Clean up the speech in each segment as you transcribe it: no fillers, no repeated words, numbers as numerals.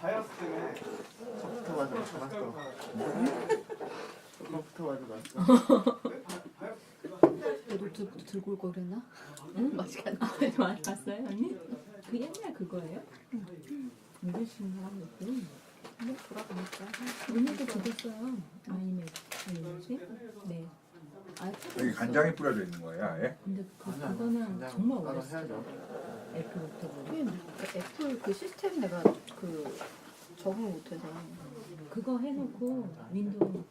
바이러스 때문에 붙어가지고 갔어. 붙어가지고 갔어. 너 노트북도 들고 올 걸 그랬나? 응? 맛있게 안 많이 봤어요 언니? 그 옛날 그거예요? 이러시는 사람도 있고 뭐 돌아가니까. 오늘도 드렸어요. 아니면 뭐지? 네. 여기 간장이 뿌려져 있는 거예요, 아예? 근데 그거는 정말 따로 어렸을 해야죠. 때 애플 노트북. 그게 애플 그 시스템 내가 그 적응 못해서. 그거 해놓고 윈도우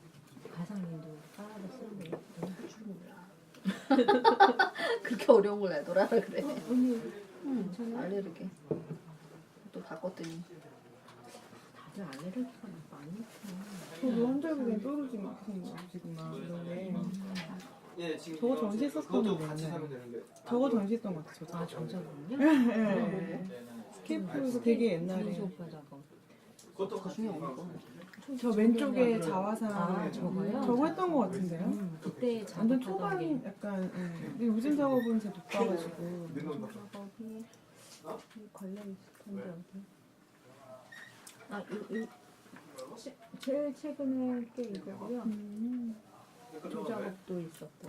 가상 윈도우 깔아서 쓰는 게 너무 추워. 그렇게 어려운 걸 내더라 그래. 언니 응, 알레르기. 또 바꿨더니. 다들 알레르기가 많이 있구나. 저도 혼자 보기엔 뾰루지 막 생겨가지고만 이런데 예, 지금 저거 이거 전시 썼었는데 그것도 같이 사면 되는데. 저거 전시했던 것 같아요. 아 저작은요? 네. 스케이프에서 되게 옛날에 민수 오빠 작업. 그것도 그 중에 어느 거? 저 왼쪽에 자화상 아 저거요? 저거 했던 것 같은데요? 그때 완전 작업하던 초반 게 약간 근데 요즘 작업은 잘 못 봐가지고 작업이 걸려 있을 텐데 어디? 제일 최근에 게 이거고요. 조작업도 있었고.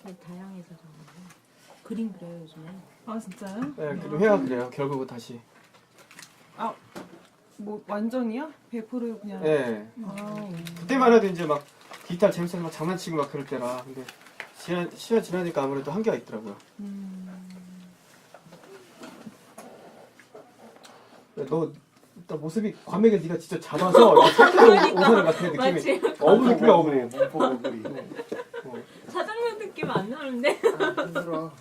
되게 다양해서 정말 그림 그려요 요즘에. 아 진짜요? 네, 그리고 해야 그래요. 결국은 다시. 뭐 완전히요? 100% 그냥 예. 아, 그때만 해도 이제 막 기타 재밌어서 막 장난치고 막 그럴 때라. 근데 시간 지나니까 아무래도 한계가 있더라고요. 너 모습이 과메기 네가 진짜 잡아서 이렇게 살짝 오사는 같은 느낌이. 어부리야 어부리. 몸보고구리. 사장님 느낌 안 나는데? 힘들어.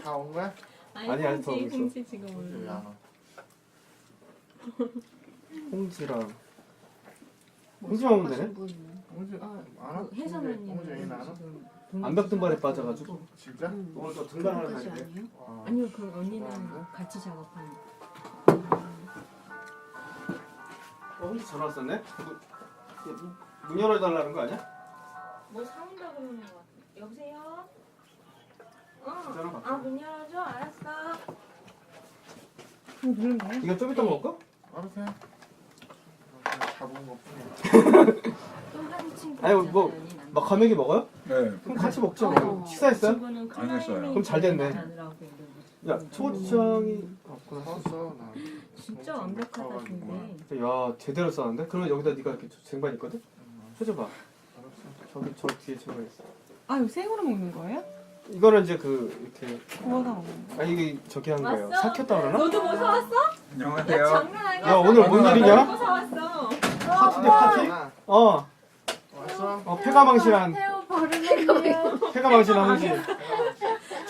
다 온 거야? 아니, 아직 더 오고 있어. 홍지 지금 여기 오는. 안 와. 홍지랑 홍지만 오면 되네? 홍지 아, 안 와? 그 혜선 언니는 홍지 얘는 안 와? 지금 암벽 등반에 빠져가지고. 진짜? 오늘 또 등반하는 그것까지 날인데. 아니에요? 어. 아니요 그 언니는 같이 작업한. 홍지 전화 왔었네? 문 열어달라는 거 아니야? 뭐 사온다 그러는 거 같아. 여보세요? 전화 받고. 문 열어줘. 알았어. 이거 누른 거예요? 이거 좀 이따 먹을까? 알았어. 그냥 잡은 거 뿐이야. 또한 친구. 아니 뭐 막 과메기 먹어요? 네. 그럼 같이 먹죠. 뭐. 식사했어요? 친구는 안 했어요. 그럼 잘 됐네. 자느라고 야 초고추장이 없구나. 썼어 나. 진짜 완벽하다 근데. 야 제대로 썼는데? 그러면 여기다 네가 이렇게 쟁반 있거든? 쳐줘봐. 알았어. 저기 저 뒤에 쟁반 있어. 아 이거 생으로 먹는 거예요? 이거는 이제 그 이렇게 구워서 먹는 거. 아니 이게 저기 한 거예요. 왔어? 삭혔다 그러나? 너도 뭐 사왔어? 안녕하세요. 장난 아니야. 야 오늘 뭔 일이냐? 뭐 사왔어? 파티인데 파티? 어. 왔어? 폐가망신한 새우 버르는 폐가망신한 홍시.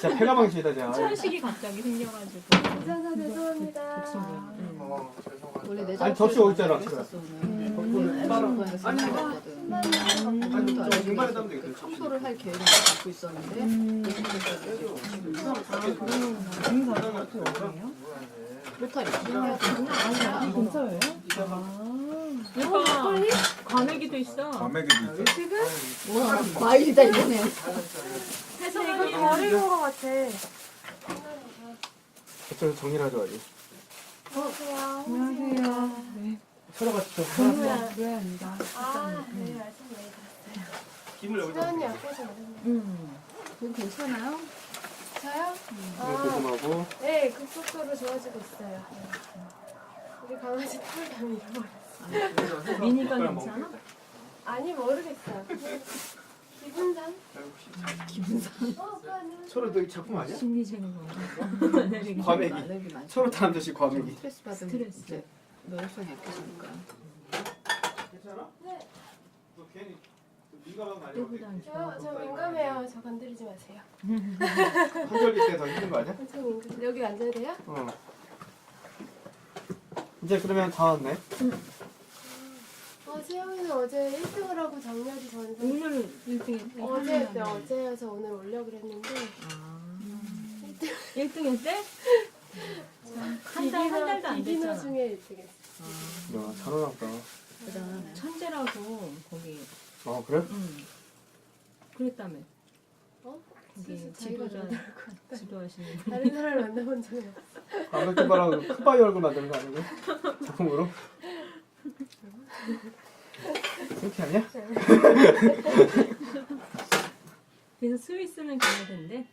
진짜 폐가망신이다 진짜. 천식이 갑자기 생겨가지고. 괜찮아 죄송합니다. 복싱을. 응. 죄송하다. 원래 내 아니, 작업 접시 어디 있잖아, 했었어 음. 오늘. 따로거에서 아니, 했거든. 아니 저 쟁반에 담으면 되겠다. 청소를 할 계획을 갖고 있었는데 김사장 같은 거예요? 못하겠어. 아 근처예요? 오빠 과메기도 있어. 과메기도 있어요. 와 마일이다 이번에. 해성이 버리는 거 같아. 저쪽에서 정리를 하줘야지. 안녕하세요. 안녕하세요. 네. 서로 같이 좀 노래합니다. 아, 네, 말씀 많이 들었어요. 김을 여기다 수연이 앞에서 오셨네요. 그건 괜찮아요? 저요? 고구마고 네, 급속도로 좋아지고 있어요. 우리 강아지 털담이 잃어버렸어요. 미니가 괜찮아? 아니, 모르겠어요. 그냥 기분상? 서로 너이 작품 아니야? 심리적인 거. 과메기. 알레르기 많죠. 서로 다른 듯이 과메기. 스트레스 받으면 스트레스. 이제 면역성이 약해지니까. 괜찮아? 네. 너 괜히 미가방 많이 때보다 안 좋아. 저 민감해요. 저 건드리지 마세요. 한절기 때 더 힘든 거 아니야? 저 민감. 여기 앉아야 돼요? 어. 이제 그러면 다 왔네. 세영이는 어제 1등을 하고 정렬이 전에 오늘 1등 어제여서 오늘 오려고 그랬는데 아. 1등 했대? 한 달도 안 비기너 됐잖아. 중에 1등했어. 야 잘하나보다. 대단하네. 천재라고 거기. 아 그래? 응. 그랬다며. 이게 진짜 자기가 지도하시는 다른 사람을 만나본 적이 없어. 아메키바랑 큰바위 얼굴 만드는 거 아니에요? 작품으로? 그렇게 아니야? 그래서 스위스는 가야 된대.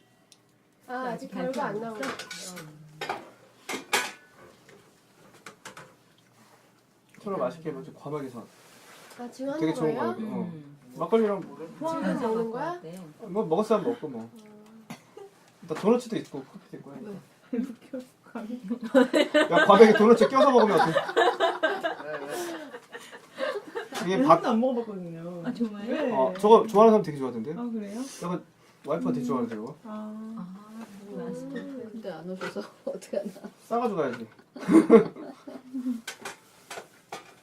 아 아직 결과 안 나오네. 서로 맛있게 먼저 과메기서 아 지금 되게 하는 좋은 거예요? 과메기. 막걸리랑 지금 먹는 거야? 뭐 먹었으면 먹고 뭐. 일단 도너츠도 있고 커피도 있고 하니까. 야 과메기 도너츠 껴서 먹으면 어때? 이게 한 밥. 번도 안 먹어봤거든요. 아 정말요? 네. 저거 좋아하는 사람 되게 좋아하던데. 아 그래요? 약간 와이프가 되게 좋아하는데 이거. 아. 근데 안 오셔서 어떻게 하나. 싸가지고 가야지.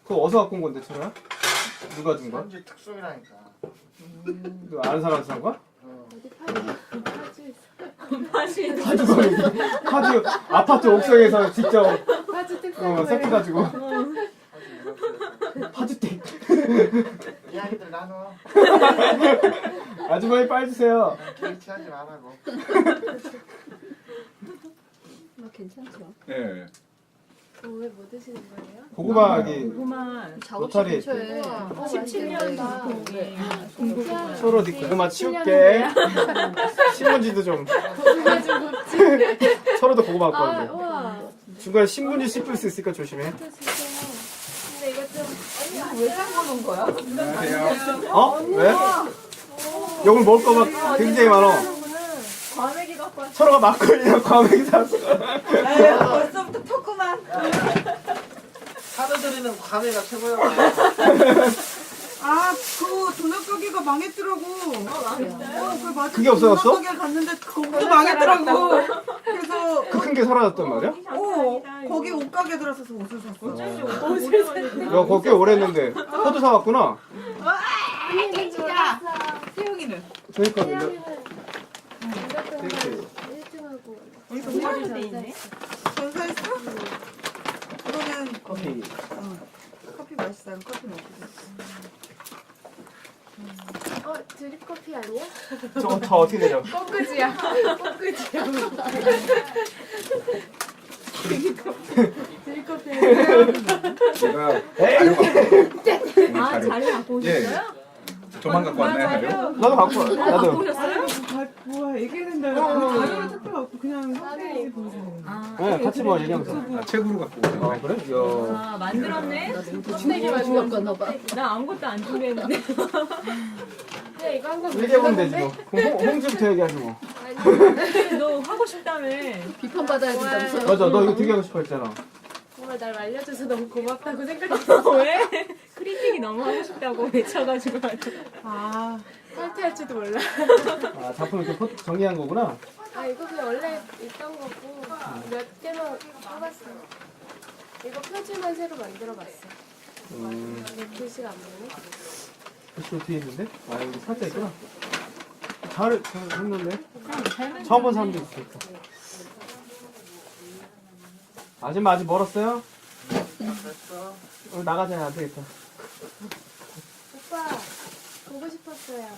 그거 어디서 갖고 온 건데 철아야? 누가 준 거야? 현지 특송이라니까. 너 아는 사람한테 산 거야? 어디 파주 있어. 파주에 파주 과메기. 파주 아파트 옥상에서 직접 파주 특성. 세트가지고. 아주 파주댁. 이야기들 나눠. 아주머니 빨리 주세요. 개의치하지 말라고. 나 괜찮죠? 예. 왜 뭐 드시는 거예요? 고구마기 고구마 작업실 로타리. 근처에 우와. 17년 공부에 공고구마. 서로 네 고구마 치울게. 신문지도 좀. 고구마 좀 굽지. 서로도 고구마 갖고 아 왔는데. 우와. 중간에 신문지 씹을 수 있으니까 조심해. 진짜 진짜. 근데 이거 좀 왜 담궈놓은 거야? 안녕하세요. 어? 왜? 욕을 먹을 거막 굉장히 많어. 하는구나. 과메기 갖고 왔어. 서로가 막걸리랑 과메기 샀어. 벌써부터 텄구만. 사람들이는 과메가 최고야. 아, 그 도넛 가게가 망했더라고. 그 마트 그게 없어졌어? 도넛 가게 갔는데 그것도 망했더라고. 그래서 그 큰 게 사라졌단 말이야? 거기 옷 가게 들어서서 옷을 샀어. 야, 그거 꽤 오래 했는데. 호두 사왔구나. 언니는 좋았어. 태영이는 그러니까. 태양이는 무조건 이렇게. 1등하고. 동아리로 돼 있네. 전사했어? 그러면 커피. 커피 맛있어요. 커피 먹고. 드립 커피 아니야? 저 어떻게 내려? 뻥끄지야. 뻥끄지야. 드립 커피 아니야? 제가 아 자료 갖고 오셨어요? 저만 갖고 왔나요? 나도 갖고 와. 나도. 오셨어요? 뭐야 얘기해야 된다. 자료를 특별 없고 그냥 홈페이지 보세요. 네, 같이 뭐 얘기하면서. 아, 책으로 갖고 오세요. 아, 그래? 야. 아 만들었네? 껍데기 만든 거. 나 봐. 나 아무것도 안 준비했는데. 그냥 이거 한거 얘기해보면 되지 뭐. 그럼 홍주부터 얘기하지 뭐. 너 하고 싶다며. 비판받아야 된다면서. 맞아, 너 이거 되게 하고 싶어 했잖아. 정말 날 알려줘서 너무 고맙다고 생각했어. 왜? 크리틱이 너무 하고 싶다고 외쳐가지고. 아, 탈퇴할지도 몰라. 아, 작품 이렇게 정리한 거구나. 아 이거 그냥 원래 있던 거고 몇 개만 써봤어. 이거 표지만 새로 만들어봤어. 글씨가 안 보이네. 글씨 뒤에 있는데? 아, 여기 살짝 있구나. 잘 했는데? 처음 본 사람도 있으니까. 아줌마 아직 멀었어요? 됐어. 나가자, 안 되겠다. 오빠 보고 싶었어요.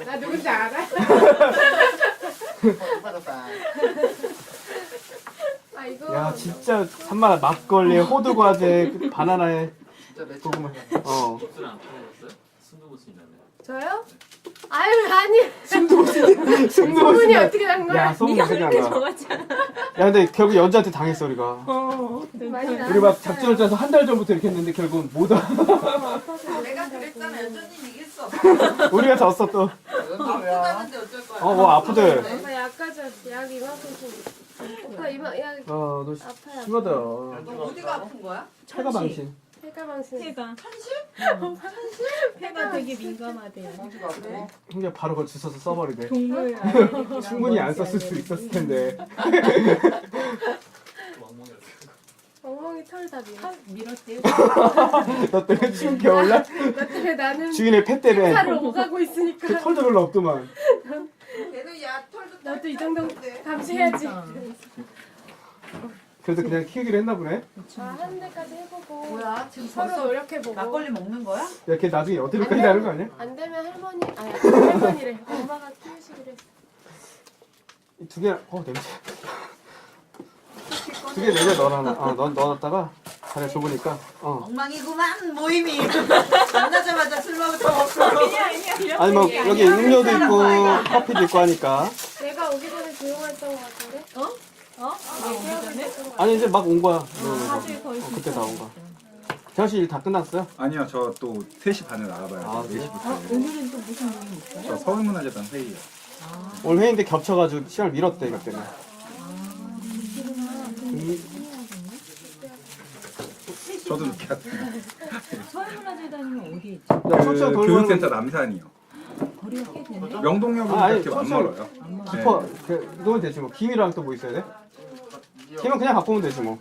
나 누군지 알아? 받았다. 아 이거 야, 진짜 산마다 막걸리에 호두과자에 바나나에 진짜 내 고구마. 어. 저요? 아유 아니 승부보시. 소문이 어떻게 난 거야? 야, 소문 되게 안 나. 적었잖아. 야, 근데 결국 연주한테 당했어, 우리가. 많이 나. 우리 막 작전을 짜서 한 달 전부터 이렇게 했는데 결국은 못 와. 내가 그랬잖아. 여전히 이겼어. 우리가 졌어 또. 연주야. 어쩔 거야. 뭐 아프대. 오빠 약 가져. 약 이만큼 좀. 오빠 약 너 아파요. 심하다. 너 어디가 아픈 거야? 폐가 방신. 폐가망신. 폐가. 폐가 되게 민감하대요. 성지가 없고. 그냥 바로 그걸 주워서 써버리네. 동물 충분히 안 썼을 수 있었을 텐데. 엉망이 털 다 밀어. 밀었대요. 너 때문에 추운 겨울날 나 때문에 나는 주인의 폐 때문에 살을 오가고 있으니까 그 털도 별로 없더만. 걔는 야 털도 나도 이 정도 감시해야지. 그래서 그냥 키우기로 했나 보네. 한 대까지 해보고 뭐야? 지금 서로 벌써 노력해보고 막걸리 먹는 거야? 야, 걔 나중에 어디로까지 하는 거 아니야? 안 되면 할머니래. 엄마가 키우시기로 했어. 이 두 개, 냄새. 두 개 내려 넣어놔. 넣어놨다가 자리가 좁으니까. 엉망이구만 모임이. 만나자마자 술 먹을 거 없어. 아니 뭐 여기 음료도 있고 커피도 있고 하니까. 내가 오기 전에 조용했던 것 같은데? 아니 이제 막 온 거야. 사실 거의 그때 다 온 거야. 재현 씨 일 다 끝났어요? 아니요, 저 또 3시 반에 나가봐야 아, 돼요. 4시부터. 오늘은 또 무슨 모임 있어요? 저 서울문화재단 회의요. 오늘 회의인데 겹쳐가지고 시간을 미뤘대 이것 때문에. 저도 늦게 왔어요. 서울문화재단이면 어디에 있죠? 야, 천천히 돌고 교육센터 남산이요. 거리가 꽤 되네. 명동역은 아, 아니, 그렇게 안 천천히. 멀어요. 깊어. 이거면 되지 뭐. 김이랑 또 뭐 있어야 돼? 김은 그냥 갖고 오면 되지 뭐.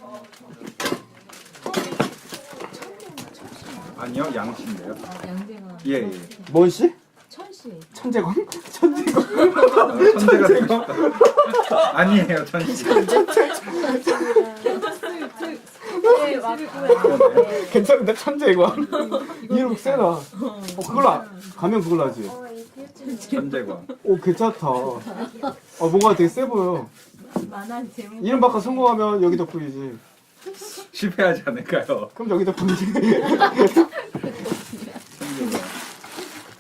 아니요, 양치인데요. 양재가 예, 예. 뭔 씨? 천씨. 천재광? 천재광? 천재가 되고 싶다. 아니에요, 천씨. 네, 왔고요. 괜찮은데 천재광? 이름 세다. 그걸로 가면 그걸로 하지. 천재광. 오 괜찮다. 뭔가 되게 세 보여. 만화 제목. 이름 바꿔 성공하면 여기 덕분이지. 실패하지 않을까요? 그럼 여기 덕분이지.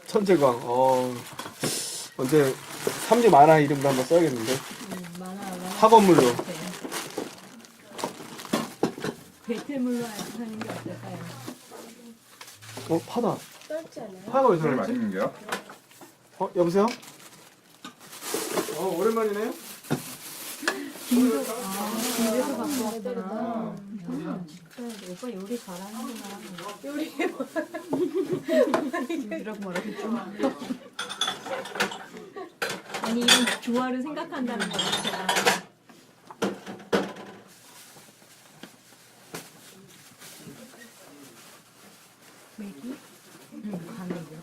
천재광. 언제 3지 만화 이름도 한번 써야겠는데. 만화. 학원물로. 배틀물로 하는 게 어떨까요? 파다. 썰지 않아요? 파가 왜 제일 저러지? 맛있는 게요? 여보세요? 오랜만이네요? 김에서 갖고 왔구나. 진짜 오빠 요리 잘하는구나. 이라고 말하겠죠. 아니 이런 조화를 생각한다는 거 자체가. 맥이? 응, 과메기.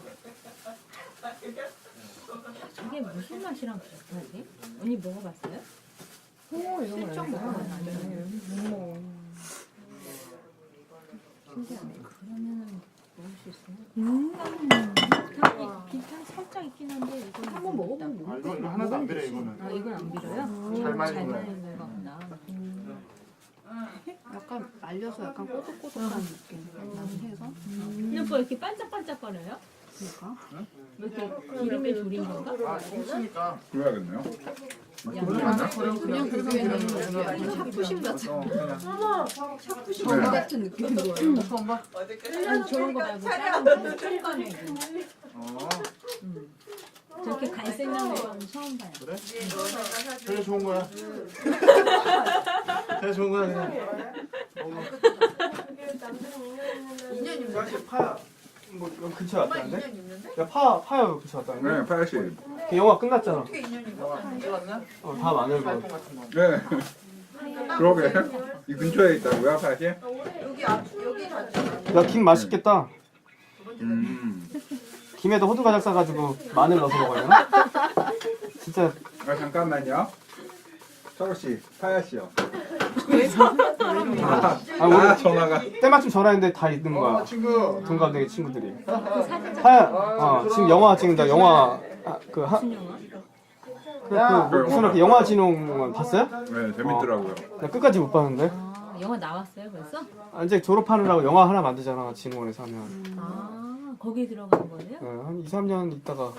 저게 무슨 맛이랑 비슷하지? 언니 먹어봤어요? 슬쩍 먹어봤는데. 못 먹어. 신기하네. 그러면은 먹을 수 있어요? 비슷한 살짝 있긴 한데 이건 한번 먹어보면 뭐? 이거 하나도 안 비려 이거는. 아 이건 안 빌어요? 잘 말린 잘 거야. 말린 거구나. 약간 말려서 약간 꼬독꼬독한 느낌 나는 해서. 근데 뭐 이렇게 반짝반짝거려요? 그러니까. 왜 이렇게 기름에 졸인 건가? 아, 있으니까. 그래야겠네요. 그냥 그거에는 샤프심 같은 샤프심 네. 같은 느낌인 거예요. 아니 저런 거 말고 다른 쫄까매기. 저렇게 갈색 나는 건 처음 봐요. 그래? 되게 좋은 거야. 되게 좋은 거야 그냥. 사실 파야. 뭐 여기 근처 에 왔다는데? 야 파야 여기 근처 왔다는데? 네, 80. 그 영화 끝났잖아. 찍었나? 다 마늘 거. 같은 거. 네. 그러게. 이 근처에 있다고요, 80? 야 김 맛있겠다. 음. 김에도 호두과자 싸가지고 마늘 넣어서 먹어야 진짜. 잠깐만요. 서울씨, 파야씨요. 우리 전화가. 때마침 전화했는데 다 있는 거야. 친구. 동갑내기 친구들이. 파야. 지금 영화 찍는다. 영화 무슨 이렇게 영화진흥원 봤어요? 네, 재밌더라고요. 나 끝까지 못 봤는데. 영화 나왔어요 벌써? 이제 졸업하느라고 영화 하나 만들잖아. 진흥원에서 하면. 아 거기 들어간 거예요? 한 2, 3년 있다가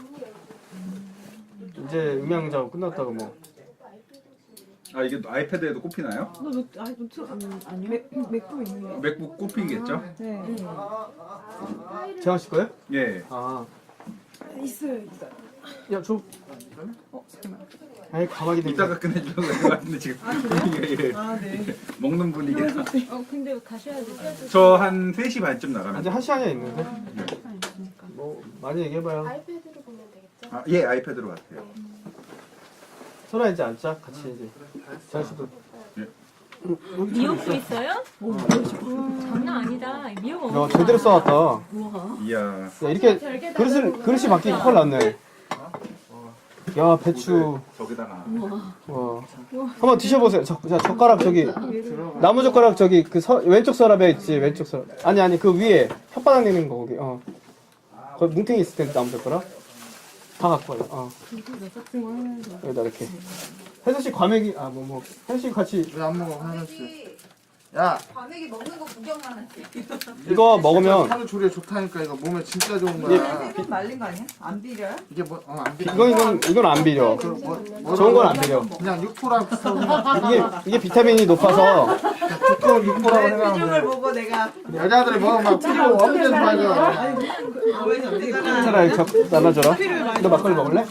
이제 음향 작업 끝났다가 뭐. 아, 이게 아이패드에도 꼽히나요? 노트 아니요. 맥북 있는 맥북 꼽히겠죠? 네. 재환 씨 거예요? 예. 있어요. 야, 줘. 잠깐만. 아이, 가방이 되게. 이따가 끝내주셔도 될 것 같은데 지금 분위기가 네. 먹는 분위기라. 근데 가셔야 되잖아요. 저 한 3시 반쯤 나가면. 이제 한 시간이 있는데. 뭐 많이 얘기해봐요. 아이패드로 보면 되겠죠? 아, 예, 아이패드로 갔어요. 설아 이제 앉자. 같이 이제. 재환 씨도. 미역도 있어요? 장난 아니다. 미역 야, 엄청 제대로 많아. 써왔다. 이야. 야, 이렇게 그릇이 바뀌기 헐 났네. 야 배추. 저기다가 와. 한번 드셔보세요. 자 젓가락 저기 나무 젓가락 저기 그 왼쪽 서랍에 있지. 왼쪽 서랍. 아니 그 위에 혓바닥 내는 거 거기. 거기 뭉탱이 있을 텐데 나무 젓가락. 다 갖고 와요. 여기다 이렇게. 혜선 씨 과메기 혜선 씨 같이 왜 안 먹어 하나씩. 야 과메기 먹는 거 구경만 할게. 이거 먹으면 하루 조리에 좋다니까 이거 몸에 진짜 좋은 거야. 세금 말린 거 아니야? 안 비려요? 이게 뭐안 비려. 이건 안 비려. 좋은 건 안 비려. 그냥 육포랑 비슷한 이게 비타민이 높아서 두꺼운 육포라고 표정을 생각하면 보고 내가 여자들이 먹으면 막 피부 엄청 좋아져. 차라리 나눠줘라. 너 막걸리 먹을래?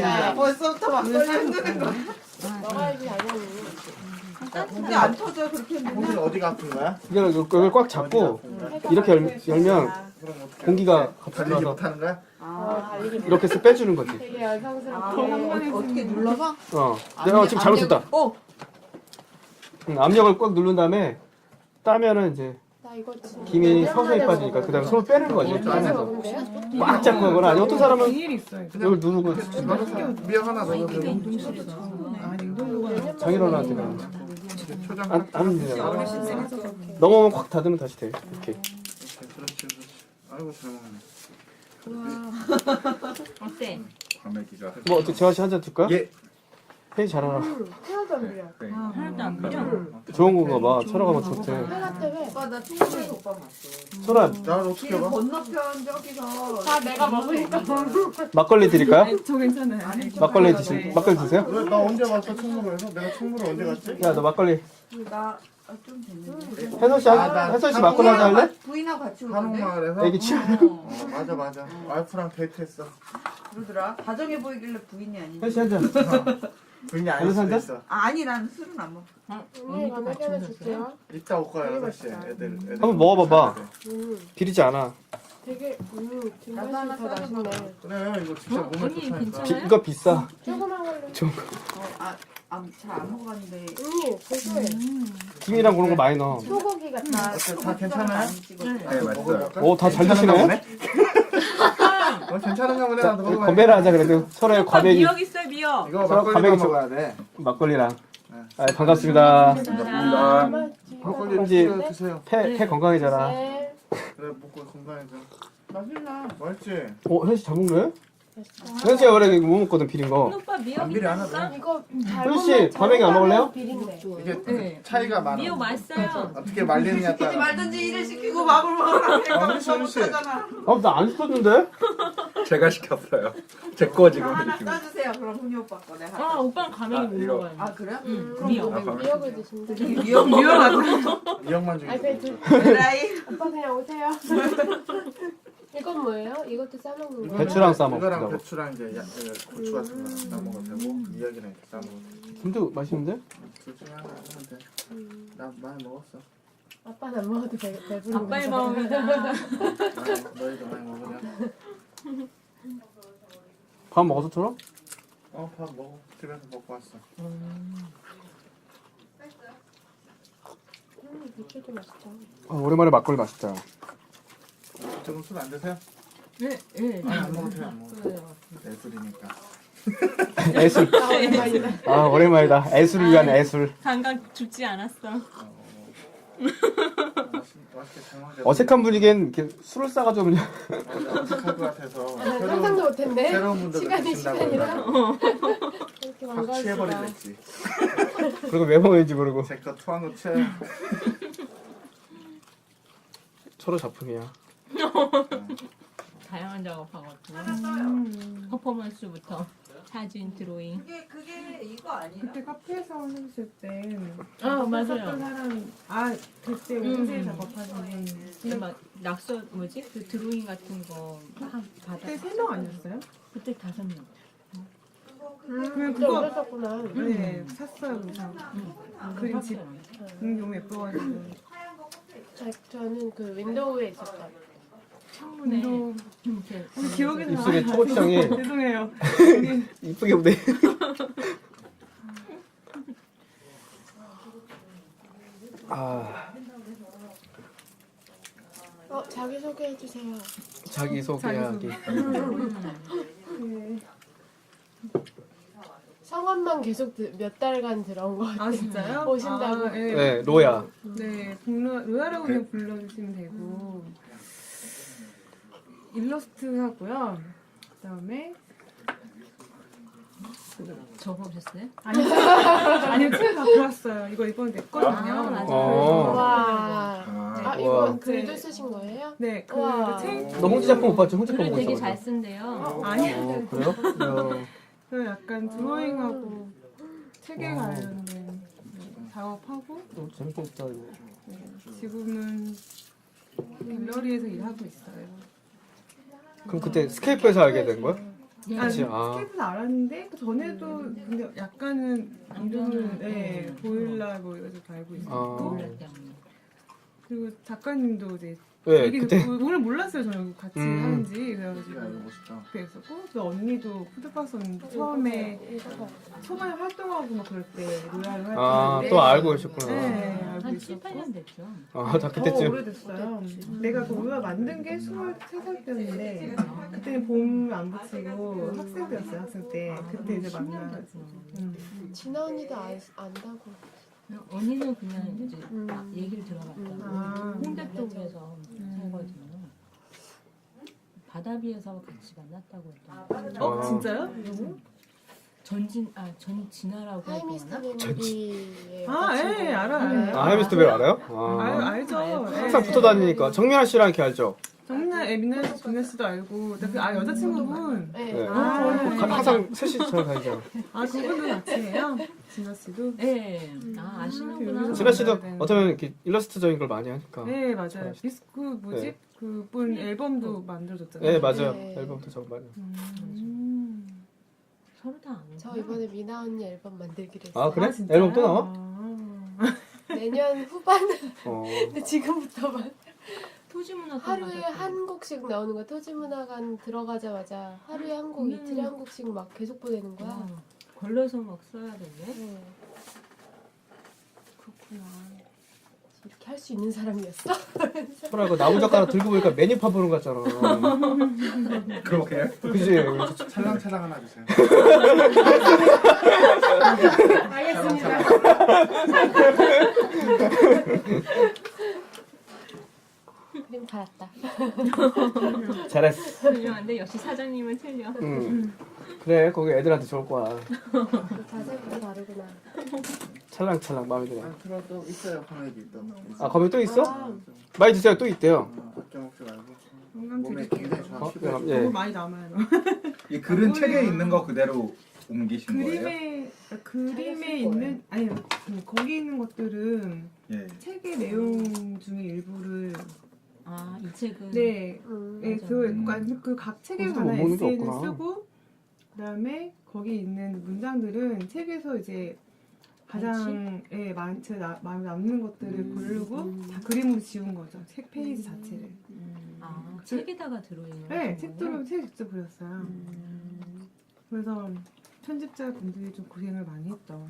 야 벌써부터 막걸리 흔드는 거. 먹어야지 당연히. 근데 안 터져 그렇게 했는데. 혹시 어디가 아픈 거야? 이걸 꽉 잡고 이렇게 열면 공기가 갑자기 달리지 나서 못하는 거야? 달리기 이렇게 해서 빼주는 거지. 되게 여성스럽게. 어떻게 눌러서? 내가 지금 잘못했다. 오. 압력을 꽉 누른 다음에 따면은 이제 나 이거 진짜 김이 서서히 빠지니까 그 다음에 손을 빼는 거지. 안 빼면서 먹은데요? 꽉 잡고 하거나 아니 어떤 사람은 비닐이 있어요. 이걸 누르고 미역 하나 넣어도 되고. 아 냉동고가 장인어른한테는 초장 안 되잖아. 넘어오면 꽉 닫으면 다시 돼. 이렇게. 그렇지. 아이고 잘 먹네. 어때? 과메기가. 뭐 어떻게 재화 씨 한 잔 줄까? 예. 회의 잘하라. 하나도 안 비려. 하나도 안 비려. 좋은 건가 봐. 철아가 좋대. 하나 때문에 오빠 나 통영에서 오빠 봤어. 철아 나를 어떻게 봐? 건너편 저기서 다 내가 먹으니까. 막걸리 드릴까요? 저 괜찮아요. 막걸리 드세요? 왜, 나 언제 봤어 청구로에서? 내가 청구로 언제 갔지? 야 너 막걸리. 나좀 됐는데. 혜선 씨 막걸리 한잔 할래? 부인하고 같이 오던데? 한옥마을에서? 애기 취하냐? 맞아. 와이프랑 데이트했어. 그러더라. 다정해 보이길래 부인이 아니고. 혜선 씨 한 잔. 부인이 아닐 수도 한잔? 있어. 아니 난 술은 안 먹어. 언니 과메기 하나 줄게요. 이따 올 거야 6시에 애들. 한번 먹어봐봐. 비리지 않아. 되게 나도 하나 뒷맛이 더 싸서 맛있네. 그래 이거 진짜 몸에 언니 좋다니까. 괜찮아요? 이거 비싸. 조그만 걸로. 잘 안 먹어봤는데. 언니 고소해. 김이랑 그런 거 많이 넣어. 소고기 같다. 어때 다 괜찮아요? 네, 맛있어요. 오, 다 잘 드시네. 괜찮은가 보네. 자, 나도 먹어봐야 건배를 하자 그래도 서로의 과메기 미역 있어요, 미역. 이거 서로 막걸리 가맹이 먹어야 돼. 막걸리랑. 아, 반갑습니다. 감사합니다. 막걸리 현지 드세요. 폐 건강해져라. 네. 그래 먹고 건강해져. 맛있나? 맛있지? 혜선 씨 잘 먹네? 혜선 씨가 원래 이거 못 먹거든 비린 거. 오빠 미역 안 비리 안 하네. 있어? 이거 현지 씨 과메기 안 먹을래요? 비린데. 이게 네. 차이가 많아. 미역 맛있어요. 어떻게 말리느냐 시키지 따라. 말든지 일을 시키고 밥을 먹으라. 그렇지, 그렇지. 못하잖아. 나 안 시켰는데? 제가 시켰어요. 제 거 지금 하나 드시면. 싸주세요. 그럼 훈이 오빠 거 내가. 아, 오빠는 과메기 못 이거. 먹어요. 아 그래요? 미역. 미역을 드신다. 미역하고. 미역만 주기. 아니 그냥 에라이. 오빠 그냥 오세요. 이건 뭐예요? 이것도 싸먹는 거예요? 배추랑 싸 이거랑 먹자고. 배추랑 이제 고추 같은 거 싸 먹어도 되고 미역이랑 이렇게 싸 먹어도 돼. 김도 맛있는데? 둘 중에 하나 하면 돼. 나 많이 먹었어. 아빠는 안 먹어도 배부르고. 아빠의 마음이다. 너희도 많이 먹으냐? 밥 먹어서 철아? 밥 먹어. 집에서 먹고 왔어. 배추도 맛있다. 오랜만에 막걸리 맛있다. 조금 술 안 드세요? 네, 네. 아니 안 먹어도 돼. 안 먹어도 돼. 애술이니까. 애술. 아 오랜만이다. 아 오랜만이다. 애술을 위한 애술. 감각 죽지 않았어. 맛있게 잘 먹자. 어색한 분위기엔 이렇게 술을 싸가지고 그냥 맞아, 어색할 것 같아서. 상상도 못했네. 새로운 분들 시간이 드신다고 시간이라. 그러면 이렇게 확 반가울 수가. 취해버리겠지. 그리고 왜 먹는지 모르고. 제거 투하노 취해. 서로 작품이야. 다양한 작업하거든요. 퍼포먼스부터 사진, 드로잉. 그게 이거 아니에요? 그때 카페에서 하셨을 때 아, 썼던 맞아요. 사람 그때 회사에 작업하시는 근데 막 낙서 뭐지? 그 드로잉 같은 거 막 받아. 그때 3명 아니었어요? 그때 5명. 그냥 그때 그거 오셨었구나. 네 샀어요 그래서 그림 집 너무 예뻐가지고 저는 그 윈도우에 있었다. 창문에 또 이렇게 오늘 기억이 나. 입술에 초고추장이 죄송해요. 이쁘게 보네. 아 자기 소개해 주세요. 자기 소개하기. 네. 성함만 계속 몇 달간 들어온 것 같아요. 아 진짜요? 오신다고. 아, 네. 네, 로야. 네, 로야라고 그냥 불러주시면 되고 일러스트 하고요. 그다음에 적어보셨어요? 아니요 책 갖고 왔어요. 이거 이번에 냈거든요. 아, 맞아요. 어. 와. 아, 이거 와. 글도 쓰신 거예요? 네, 우와. 책 너 홍지 작품 못 봤죠? 홍지 작품 글을 못 되게 봤죠? 잘 쓴대요. 아니요. 그래요? 어. 그 약간 드로잉하고 책에 관련된 작업하고 재밌겠다 이거. 지금은 갤러리에서 일하고 있어요. 그럼 그때 스케이프에서 알게 된 거야? 아니, 그치, 아. 스케이프에서 알았는데 그 전에도 근데 약간은 이름을 네, 보일라고 이래서 알고 있었고 아. 그리고 작가님도 이제 네, 얘기 그때 듣고 오늘 몰랐어요 저는 같이 하는지 그래가지고 이거 멋있다. 그랬었고 그 언니도 푸드박스 언니 처음에 초반에 활동하고 막 그럴 때 로얄 아, 활동하는데 또 알고 계셨구나. 네 알고 한 7, 있었고 8년 됐죠. 아, 다 더 그때쯤. 오래됐어요. 내가 그 로얄 만든 게 23살 때였는데 그때 봄 안 붙이고 학생 때였어요 학생 때 그때 이제 만나가지고 진아 언니도 안다고. 언니는 그냥 이제 얘기를 들어봤다고. 아. 홍대 쪽에서 살거든요. 바다비에서 같이 만났다고 했던. 어 진짜요? 전진아라고 하이미스터 했나? 메모리예요. 아, 예, 알아요. 아, 하이미스트 벨 알아요? 아유, 아. 알죠. 항상 붙어 다니니까. 정민아 씨랑 이렇게 알죠? 정민아, 민아 씨도 알고. 그, 여자친구분. 네. 네. 아, 항상 셋이 잘 다니잖아. 아, 그분도 같이 해요? 진아 씨도? 네. 아 아시는구나. 진아 씨도 어쩌면 이렇게 일러스트적인 걸 많이 하니까. 네, 맞아요. 그 뭐지? 네. 그분 앨범도 만들어줬잖아요. 네, 맞아요. 네. 앨범도 저거 많이. 서로 다 아는. 저 이번에 미나 언니 앨범 만들기로 했어요. 아, 그래? 아, 진짜요? 앨범 또 나와? 내년 후반. 어. 근데 지금부터만 토지문화 하루에 한 곡씩 나오는 거야. 토지문화관 들어가자마자 하루에 한 곡, 이틀에 한 곡씩 막 계속 보내는 거야. 걸러서 막 써야겠네. 네. 그렇구나. 이렇게 할 수 있는 사람이었어? 소라 그 나무젓가락 들고 보니까 메뉴판 보는 것 같잖아. 그렇게? 그지? 찰랑찰랑 하나 주세요. 알겠습니다. 그림 갈았다. 잘했어. 훌륭한데 역시 사장님은 틀려. 그래, 거기 애들한테 좋을 거야. 자세부터 다르구나. 찰랑찰랑 마음에 드네. 아, 들어도 있어요. 화면이 또. 아, 거기 또 있어? 아, 많이 드세요. 또 있대요. 아껴 먹지 말고. 건강 몸에 드릴게요. 굉장히 좋아. 어? 피부에 예. 너무 많이 남아요. 이 글은 책에 있는 거 그대로 옮기신 거예요? 그림에 있는, 아니, 거기 있는 것들은 예. 책의 내용 중에 일부를 이 책은 네, 네 맞아. 그 각 책에 거기서 관한 못 먹는 게 에세이를 없구나. 쓰고 그다음에 거기 있는 문장들은 책에서 이제 가장 마음에 남는 것들을 고르고 다 그림으로 지운 거죠. 책 페이지 자체를. 책에다가 들어있는. 네, 거구나. 책 직접 그렸어요. 그래서 편집자 분들이 좀 고생을 많이 했죠.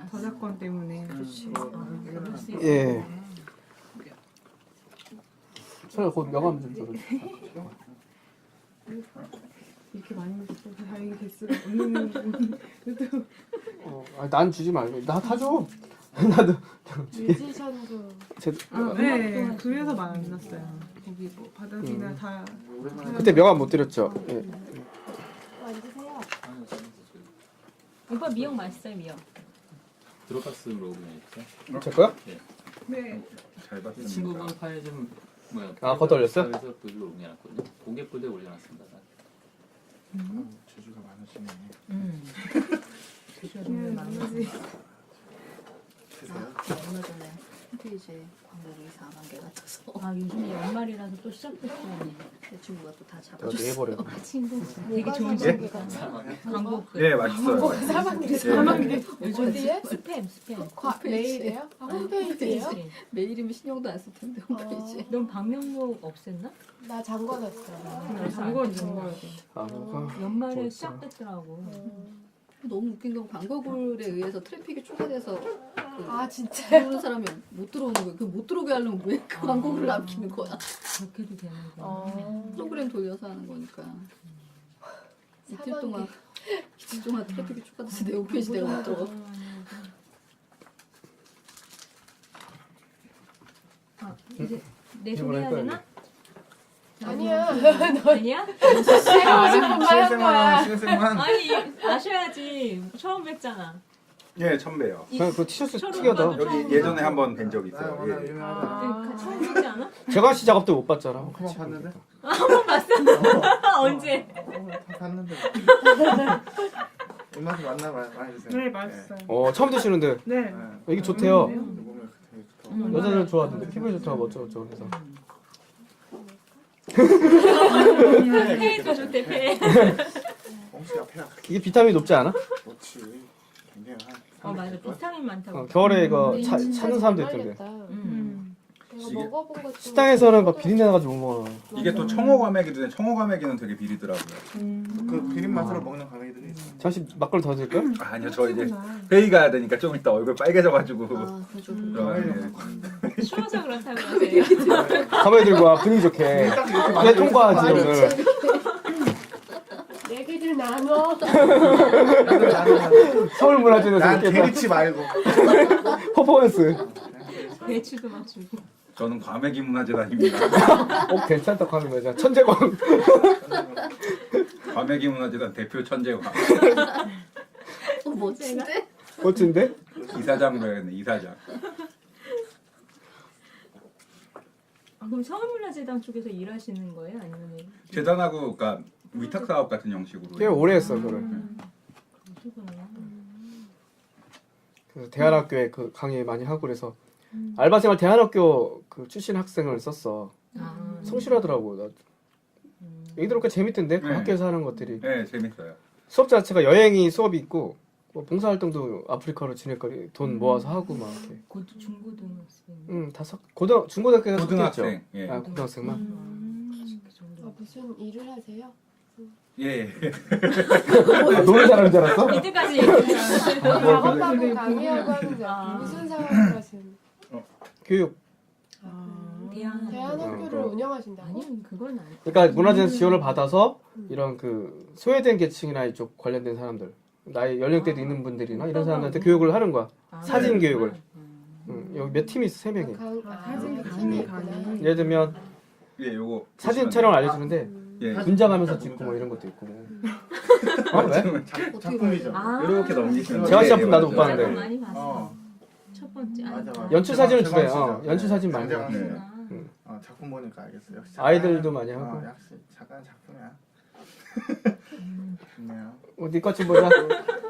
저작권 때문에. 그렇지. 그럴 수 있어. 예. 소라 곧 명함 좀 써줘. 이렇게 많이 써서 다행히 개수가 없는 유튜브. 난 주지 말고. 나 타줘. 나도. 뮤지션도 네, 그래서 만났어요. 거기 뭐 바닥이나 다. 그때 명함 못 드렸죠. 예. 앉으세요. 오빠 미역 맛있어요, 미역. 드롭박스 먹으면 있죠? 제 거요? 네. 잘 봤습니다. 친구분 파일 좀 뭐야? 거기다 올렸어요? 그래서 글을 올려놨거든요. 고객부대 올려놨습니다. 재주가 많으시네. 나머지 드세요. 얼마 전에 홈페이지에 광고를 4만 개가 떠서 요즘에 연말이라서 또 시작됐어요. 내 친구가 또 다 내가 잡아줬어. 내버려. 친구 되게 뭐가 좋은 사방개가 광고 글. 예, 맛있어요. 사방개. 어디에? 스팸. 메일이에요? 홈페이지예요? 메일이면 신경도 안 쓸 텐데 홈페이지에. 넌 방명록 없앴나? 나 잠궈놨어. 그래서 광고를 안 준 됐어. 거예요. 연말에 좋다. 시작됐더라고. 너무 웃긴 건 광고글에 의해서 트래픽이 추가돼서 아 진짜? 들어오는 사람이 못 들어오는 거예요. 그 못 들어오게 하려면 왜 그 광고글을 남기는 거야? 그렇게도 되는구나. 프로그램 돌려서 하는 거니까. 이틀 동안 그동안 트래픽이 촉각돼서 내 홈페이지 내가 못 들어가. 아, 이제 내 이번에 소개해야 할 되나? 아니야. 아니야? 해보고 싶은 말 한 거야. 신생만. 아니 아셔야지. 처음 뵀잖아. 예, 천배요. 그냥 그 티셔츠 서로 특이하다. 봐도 여기 예전에 한번 뵌 적 있어요. 워낙 예. 유명하다. 처음 뵙지 않아? 재관 씨 작업도 못 봤잖아. 한번 봤는데? 언제? 다 봤는데. 입맛이 맞나 봐요. 많이 드세요. 네, 맛있어요. 처음 드시는데 네. 이게 좋대요. 먹으면 되게 좋다. 여자들 좋아하던데 피부에 좋다고 어쩌고저쩌고 해서. 폐도 좋대 폐. 꽁치가 폐가 이게 비타민이 높지 않아? 좋지. 굉장히 맞아 비타민 많다고. 겨울에 이거 근데 찾는 진짜 사람도 잘 있던데. 말렸다. 내가 이게- 먹어본 것 중에 식당에서는 막 비린내 나가지고 못 먹어. 이게 또 청어과메기인데 청어과메기는 되게 비리더라고요. 그 비린 맛으로 먹는 과메기들이 있어. 잠시 막걸리 더 드릴까요? 아니요, 저 이제 회의 가야 되니까 좀 이따 얼굴 빨개져가지고. 아, 그죠. 들어가네. 추워서 그렇다고 하세요. 가만히 들고 와 분위기 좋게. 왜 통과하지 오늘? 얘기를 나눠. 서울문화재에서 난 이렇게 게리치 말고. 퍼포먼스. 배추도 막 주고. 저는 과메기 문화재단입니다. 괜찮다 하는 거죠. 천재광. 과메기 문화재단 대표 천재광. 멋진데? 멋진데? 이사장으로 해야겠네, 이사장. 아, 그럼 서울문화재단 쪽에서 일하시는 거예요? 아니면 재단하고 그러니까 위탁 사업 같은 형식으로. 꽤 오래 했어 그거를. 어쩌구나. 그래서 대한학교에 그 강의 많이 하고 그래서 알바생활 대한학교 그 출신 학생을 썼어. 아, 성실하더라고. 나 얘기 들으니까 재밌던데 그 네. 학교에서 하는 것들이. 네, 재밌어요. 수업 자체가 여행이 수업이 있고 뭐 봉사활동도 아프리카로 지낼거리 돈 모아서 하고 막 이렇게. 중고등학생. 다 중고등학교에서 고등학생. 예. 아 고등학생만. 그 정도. 무슨 일을 하세요? 예. 노래 잘하는 줄 알았어? 이때까지 얘기했잖아. 작업하고 강의하고 하는데 아. 무슨 사업을 하시는? 교육. 대한학교를 운영하신다고? 아니 그건 아니. 그러니까 문화재에서 지원을 받아서 이런 그 소외된 계층이나 이쪽 관련된 사람들, 나이 연령대도 있는 분들이나 이런 사람들한테 교육을 하는 거야. 사진 교육을. 여기 몇 팀이 있어? 3명이. 사진 팀이 강의. 있구나. 예를 들면 예, 요거 사진 보시면 촬영을 알려주는데 예. 분장하면서 찍고 뭐 이런 것도 있고. 왜? 작품이죠. 이렇게 넘기시면 재활 예, 작품 나도 맞아요. 못 봤는데. 많이 봤어. 어. 첫 번째. 맞아, 맞아. 연출 사진을 제가 주래. 진짜- 연출 사진 많이 제가 봐. 네. 작품 보니까 알겠어요. 역시 아이들도 많이 하고. 역시 작가는 작품이야. 좋네요. 네 것 좀 보자.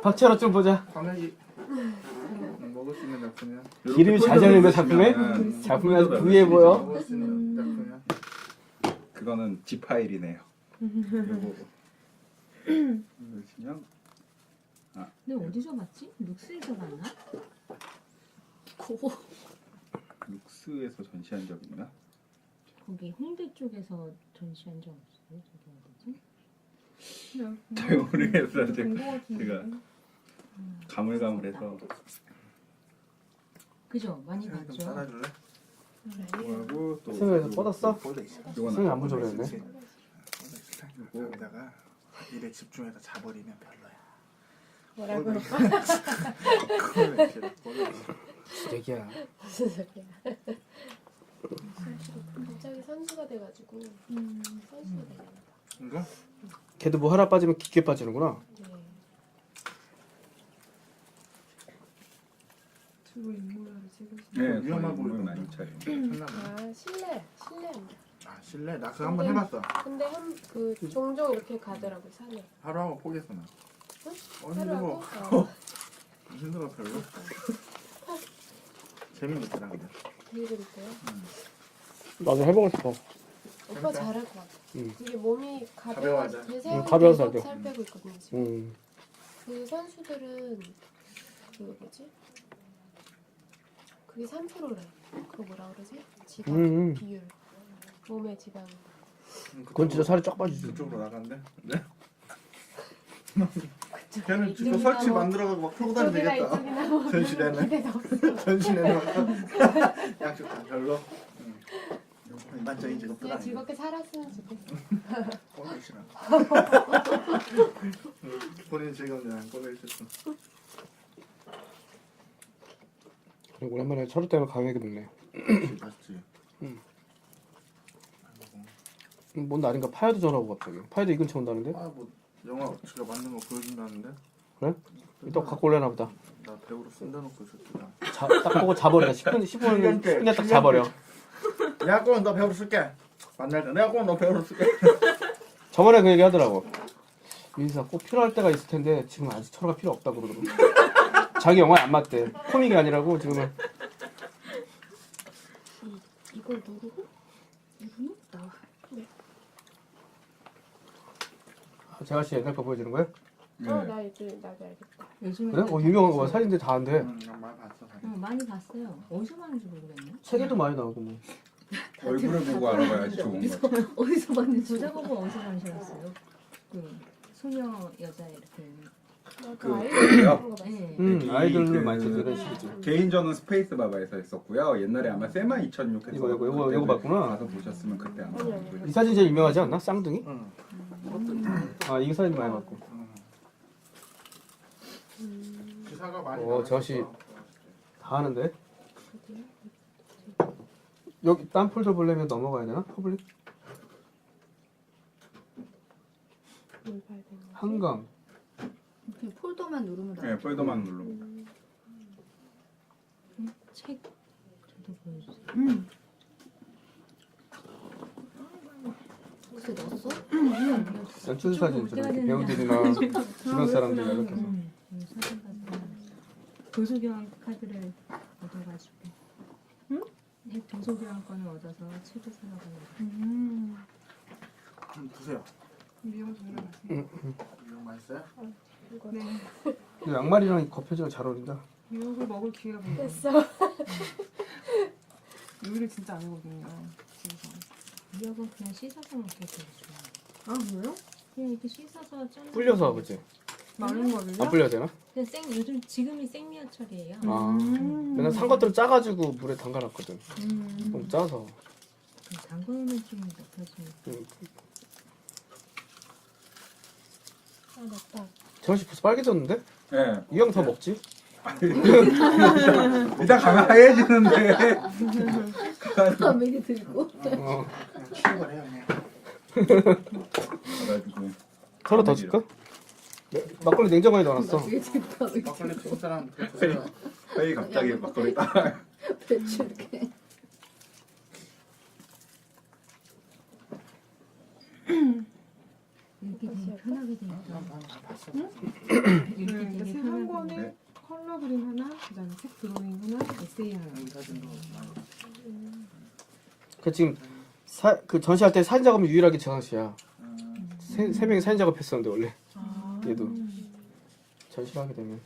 박철호 좀 보자. 과메기 먹을 수 있는 작품이야. 기름이 잘 잘리는 작품에? 작품이 아주 부유해 보여. 먹을 수 있는 작품이야. 그거는 지파일이네요. 요거 보시면 근데 어디서 봤지? 룩스에서 봤나? 고. 룩스에서 전시한 적 있나? 거기 홍대 쪽에서 전시한 적 없어요? 저기 어디지? 잘 모르겠어요. 제가 가물가물해서. 그죠? 많이 좀 봤죠. 따라줄래? 뭐하고 또 승우에서 뻗었어? 요건 승우 안 보자 그랬네. 여기다가 일에 집중해서 자버리면 별로야. 뭐라고? 얘기야. 무슨 소리야? 갑자기 선수가 돼가지고 선수가 되겠다. 이거? 걔도 뭐 하나 빠지면 깊게 빠지는구나. 네. 주로 인물을 찍으시는. 네, 위험하고 거의 많이 차요. 했나 봐. 아 실내입니다. 아 실내? 나 그거 한번 해봤어. 근데 그 종종 이렇게 가더라고 산에. 하루 하고 포기했어 나. 하루하고. 힘들어. 힘들어 별로. 재밌겠더라 근데. 되게 재밌대요. 나도 해보고 싶어. 오빠 잘할 것 같아. 응. 되게 몸이 가벼워하자. 가벼워서 계속 안 살 빼고 있거든요 지금. 음. 그 선수들은 그 뭐지? 그게 3%래. 그거 뭐라 그러지? 지방 비율. 몸의 지방. 그건 진짜 살이 쫙 빠지지. 그쪽으로 나간대? 네? 걔는 진짜 설치 만들어가고 막 풀고 다니면 되겠다. 이쪽이나 뭐 전시대는. 기대도 없어. 전시대는 양쪽 다 별로. 일반적인 직업들 그냥 아니고 즐겁게 살았으면 좋겠어. 꼴보기 싫어. 본인 즐거운 날 꼴보기 싫어. 그리고 오랜만에 철우 때문에 가격이 높네. 맛있지. 뭔 날인가 파야도 전화오고 갑자기. 파야도 이 근처 온다는데? 아뭐 영화 제가 만든 거 보여준다는데. 그래? 이따 갖고 올래나 보다. 나 배우로 쓴다놓고 있었잖아. 딱 보고 자버려. 10분에 딱 자버려. 내가 꼭 너 배우로 쓸게. 만날 때 내가 꼭 너 배우로 쓸게. 저번에 그 얘기 하더라고. 민수야 꼭 필요할 때가 있을 텐데 지금 아직 철호가 필요 없다고 그러더라고. 자기 영화에 안 맞대. 코믹이 아니라고 지금은. 이걸 누르고 누르면 나와. 재가씨 옛날 거 보여주는 거야? 나 이제 나도 알겠다. 요즘에 그래? 유명한 거 사진들 다 안 돼. 난 많이 봤어. 사진. 많이 봤어요. 어디서 봤는지 모르겠네. 책에도 많이 나오고 뭐. 얼굴을 보고 알아봐야지 좋은 거. 어디서 봤는지. 부자보고 어디서 만드셨어요? 그 소녀 여자 이렇게 있는. 나도 그 아이들 그래요? 같은 거 봤어. 네. 아이들로 많이 쓰는 이런 식이지. 개인전은 스페이스 바바에서 했었고요. 옛날에 아마 세마 2006 했었고 이거 봤구나. 가서 보셨으면 그때 아마 아니요. 이 사진 제일 유명하지 않나? 쌍둥이? 응. 아, 이 사진 많이 봤고. 기사가 많이. 재가씨 다 하는데? 여기 딴 폴더 보려면 넘어가야 되나? 퍼블릭? 한강. 그냥 폴더만 누르면 나와. 네, 폴더만 누르고. 책 저도 보여주세요. 혹시 넣었어? 연출 사진 저렇게 배우들이나 주변 사람들 이렇게 해서. 사진 봐서 도서교환 카드를 얻어가지고. 네, 도서교환권을 얻어서 책을 사려고. 드세요. 미용 정말 맛있어. 이거 맛있어요? 네. 근데 양말이랑 이 겉표지가 잘 어울린다. 미역을 먹을 기회가 보여. 됐어. 요리를 진짜 안 하거든요. 집에서. 미역은 그냥 씻어서 먹기 되게 좋아요. 아 그래요? 그냥 이렇게 씻어서 좀 불려서 그치? 마른 거를요? 안 불려야 되나? 그냥 요즘 지금이 생미어철이에요. 아, 맨날 산 것들을 짜가지고 물에 담가놨거든. 너무 짜서. 담그면 좀 높아지니까. 아 맞다. 재원씨 벌써 빨개졌는데? 네. 이 형 더 먹지? 일단 가면 하얘지는데. 과메기 들고. 어. 취업을 해요 그냥. 그래가지고 서로 더 줄까? 네, 막걸리 냉장고에 넣어놨어. 나중에 지금 과메기 막걸리 찍을 사람 드세요. 회의 갑자기 막걸리 따라. 배추 이렇게. 이렇게 되게 편하게 되니까. 이렇게 그러니까 되게 책한 편하게. 권에 네. 컬러 그림 하나, 그다음에 책 드로잉 하나, 에세이 하나. 그 지금 그 전시할 때 사진 작업은 유일하게 재상 씨야. 세 명이 사진 작업했었는데 원래 얘도 전시를 하게 되면.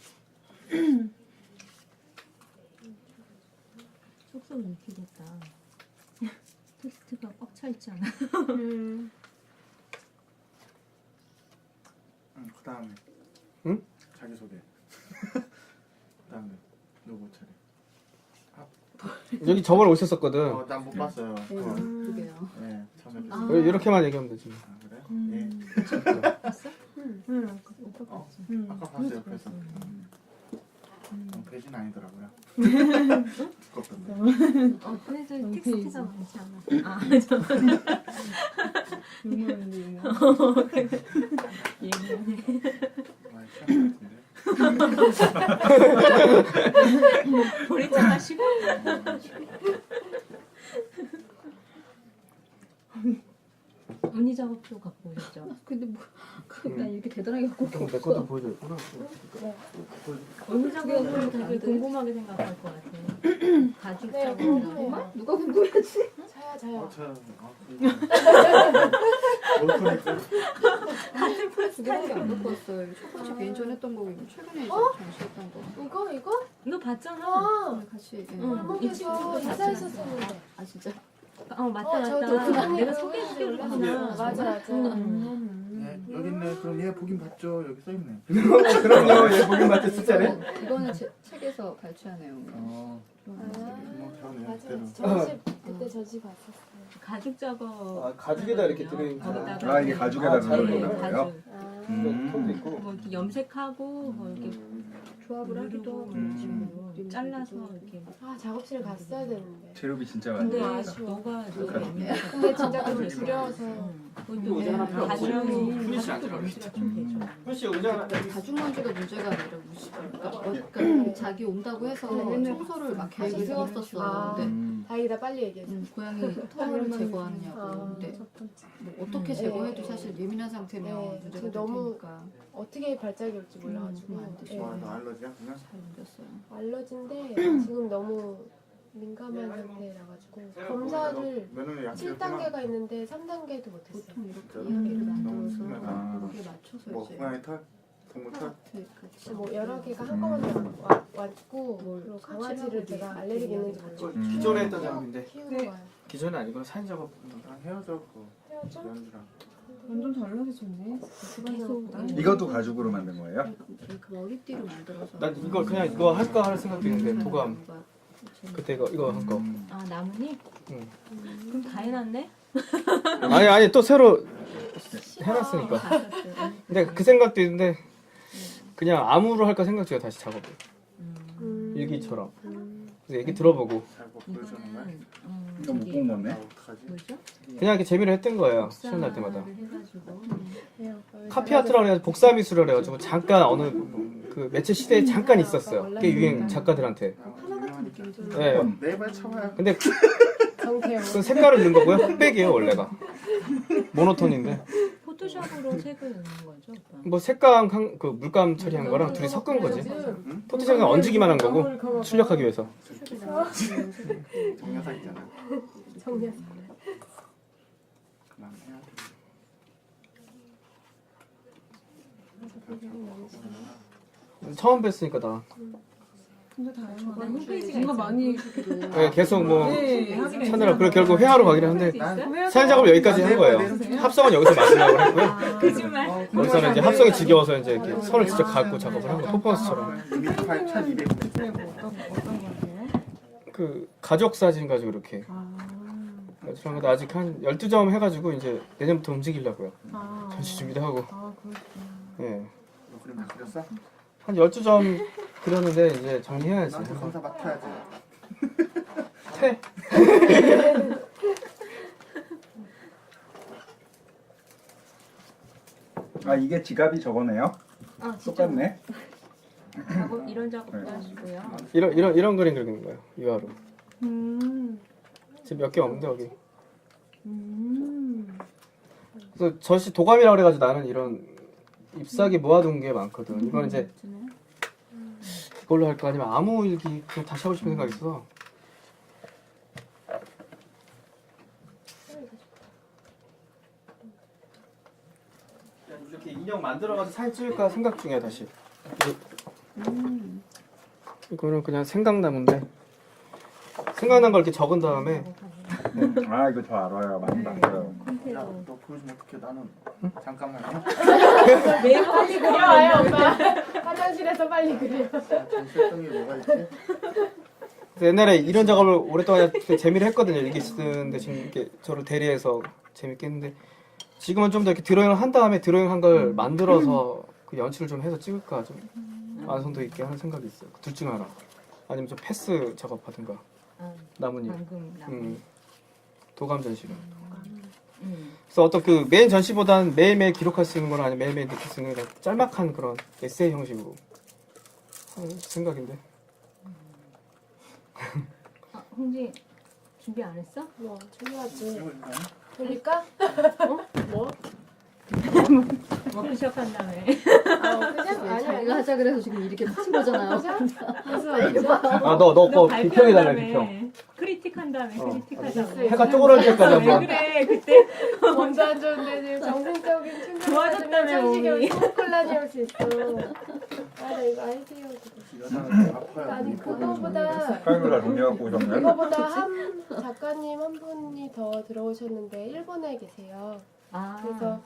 속속 읽히겠다. 텍스트가 꽉 차 있지 않아? 그다음에. 응? 자기 소개. 그다음에 누구 차례? 여기 저번에 오셨었거든. 난 못 봤어요. 그게요. 네, 처음에 아. 뵀어요. 이렇게만 얘기하면 되지. 아, 그래요? 예. 응. 아까 봤어요 옆에서. 배진 아니더라고요. 두껍던데. 그래도 너무 텍스트가 많지 않아. 아, 유머인데 유머. 많이 취한 것 같은데. 머리 잘하시고. 언니 작업도 갖고 오셨죠? 근데 뭐 난 이렇게 대단하게 갖고 올 게 내 없어. 것도 보여줘야겠구나. 언니 작업은 되게 궁금하게 생각할 것 같아. 가죽 네, 작업이라고. 궁금해요. 누가 궁금하지? 저요. 두 개밖에 안 갖고 왔어요. 첫 번째 개인전 했던 거 최근에 이제 전시했던 거. 이거? 이거 봤잖아. 아, 같이. 예. 응. 골목에서 인사했었었는데. 아 진짜? 맞다. 저도 내가 그냥 소개해드렸구나. 맞아. 네, 여기 있네. 그럼 얘 보긴 봤죠. 여기 써 있네. 그럼요. 얘 보긴 맞지 진짜네. 이거는 책에서 발췌하네요. 어. 아, 뭐 잘하네요. 맞아. 그때는. 전시 그때 전시 봤었어요. 가죽 작업. 아, 가죽에다 이렇게 들어있는 거기다가 아, 이게 가죽에다 아, 잘 들어있는 어울려요. 거예요? 가죽. 톤도 있고. 뭐 이렇게 염색하고 뭐 이렇게 조합을 하기도 하고 그런 식으로 잘라서 이렇게. 아 작업실 갔어야 되는데. 재료비 진짜 근데 많이 아쉬워. 너가 예민해서. 근데 진짜 좀 두려워서. 이거 의자 하나 필요 없어. 가죽이 안 들어가요. 가죽도 좀 되죠. 훈씨 의자 가죽 먼지가 문제가 아니라 그러니까 자기 온다고 해서 청소를 막 계속 세웠었어. 근데 다행이다 빨리 얘기해줘. 고양이 털을 제거하느냐고. 근데 뭐 어떻게 제거해도 사실 예민한 상태면 네, 문제가 지금 될 너무 테니까 어떻게 발작이 올지 몰라가지고. 안 되죠. 네. 와, 너 알러지야 그냥? 잘 옮겼어요. 알러지인데 지금 너무 민감한 상태라 가지고 검사를 면허는 약했구나. 7단계가 있는데 3단계도 못했어요. 보통 이렇게 진짜로? 이야기를 너무 만들어서 심하다. 거기에 맞춰서 뭐 이제 고양이 털? 동물 털? 같이 뭐 여러 개가 한꺼번에 왔고 그리고 강아지를 제가 알레르기 있는지 몰라요. 기존에 했던 작업인데 키우는 네. 거예요. 기존에 아니고 사진 작업. 아, 헤어져 그거. 헤어져? 연주랑. 완전 달라졌네. 계속 이것도 가죽으로 만든 거예요? 그 머리띠를 만들어서 난 이거 그냥 이거 할까 하는 생각도 있는데 도감 뭔가 그때 이거 한 거. 아 나무니? 응. 그럼 다 해놨네? 아니 또 새로 해놨으니까. 근데 그 생각도 있는데 그냥 암으로 할까 생각 중이야 다시 작업을. 일기처럼. 그래서 얘기 들어보고 잘못 보여주는 거야? 이거 못 본 거네? 아, 어떡하지? 뭐죠? 그냥 이렇게 재미로 했던 거예요. 시간 날 때마다. 해가지고. 카피아트라고 해가지고 복사미술을 해가지고 잠깐 어느 그 매체 시대에 잠깐 있었어요. 꽤 유행 작가들한테. 하나 같은 느낌이 들어요. 네. 네발 쳐봐요. 근데 정태영. 그 색깔을 넣은 거고요. 흑백이에요 원래가. 모노톤인데 포토샵으로 색을 넣는 거죠? 오빠? 뭐 색감 그 물감 처리한 거랑 둘이 섞은 거지. 포토샵은 얹기만 한 거고 출력하기 위해서. 정여사 있잖아. 정리했어. 그만 해야 돼. 처음 뵀으니까 나. 진짜 다양하다. 홈페이지가 뭔가 많이 네, 계속 뭐 네, 하긴 찾느라 그래 결국 회화로 가긴 한데 난 사진 작업 여기까지 한 거예요. 합성은 여기서 마지막으로 했고요. 거짓말. 여기서는 이제 합성이 지겨워서 이제 이렇게 선을 직접 갖고 작업을 한 거. 퍼포먼스처럼. 1200. 어떤 거 그 가족 사진 가지고 이렇게. 그런 것도 아직 한 12점 해가지고 이제 내년부터 움직이려고요. 전시 준비도 하고. 예. 너 그림 다 그렸어? 한 12점 그렸는데 이제 정리해야지. 나한테 검사 맡아야지. 퇴. 아, 이게 지갑이 저거네요? 아 진짜 똑같네? 작업 이런 작업도 하시고요. 이런 그림 그리는 거예요. 유화로. 지금 몇 개 없는데 여기. 그래서 전시 도감이라고 그래가지고 나는 이런 잎사귀 모아둔 게 많거든. 이건 이제 이걸로 할까 아니면 아무 일기 그냥 다시 하고 싶은 생각이 있어서. 이렇게 인형 만들어가지고 사진 찍을까 생각 중이야 다시. 이거는 그냥 생각나무인데 생각난 걸 이렇게 적은 다음에 아, 이거 저 알아요. 많이 봤어요. 야, 너 보여주면 어떡해. 나는 잠깐만요. 매일 빨리 그려와요 오빠. 화장실에서 빨리 그려. 전시했던 게 뭐가 있지? 그래서 옛날에 이런 작업을 오랫동안 되게 재미를 했거든요. 일기 쓰는데 지금 이렇게 저를 대리해서 재밌게 했는데 지금은 좀 더 이렇게 드로잉을 한 다음에 드로잉 한 걸 만들어서 그 연출을 좀 해서 찍을까 좀 완성도 있게 하는 생각이 있어요. 둘 중 하나. 아니면 좀 패스 작업하든가 나뭇잎. 방금 나무. 도감 전시가. 그래서 어떤 그 메인 전시보다는 매일매일 기록할 수 있는 거나 아니면 매일매일 느낄 수 있는 그냥 짤막한 그런 에세이 형식으로 하는 생각인데. 아, 홍지 준비 안 했어? 뭐 중요하지. 돌릴까? 뭐? 워크숍 한다며. 그냥 아니 자기가 하자 그래서 지금 이렇게 하신 거잖아요. 너 거 비평해달라 비평. 크리틱 한다며. 크리틱 하자고. 해가 쪼그러질 때까지 왜 한번. 그래 그때 몸도 안 좋은데 지금 정신적인 충격 좋아졌다며, 몸이. 소문콜라니 할 수 있어. 나 이거 아이디어 여자는 아파요. 아니 그거보다 카메라 준비해갖고 오셨네? 이거보다 한 작가님 한 분이 더 들어오셨는데 일본에 계세요. 아 그래서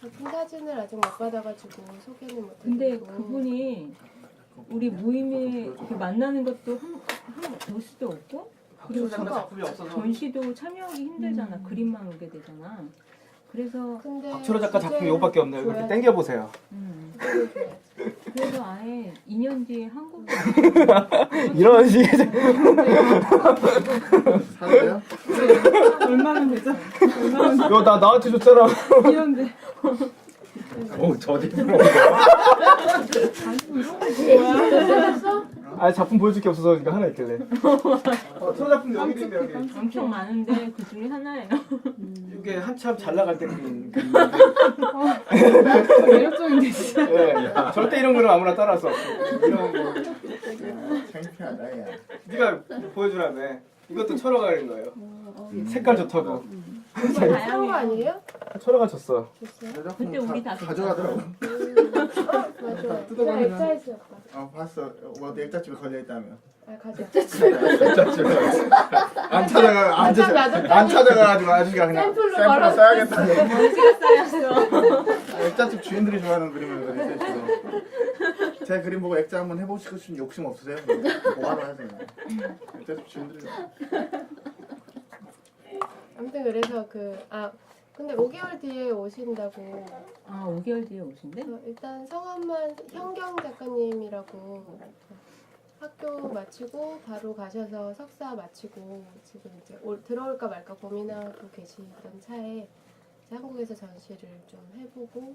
작품 사진을 아직 못 받아가지고 소개는 못 근데 해드리고. 그분이 우리 모임에 이렇게 만나는 것도 한 볼 수도 없고 그리고 작품이 없어서. 전시도 참여하기 힘들잖아. 그림만 오게 되잖아. 그래서 근데 박철호 작가 작품이 주제 이거밖에 없네요. 이렇게 줘야지. 땡겨보세요. 그걸 줘야지. 그래서 아예 2년 뒤에 한국에 이런 식의 사세요? 얼마면 되죠? 얼마면 이거 나한테 줬잖아. 귀여운데. 오 저디. 아 작품 보여줄 게 없어서 이거 하나 있길래. 서로 작품 여기 있는데 여기. 엄청 많은데 그 중에 하나예요. 이게 한참 잘 나갈 때 그린. 매력적인데 진짜. 네. 절대 이런 거는 아무나 따라할 수 없어. 이런 거. 창피하다 야. 네가 보여주라며. 이것도 철호가 그린 거예요. 색깔 좋다고. 그런 거 아니에요? 철호가 줬어. 그때 우리 다 가져가더라고. 맞아. 저 액자했어요. 봤어. 어디 액자집에 걸려 있다며. 아 가져. 안 찾아가가지고 아저씨가 그냥 샘플로 샘플로 바로 써야겠다. 쌓였어. 액자집 주인들이 좋아하는 그림을 그리세요 지금. 제 그림 보고 액자 한번 해보시고 싶은 욕심 없으세요? 뭐하러 하세요? 액자집 주인들이. 아무튼 그래서 근데 5개월 뒤에 오신다고. 아 5개월 뒤에 오신대? 일단 성함만 현경 작가님이라고 학교 마치고 바로 가셔서 석사 마치고 지금 이제 들어올까 말까 고민하고 계시던 차에 이제 한국에서 전시를 좀 해보고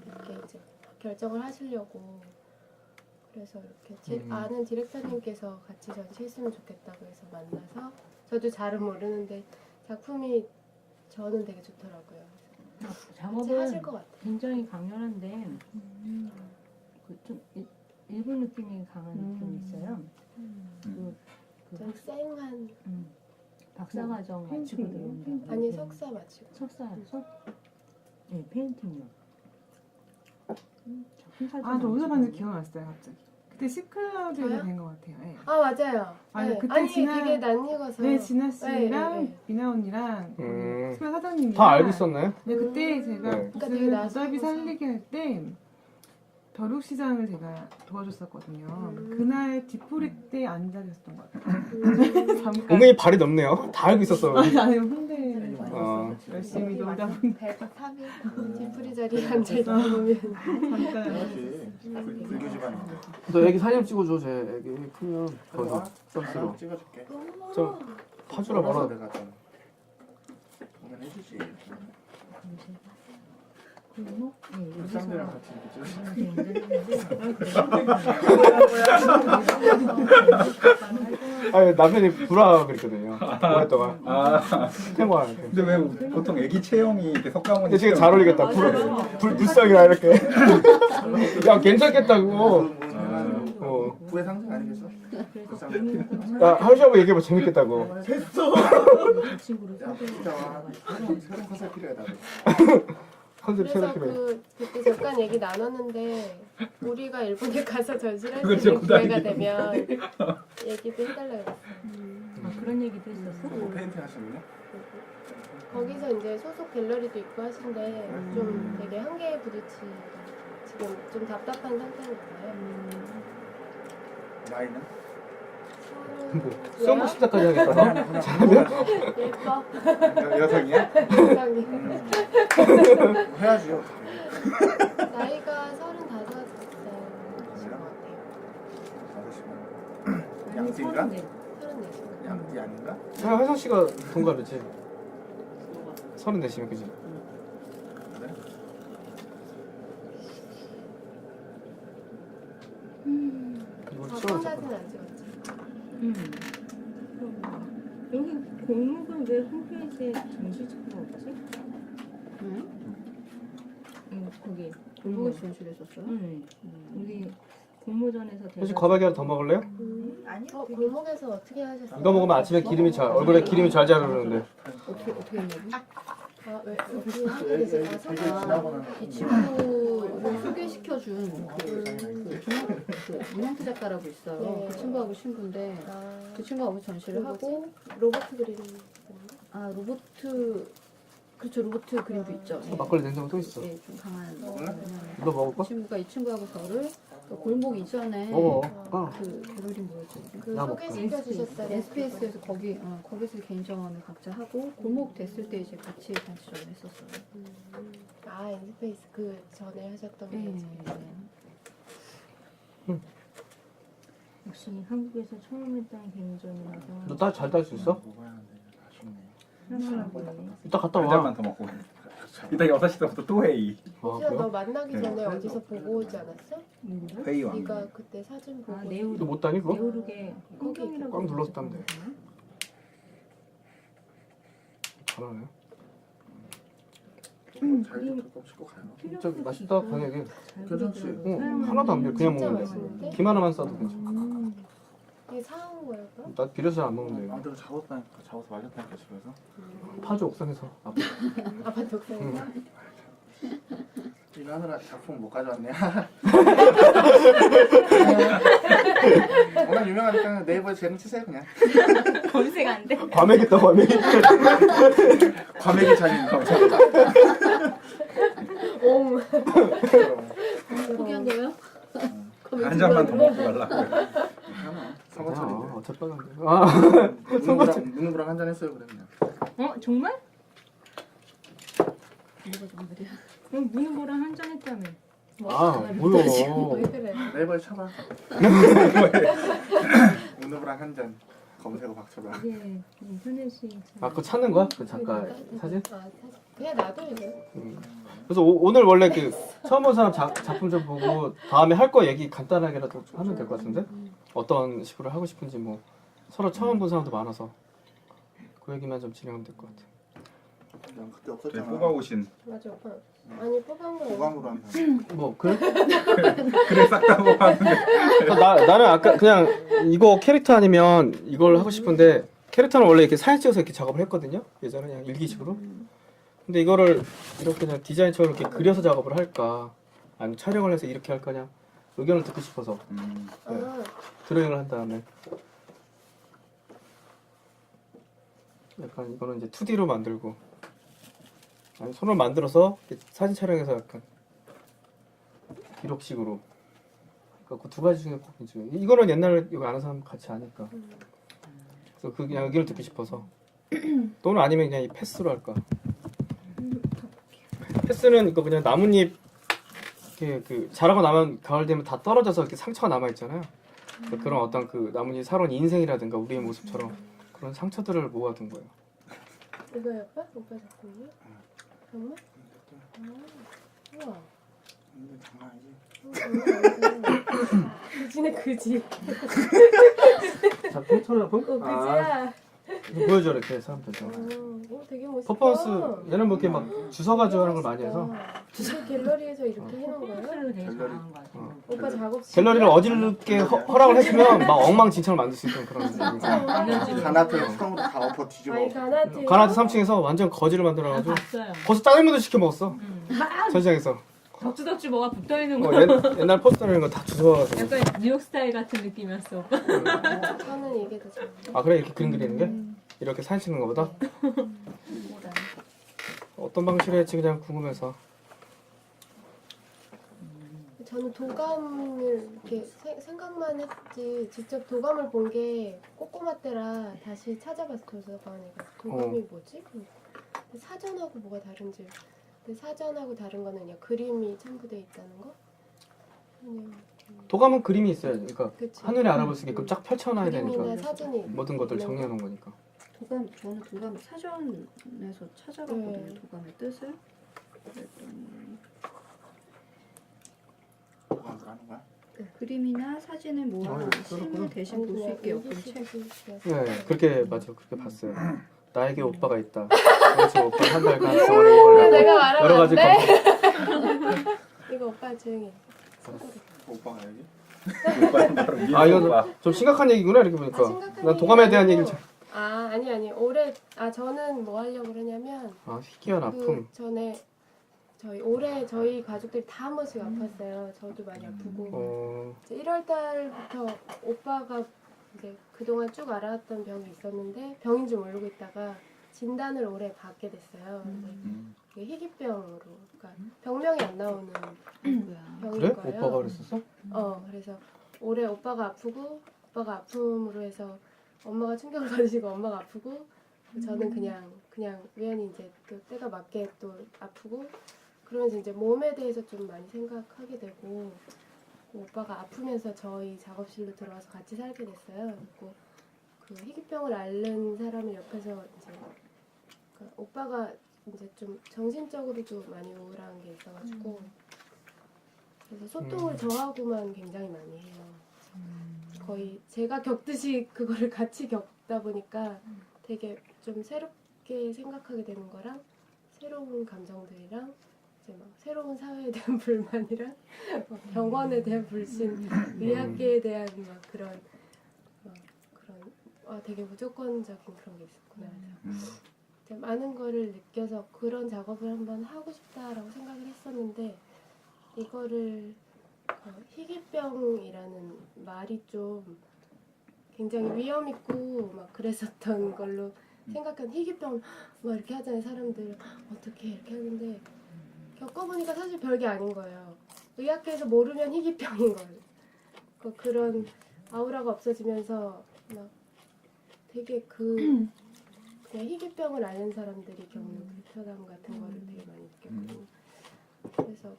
이렇게 이제 결정을 하시려고. 그래서 이렇게 아는 디렉터님께서 같이 전시했으면 좋겠다고 해서 만나서 저도 잘은 모르는데 작품이 저는 되게 좋더라고요. 같이 작업은 하실 것 같아요. 굉장히 강렬한데 좀 일본 느낌이 강한 느낌이 있어요. 좀 쌩한. 박사과정 마치고 들어온다. 아니 석사 마치고. 석사였어? 네, 페인팅요. 아, 저 어디서 봤는지 기억났어요, 갑자기. 그때 시클럽이 저요? 된 것 같아요. 예. 아 맞아요. 아니, 네. 그때 아니 진아- 되게 낯익어서. 네, 진아 씨랑 네, 네. 미나 언니랑 스페 사장님이랑 다 알고 있었나요? 네, 그때 제가 네. 그러니까 되게 무슨 낯익어서. 무달비 살리기 할 때 벼룩시장을 제가 도와줬었거든요. 그날 뒷풀이 때 앉아 계셨던 것 같아요. 잠깐. 은근히 발이 넓네요. 다 알고 있었어. 아니, 홍대 어. 열심히 놀다 보니 배가 탑이 뒷풀이 자리에 앉아 있다 보면. 잠깐. 그렇지. 불교 집안인데. 너 애기 사진 찍어줘. 제 애기 크면 거기서 서비스로. 찍어줄게. 좀 파주라 말아. 내가 좀 보면 해주지. 불쌍들이랑 같이 이렇게 아니 남편이 불화 그랬거든요. 오랫동안. 아 생활. 근데 왜 보통 애기 체형이 이렇게 석가모니. 근데 지금 잘 어울리겠다. 불쌍이라 이렇게. 야 괜찮겠다고. 부의 상징 아니겠어? 야 하루샤브 얘기해봐 재밌겠다고. 진짜 새로운 컨셉 필요하다. 컨셉 그래서 새롭게. 그때 잠깐 얘기 나눴는데 우리가 일본에 가서 전시를 할 수 그거 있는 진짜 기회가 고단이네. 되면 얘기도 해달라고 그랬어요. 그런 얘기도 했었어? 페인팅 하시는요? 거기서 이제 소속 갤러리도 있고 하신데 좀 되게 한계에 부딪히고 지금 좀 답답한 상태니까요. 나이는? 뭐 수영복 십자까지 하겠다. 잘하면? 예뻐. 여성이야? 세상에. 해야지요. 나이가 35살 것 같아요. 양띠인가? 34살. 양띠 아닌가? 아, 혜성 씨가 동갑이지. 34시면 그지? 그래? 이걸 저 치워놓자. 사진 안 찍었지. 여기 골목은 왜 홈페이지에 전시 찍는 거 없지? 거기 골목에 전시를 했었어요? 우리 공모전에서 혹시 과메기 하나 더 먹을래요? 골목에서 어떻게 하셨어요? 이거 먹으면 아침에 기름이 잘 얼굴에 기름이 잘 자르는데. 어떻게 했냐고? 아, 왜 어떻게 하게 되세요? 아, 되게 설마. 지나고는 이 친구를 소개시켜준 그 문양태 작가라고 있어요. 네. 그 친구하고 친구인데 아, 그 친구하고 전시를 하고 로버트 그리는 건가? 로보트 그렇죠 로보트 그림도 있죠. 예. 막걸리 냉장고 또 있어. 예, 좀 강한. 너 먹을 그 거? 친구가 이 친구하고 저를 그 골목 이전에 먹어. 그 갤러리 뭐였죠? 그 나 먹자. 소개시켜 주셨잖아요. SPS에서 거기서 개인 정원을 각자 하고 골목 됐을 때 이제 같이 단체전을 했었어요. 아 엔스페이스 그 전에 하셨던 네. 거지. 역시 한국에서 처음 했던 개인전이라서 너딸잘딸 수 있어? 먹어야 하는데 아쉽네. 하더라고요. 이따 갔다 한 와. 잔만 더 먹고. 이따 6시 때부터 또 회의. 혹시나 그래요? 너 만나기 네. 전에 어디서 보고 오지 않았어? 누구를? 회의 왕. 네가 그때 사진 보고. 아 너 네오르. 못 다니 그거? 네오르게 꽁경이라고 꽉 눌렀다는데. 잘하네. 잘 꼭 씻고 가요. 진짜 맛있다 간약이. 괜찮지? 하나도 안 비려. 그냥 진짜 먹으면 돼. 맛있는데? 김 하나만 싸도 괜찮아. 이게 사온 거야 그럼? 나 비려서 안 먹는데. 아, 내가 잡았다니까. 잡아서 말렸다니까 집에서. 파주 옥상에서. 아빠. 아빠 독서에서? 일하느라 작품 못 가져왔네. 워낙 유명하니까 네이버에 재능 치세요 그냥. 검색 안 돼. 과메기다 과메기. 과메기 차린 거. 옹. 포기한 거예요? 한 잔만 더 먹고 가려고. 괜찮아. 선거철인데. 어차피 빨간데. 누누부랑 한잔 했어요 그래 그냥. 정말? 이거 좀 그래. 그럼 문우보랑 한잔 했다며. 아 뭐야. 왜 그래? 네이버에 쳐봐. 누누부랑 한잔 검색어 박쳐봐. 이게 인터넷이 참. 아 그거 찾는 거야? 그 잠깐 사진? 아, 그냥 놔둬 이제. 그래서 오늘 원래 그 처음 본 사람 작품 좀 보고 다음에 할 거 얘기 간단하게라도 좀 하면 될 것 같은데? 어떤 식으로 하고 싶은지 뭐 서로 처음 본 사람도 많아서 그 얘기만 좀 진행하면 될 것 같아. 그냥 그때 저희 없었잖아. 뽑아오신 맞아 오빠. 아니 뽑은 거. 보감으로 한 사람. 뭐 그래? 그래 싹 다 뽑았는데. 나는 아까 그냥 이거 캐릭터 아니면 이걸 하고 싶은데 캐릭터는 원래 이렇게 사진 찍어서 이렇게 작업을 했거든요. 예전에 그냥 일기식으로. 근데 이거를 이렇게 그냥 디자인처럼 이렇게 그려서 작업을 할까 아니면 촬영을 해서 이렇게 할까 그냥 의견을 듣고 싶어서 아, 드로잉을 한 다음에 약간 이거는 이제 2D로 만들고 아니 손으로 만들어서 사진 촬영해서 약간 기록식으로 그러니까 그 두 가지 중에 뽑힌 중에 이거는 옛날 이거 아는 사람 같이 아니까 그래서 그 그냥 의견을 듣고 싶어서 또는 아니면 그냥 이 패스로 할까 패스는 이거 그냥 나뭇잎 이렇게 그 자라고 나면 가을 되면 다 떨어져서 이렇게 상처가 남아 있잖아요. 그런 어떤 그 나뭇잎 살아온 인생이라든가 우리의 모습처럼 그런 상처들을 모아둔 거예요. 이거 오빠? 오빠 작품이야? 정말? 아, 우와. 근데 장난 아니지. 그지네 그지. 작품? 처음 작품? 그지야. 이거 보여줘 이렇게 사람들. 오, 되게 멋있다. 퍼포먼스 얘는 뭐 이렇게 막 주워가지고 하는 걸 많이 해서 진짜 갤러리에서 이렇게 해놓은 거야? 스스로 되게 잘하는 것 같아요. 오빠 작업. 갤러리를 어질게 허락을 해주면 막 엉망진창을 만들 수 있는 그런 가나트 수성으로 다 엎어 뒤집어. 아니 가나트. 가나트 3층에서 완전 거지를 만들어가지고 봤어요. 벌써 짜장면도 시켜 먹었어 막 전시장에서. 덕지덕지 뭐가 붙어 있는 거. 옛날 포스터 이런 거 다 주워가지고. 약간 뉴욕 스타일 같은 느낌이었어. 저는 이게 더 좋아. 아 그래 이렇게 그림 그리는 게? 이렇게 사진 찍는 거보다? 어떤 방식으로 할지 그냥 궁금해서. 저는 도감을 이렇게 생각만 했지 직접 도감을 본 게 꼬꼬마 때라 다시 찾아봤어 도서관에가 도감이 뭐지? 근데 사전하고 뭐가 다른지. 근데 사전하고 다른 거는 그냥 그림이 첨부돼 있다는 거? 그냥 도감은 그림이 있어야지. 그러니까 그치. 하늘에 알아볼 수 있게끔 쫙 펼쳐놔야 그림이나 되니까 사진이 모든 것들 있는 정리해 놓은 거니까. 저는 도감 사전에서 찾아봤거든요. 네. 도감의 뜻을. 그랬더니 보감으로 하는 거야? 그림이나 사진을 모아 실물 대신 볼 수 있게 엮은 책. 네, 그렇게 맞아, 그렇게 봤어요. 나에게 오빠가 있다. 그래서 오빠 한 달간 동안에 이걸 내가 하고 말하면 여러 안 가지 돼? 검색. 이거 오빠 조용히 해. 오빠가 여기? 오빠는 바로 미인 아 이거 오빠. 좀 심각한 얘기구나 이렇게 보니까. 심각한 난 도감에 얘기는 대한 아니고. 얘기를 잘. 아니 올해 저는 뭐 하려고 그러냐면 아 희귀한 아픔. 그 전에 올해 저희 가족들이 다 한 번씩 아팠어요. 저도 많이 아프고. 이제 1월 달부터 오빠가 이제 그동안 쭉 알아왔던 병이 있었는데 병인 줄 모르고 있다가 진단을 올해 받게 됐어요. 근데 그게 희귀병으로, 그러니까 병명이 안 나오는 뭐야. 병인 그래? 거예요. 오빠가 그랬었어? 그래서 올해 오빠가 아프고 오빠가 아픔으로 해서 엄마가 충격을 받으시고 엄마가 아프고 저는 그냥 우연히 이제 또 때가 맞게 또 아프고 그러면서 이제 몸에 대해서 좀 많이 생각하게 되고 오빠가 아프면서 저희 작업실로 들어와서 같이 살게 됐어요. 그리고 그 희귀병을 앓는 사람을 옆에서 이제 그러니까 오빠가 이제 좀 정신적으로도 많이 우울한 게 있어가지고 그래서 소통을 저하고만 굉장히 많이 해요. 거의 제가 겪듯이 그거를 같이 겪다 보니까 되게 좀 새롭게 생각하게 되는 거랑 새로운 감정들이랑 이제 막 새로운 사회에 대한 불만이랑 막 병원에 대한 불신, 의학계에 대한 막 그런 되게 무조건적인 그런 게 있었구나. 그래서 이제 많은 거를 느껴서 그런 작업을 한번 하고 싶다라고 생각을 했었는데 이거를 희귀병이라는 말이 좀 굉장히 위험 있고 막 그랬었던 걸로 생각한 희귀병 막 이렇게 하잖아요. 사람들 어떻게 이렇게 하는데 겪어보니까 사실 별게 아닌 거예요. 의학계에서 모르면 희귀병인 거예요. 그런 아우라가 없어지면서 막 되게 그냥 희귀병을 앓는 사람들이 겪는 불편함 같은 거를 되게 많이 느꼈거든요. 그래서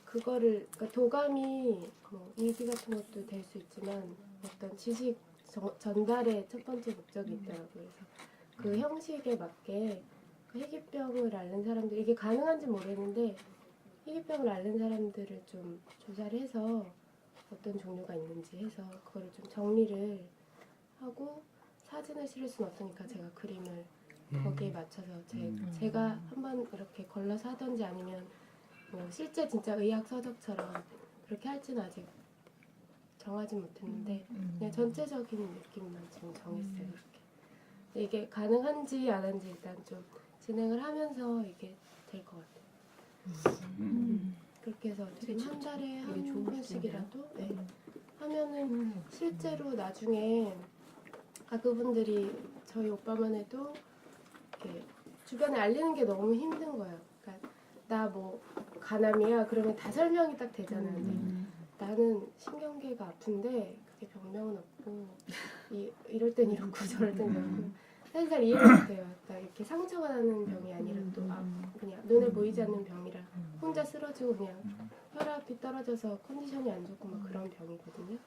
그거를 그러니까 도감이 뭐 일기 같은 것도 될 수 있지만 어떤 지식 전달의 첫 번째 목적이 있더라고요. 그래서 그 형식에 맞게 그 희귀병을 앓는 사람들 이게 가능한지 모르겠는데 희귀병을 앓는 사람들을 좀 조사를 해서 어떤 종류가 있는지 해서 그거를 좀 정리를 하고 사진을 실을 수는 없으니까 제가 그림을 거기에 맞춰서 제가 한번 이렇게 걸러서 하던지 아니면 뭐 실제 진짜 의학 서적처럼 그렇게 할지는 아직 정하지 못했는데 그냥 전체적인 느낌만 지금 정했어요. 이렇게. 근데 이게 가능한지 안 한지 일단 좀 진행을 하면서 이게 될 것 같아요. 그렇게 해서 지금 한 달에 한 번씩이라도 하면은 실제로 나중에 그분들이 저희 오빠만 해도 이렇게 주변에 알리는 게 너무 힘든 거예요. 그러니까 나 뭐 가남이야 그러면 다 설명이 딱 되잖아요. 근데 나는 신경계가 아픈데 그게 병명은 없고 이럴 땐 이렇고 저럴 땐 저렇고 사실 잘 이해를 못해요. 그러니까 이렇게 상처가 나는 병이 아니라 또 그냥 눈에 보이지 않는 병이라 혼자 쓰러지고 그냥 혈압이 떨어져서 컨디션이 안 좋고 막 그런 병이거든요.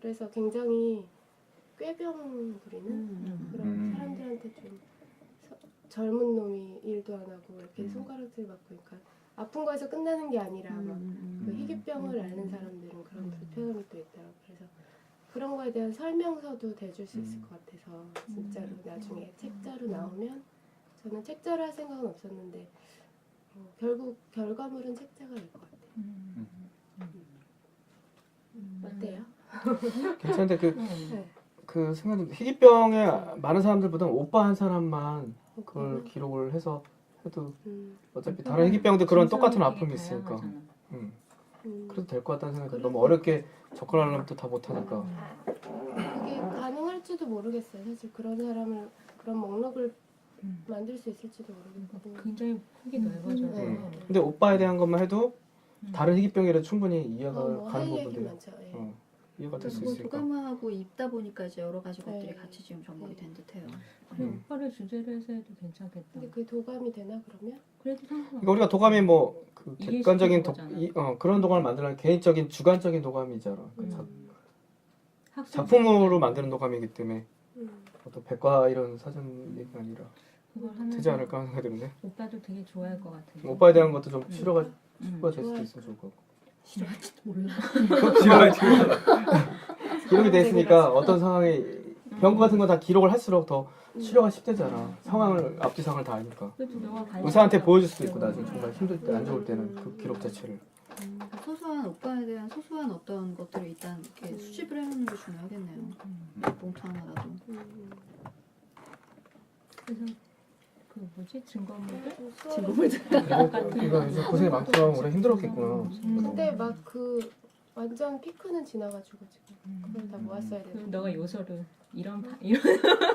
그래서 굉장히 꾀병 부리는 그런 사람들한테 좀 젊은 놈이 일도 안 하고 이렇게 손가락질 받고 그러니까 아픈 거에서 끝나는 게 아니라 막 그 희귀병을 앓는 사람들은 그런 불편함이 또 있더라고요. 그래서 그런 거에 대한 설명서도 대줄 수 있을 것 같아서 진짜로 나중에 책자로 나오면 저는 책자로 할 생각은 없었는데 결국 결과물은 책자가 될 것 같아요. 어때요? 괜찮은데 네. 그 생각도 희귀병에 많은 사람들보다 오빠 한 사람만 그걸 기록을 해서 해도 어차피 다른 희귀병도 그런 똑같은 아픔이 있으니까 그래도 될 것 같다는 생각이 너무 어렵게 접근하려면 또 다 못하니까 그게 가능할지도 모르겠어요. 사실 그런 사람을 그런 목록을 만들 수 있을지도 모르겠고 굉장히 폭이 넓어져요. 근데 오빠에 대한 것만 해도 다른 희귀병이라 충분히 이해가 뭐 가는 할 얘기 부분들이 많죠. 이해가 될 수 그거 있으니까 도감하고 있다 보니까 이제 여러 가지 것들이 네. 같이 지금 접목이 된 듯해요. 그래 오빠를 주제로 해서 해도 괜찮겠다. 근데 그게 도감이 되나 그러면? 그래도 상관없어. 그러니까 우리가 도감이 뭐 그 이게 객관적인 거잖아. 그런 도감을 만들려면 개인적인 주관적인 도감이잖아. 그 학습 작품으로 만드는 도감이기 때문에 음. 어떤 백과 이런 사전 얘기가 아니라 그걸 하면서 되지 않을까 하는 생각이 드는데 오빠도 되게 좋아할 것 같은데. 오빠에 대한 것도 좀 치료가 될 수도 있으면 좋을 것 같고 싫어할지도 몰라. 기록이 됐으니까 어떤 상황에 병구 같은 거 다 기록을 할수록 더 치료가 쉽대잖아. 상황을 앞뒤 상황을 다 아니까 그래도 너가 관심 의사한테 있어. 보여줄 수도 있고 나중에 정말 힘들 때 안 좋을 때는 그 기록 자체를 그러니까 소소한 오빠에 대한 소소한 어떤 것들을 일단 이렇게 수집을 해놓는 게 중요하겠네요. 봉투 하나라도. 그래서 그 뭐지 증거물들? 이거 요즘 고생이 많더라고. 오래 힘들었겠구나. 근데 막 그 완전 피크는 지나가지고 지금 그걸 다 모았어야 그럼 되는. 너가 요소를 이런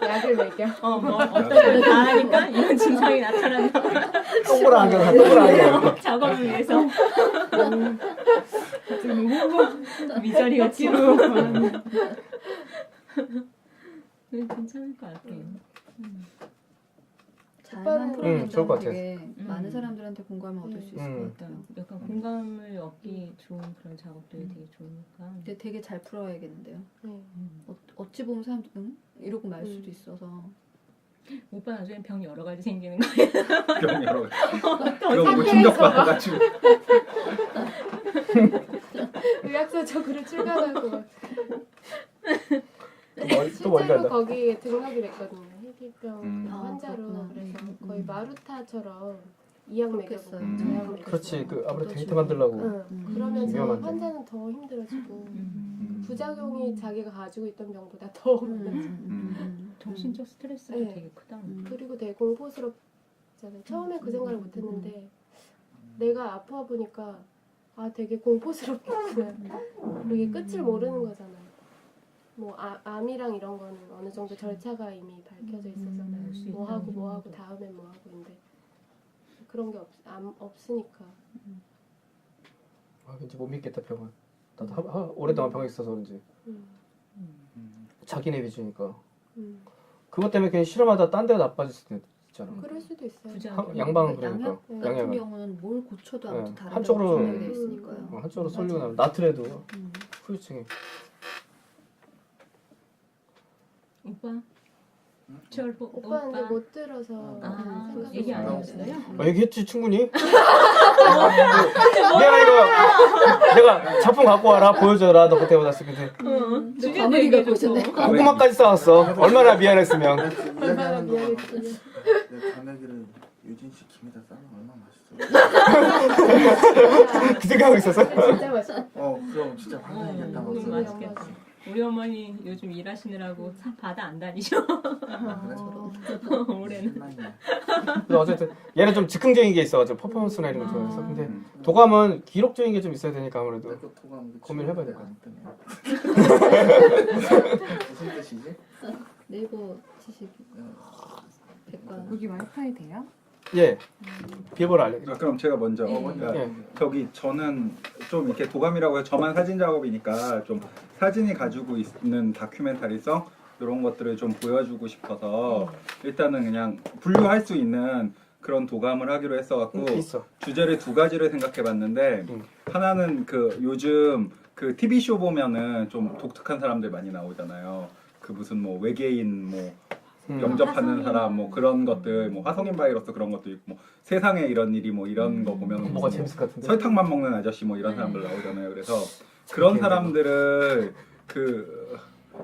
약을 먹여. 뭐 어떤 걸 다 하니까 이런 증상이 나타난다. 동그란 안경, 동그란 안경. 작업을 위해서 미저리가 치고 괜찮을 것 같아요. 잘만 오빠는- 좋을 것 풀어낸다면 같아요. 되게 많은 사람들한테 공감을 얻을 수 있을 것 같아요. 약간 공감을 얻기 좋은 그런 작업들이 되게 좋으니까. 근데 되게 잘 풀어야겠는데요. 네. 어찌 보면 사람들 응? 이러고 말 수도 있어서. 오빠 나중에 병 여러 가지 생기는 거예요. 병 여러 가지. 그런 거 충격받아가지고. 의학서적으로 출간하고 막. 또 머리 실제로 간다. 거기에 등록이 됐거든요. 희귀병 아, 환자로. 그렇구나. 그래서 거의 마루타처럼 이약 먹여보고 그렇겠어요. 저약 먹여보고. 그렇지, 그 아무래도 데이터 만들려고. 응. 그러면서 위험한데. 환자는 더 힘들어지고 부작용이 자기가 가지고 있던 병보다 더 정신적 스트레스가 네. 되게 크다. 그리고 되게 공포스럽잖아요. 처음에 그 생각을 못했는데 내가 아파 보니까 아 되게 공포스럽겠구나. 그게 끝을 모르는 거잖아요. 뭐 암이랑 이런 거는 어느 정도 절차가 이미 밝혀져 있었잖아요. 뭐 하고 다음엔 뭐 하고인데 그런 게 없으니까. 아, 왠지 못 믿겠다 병은. 나도 오랫동안 병에 있어서 그런지. 자기네 위주니까. 그것 때문에 그냥 실험하다 딴 데가 나빠질 수도 있잖아. 그럴 수도 있어요. 양방은 양약 그러니까. 같은 양약은. 경우는 뭘 고쳐도 아무튼 다른 한쪽으로- 병이 돼 있으니까요. 한쪽으로 쏠리고 나면 나트레도 후유증이. 오빠. 절 오빠는 이제 못 들어서 생각이 얘기 안 나요. 해줬어요? 얘기했지 충분히. 내가 작품 갖고 와라 보여줘라 너 그때 받았을 때. 과메기 갖고 있었네. 고구마까지 싸왔어. 얼마나 미안했으면. 얼마나 미안했으면. 내 과메기를 유진 씨 김에다 싸면 얼마나 맛있어. 그 생각하고 있었어. 진짜 맛있어. 그럼 진짜 과메기겠다. 너무 맛있겠다. 우리 어머니 요즘 일하시느라고 바다 안 다니셔. 올해는. 근데 어쨌든 얘는 좀 즉흥적인 게 있어가지고 퍼포먼스나 이런 거 좋아해서. 근데 도감은 기록적인 게 좀 있어야 되니까 아무래도 고민을 해봐야 될 것 무슨 뜻이지? 네이버 지식 백과. 여기 와이파이 돼요? 예. 비밀번호 알려. 그럼 제가 먼저. 예. 저기 저는 좀 이렇게 도감이라고 해서 저만 사진 작업이니까 좀 사진이 가지고 있는 다큐멘터리성 이런 것들을 좀 보여주고 싶어서 일단은 그냥 분류할 수 있는 그런 도감을 하기로 했어갖고 있어. 주제를 두 가지를 생각해봤는데 하나는 그 요즘 그 TV 쇼 보면은 좀 독특한 사람들 많이 나오잖아요. 그 무슨 뭐 외계인 뭐 영접하는 사람 뭐 그런 것들 뭐 화성인 바이러스 그런 것도 있고 뭐 세상에 이런 일이 뭐 이런 거 보면 뭐가 재밌을 것 같은데. 설탕만 먹는 아저씨 뭐 이런 사람들 나오잖아요. 그래서 그런 사람들을 그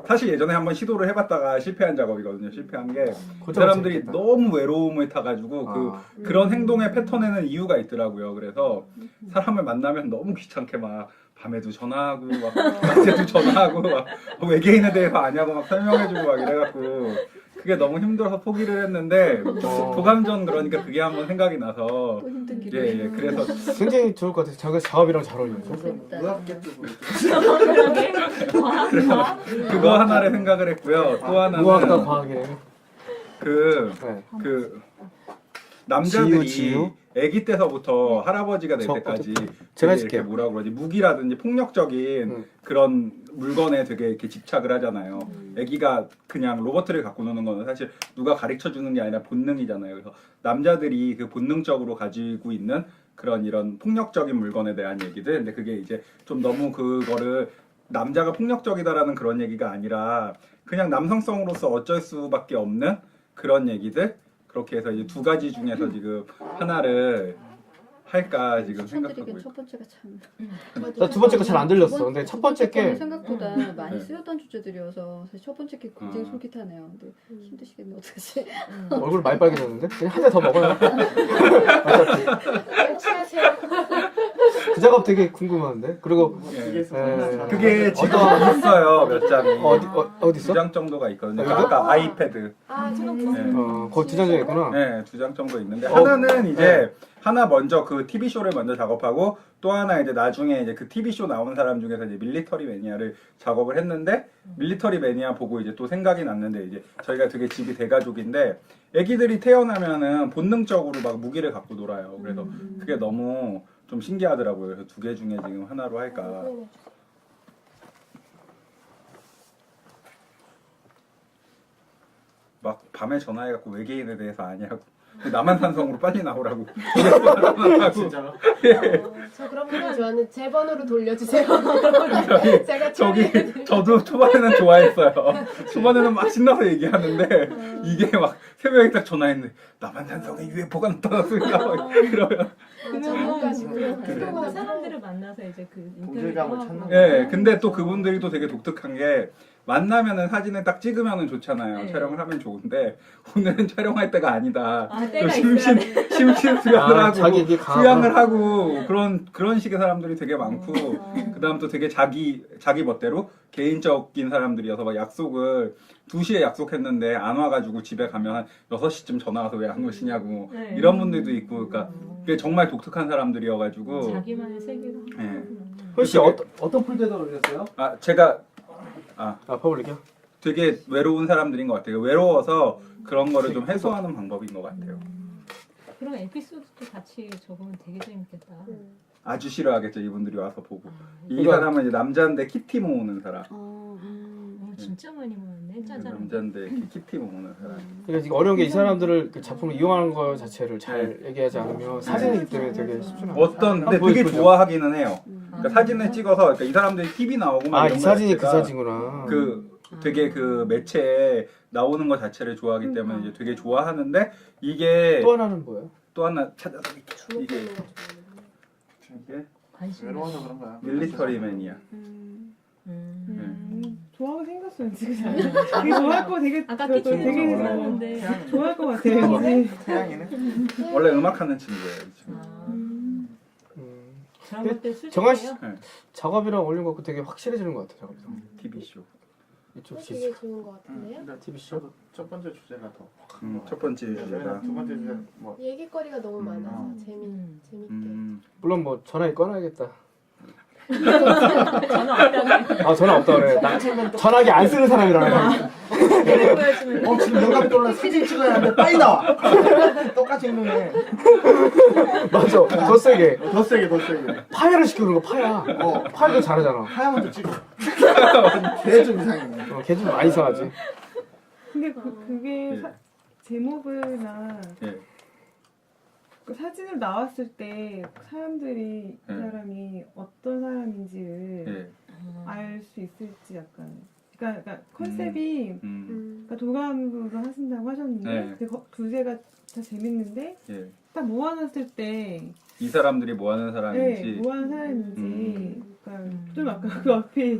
사실 예전에 한번 시도를 해봤다가 실패한 작업이거든요. 실패한 게 그 사람들이 재밌겠다. 너무 외로움을 타가지고 그런 행동의 패턴에는 이유가 있더라고요. 그래서 사람을 만나면 너무 귀찮게 막 밤에도 전화하고 막 낮에도 전화하고 막 외계인에 대해서 아냐고 막 설명해주고 막 이래갖고 그게 너무 힘들어서 포기를 했는데 도감전 그러니까 그게 한번 생각이 나서 또 힘든 길을. 예 그래서 굉장히 좋을 것 같아요. 자기 작업이랑 잘 어울려요. 의학계 쪽으로. 그러게. 과학. 그거 하나를 생각을 했고요. 또 의학과 하나는 과학이네. 그 남자들이 지유? 아기 때서부터 할아버지가 될 때까지 제가 되게 이렇게 해줄게요. 뭐라 그러지 무기라든지 폭력적인 그런 물건에 되게 이렇게 집착을 하잖아요. 아기가 그냥 로봇을 갖고 노는 거는 사실 누가 가르쳐 주는 게 아니라 본능이잖아요. 그래서 남자들이 그 본능적으로 가지고 있는 그런 이런 폭력적인 물건에 대한 얘기들. 근데 그게 이제 좀 너무 그거를 남자가 폭력적이다라는 그런 얘기가 아니라 그냥 남성성으로서 어쩔 수밖에 없는 그런 얘기들. 그렇게 해서 이제 두 가지 중에서 지금 하나를 할까 지금 생각하고 추천드리기엔 있어요. 첫 번째가 참. 나 두 번째 거 잘 안 들렸어. 근데 첫 번째 게 거는 생각보다 많이 네. 쓰였던 주제들이어서 사실 첫 번째 게 굉장히 솔깃하네요. 근데 힘드시겠네 어떡하지? 얼굴 많이 빨개졌는데? 그냥 한 잔 더 먹어요. 취하세요. 그 작업 되게 궁금한데. 그리고 그게 그게 지금 어떤- 있어요 몇 장이. 어디 있어? 2장 정도가 있거든요. 여기도? 아까 아이패드. 아, 저 네. 거기 2장 있구나. 네, 2장 정도 있는데 하나는 이제 하나 먼저 그 TV 쇼를 먼저 작업하고 또 하나 이제 나중에 이제 그 TV 쇼 나오는 사람 중에서 이제 밀리터리 매니아를 작업을 했는데 밀리터리 매니아 보고 이제 또 생각이 났는데 이제 저희가 되게 집이 대가족인데 애기들이 태어나면은 본능적으로 막 무기를 갖고 놀아요. 그래서 그게 너무 좀 신기하더라고요. 그래서 두 개 중에 지금 하나로 할까. 막 밤에 전화해갖고 외계인에 대해서 아냐고 남한산성으로 빨리 나오라고. 진짜로? 저 그런 분들 좋아하는 제 번호로 돌려주세요. 제가 저기 처리해드릴게요. 저도 초반에는 좋아했어요. 초반에는 막 신나서 얘기하는데 이게 막 새벽에 딱 전화했는데 남한산성에 UFO가 나타났습니다. 그러면 그러면 사람들을 만나서 이제 그 동질감을 찾는 인터뷰하고. 예, 근데 또 그분들이 또 되게 독특한 게 만나면은 사진을 딱 찍으면은 좋잖아요. 네. 촬영을 하면 좋은데 오늘은 촬영할 때가 아니다. 아, 때가 심심수양을 하고 자기 얘기 강하고. 수양을 하고 그런 식의 사람들이 되게 많고 그다음 또 되게 자기 멋대로 개인적인 사람들이어서 막 약속을 2시에 약속했는데 안 와가지고 집에 가면 한 6시쯤 전화 와서 왜 안 오시냐고 네. 이런 분들도 있고 그러니까 그게 정말 독특한 사람들이어가지고 자기만의 세계로. 예. 혹시 어떤 폴더를 올렸어요? 아 제가 퍼블릭이요? 되게 외로운 사람들인 것 같아요. 외로워서 그런 거를 좀 해소하는 방법인 것 같아요. 그런 에피소드도 같이 적으면 되게 재밌겠다. 아주 싫어하겠죠 이분들이 와서 보고. 이 이거- 사람은 이제 남자인데 키티 모으는 사람. 진짜 많이 모였네. 짜잔. 남자인데 키티 모으는 사람. 그러니까 지금 어려운 게 이 사람들을 그 작품을 이용하는 거 자체를 잘 얘기하지 않으면 사진이기 때문에 되게 쉽지 않아요. 어떤 근데 한번 되게 보여주죠. 좋아하기는 해요. 그러니까 사진을 찍어서 그러니까 이 사람들이 TV 나오고 막 아, 이런 이 거 사진이 그 자체가 사진이구나. 되게 그 매체에 나오는 것 자체를 좋아하기 때문에 이제 되게 좋아하는데 이게 또 하나는 뭐예요? 또 하나 찾아서 이게 관심. 외로워서 그런 거야. 밀리터리 매니아. 좋아하게 생겼어요 지금. 되게 좋아할 거 되게 아까 되게 키키는 좋아하는데. 좋아할 것 같아요. 왠지. 태양이네. 원래 음악하는 친구예요. 이 친구. 그런 것들 수준이에요. 정한 씨 네. 작업이랑 올린 거 되게 확실해지는 것 같아요. 작업이. TV 쇼. 이쪽 되게 좋은 것 같은데요? 근데 TV 쇼. 첫 번째 주제가 더. 첫 번째 저희는 주제가. 두 번째 주제 뭐 얘기거리가 너무 많아서 재밌게. 물론 뭐 전화기 꺼놔야겠다. 전화 없다고. 아 전화 없다 그래. 나 전화기 안 쓰는 사람이라는 보여주면 지금 영감이 떠올라 사진 찍어야 하는데 빨리 나와. 똑같이 행동해. 맞아. 더 세게. 더 세게 더 세게. 파야를 시키는 거 파야. 파야도 잘하잖아. 하얀 먼저 찍어. 걔 좀 이상해. 걔 좀 많이 이상하지. 근데 그게 예. 제목이나 예. 그 사진으로 나왔을 때 사람들이 이 예. 사람이 어떤 사람인지를 예. 알 수 있을지 약간. 그러니까 컨셉이 그러니까 도감으로 하신다고 하셨는데 네. 근데 주제가 다 재밌는데 예. 딱 모아놨을 때 이 사람들이 뭐 하는 네, 사람인지. 뭐 하는 사람인지 그러니까 좀 아까 그 앞에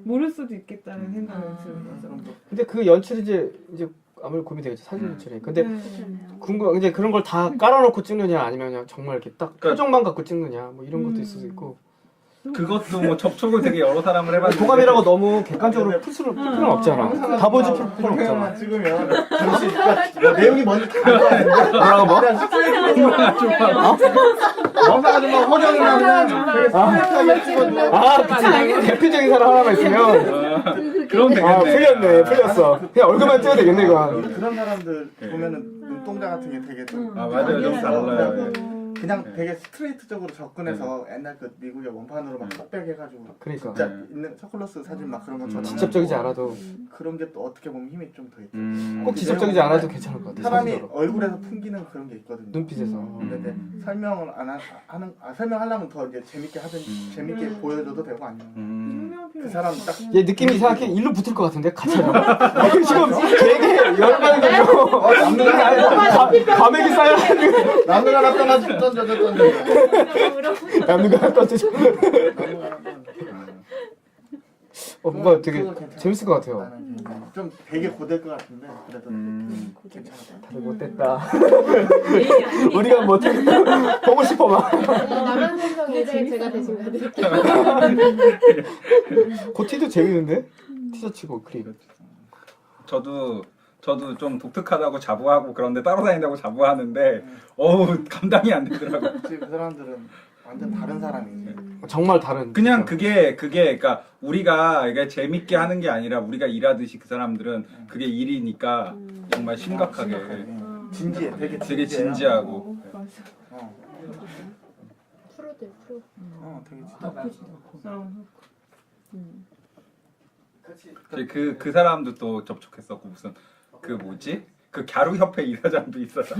모를 수도 있겠다는 생각이 드는 거죠. 근데 그 연출이 이제 아무래도 고민이 되겠죠. 사진 연출이. 근데 네. 궁금 이제 그런 걸 다 깔아놓고 찍느냐 아니면 그냥 정말 이렇게 딱 표정만 갖고 찍느냐 뭐 이런 것도 있을 수 있고. 그것도 뭐 접촉을 되게 여러 사람을 해봤는데. 도감이라고 너무 객관적으로 풀 필요는 없잖아. 다 보여줄 필요는 없잖아. 찍으면 잠시 그러니까 내용이 뭔지 다 알아야 돼. 뭐라고 뭐? 영상 아줌마 허정이랑 그냥 되게 스트레이트하게 찍어줘. 아, 대표적인 사람 하나만 있으면. 그럼 되겠네. 풀렸어. 그냥 얼굴만 찍어도 되겠네, 이거. 그런 사람들 보면은 눈동자 같은 게 되게 좀 아, 맞아요. 좀 달라요. 그냥 되게 스트레이트적으로 접근해서 옛날 그 미국의 원판으로 막 흑백 해가지고 그러니까. 진짜 있는 초콜릿 사진 막 그런 것처럼 직접적이지 않아도. 그런 게 또 어떻게 보면 힘이 좀 더 있죠. 꼭 직접적이지 않아도 괜찮을 것 같아. 사람이 사진으로. 얼굴에서 풍기는 그런 게 있거든요. 눈빛에서. 근데 설명을 안 하는 설명하려면 더 이제 재밌게 하든 재밌게 보여줘도 되고 아니면 그 사람 딱 얘 느낌이 이상하게 일로 붙을 것 같은데 같이 하면. 지금 되게 열받는 거죠. 과메기 쌓여가지고. 남들 하나 던져. 남는 거 던져. 뭔가 되게 그거 괜찮아. 재밌을 것 같아요. 나는 좀 되게 고될 것 같은데 그래도 괜찮아. 다들 못됐다. 우리가 못했다. 보고 싶어 막. 나만 생성일을 제가 대신 가드릴게요. 그 티도 재밌는데? 티셔츠고 그림. 저도 좀 독특하다고 자부하고 그런데 따로 다닌다고 자부하는데 어우 감당이 안 되더라고. 그치, 그 사람들은 완전 다른 사람이지. 정말 다른. 그냥 그게 그러니까 우리가 이게 재밌게 하는 게 아니라 우리가 일하듯이 그 사람들은 그게 일이니까 정말 심각하게 진지해. 되게 진지하고. 맞아. 어, 프로들 프로. 되게 진짜. 그 사람도 또 접촉했었고 무슨 그 뭐지? 그 갸루협회 이사장도 있어서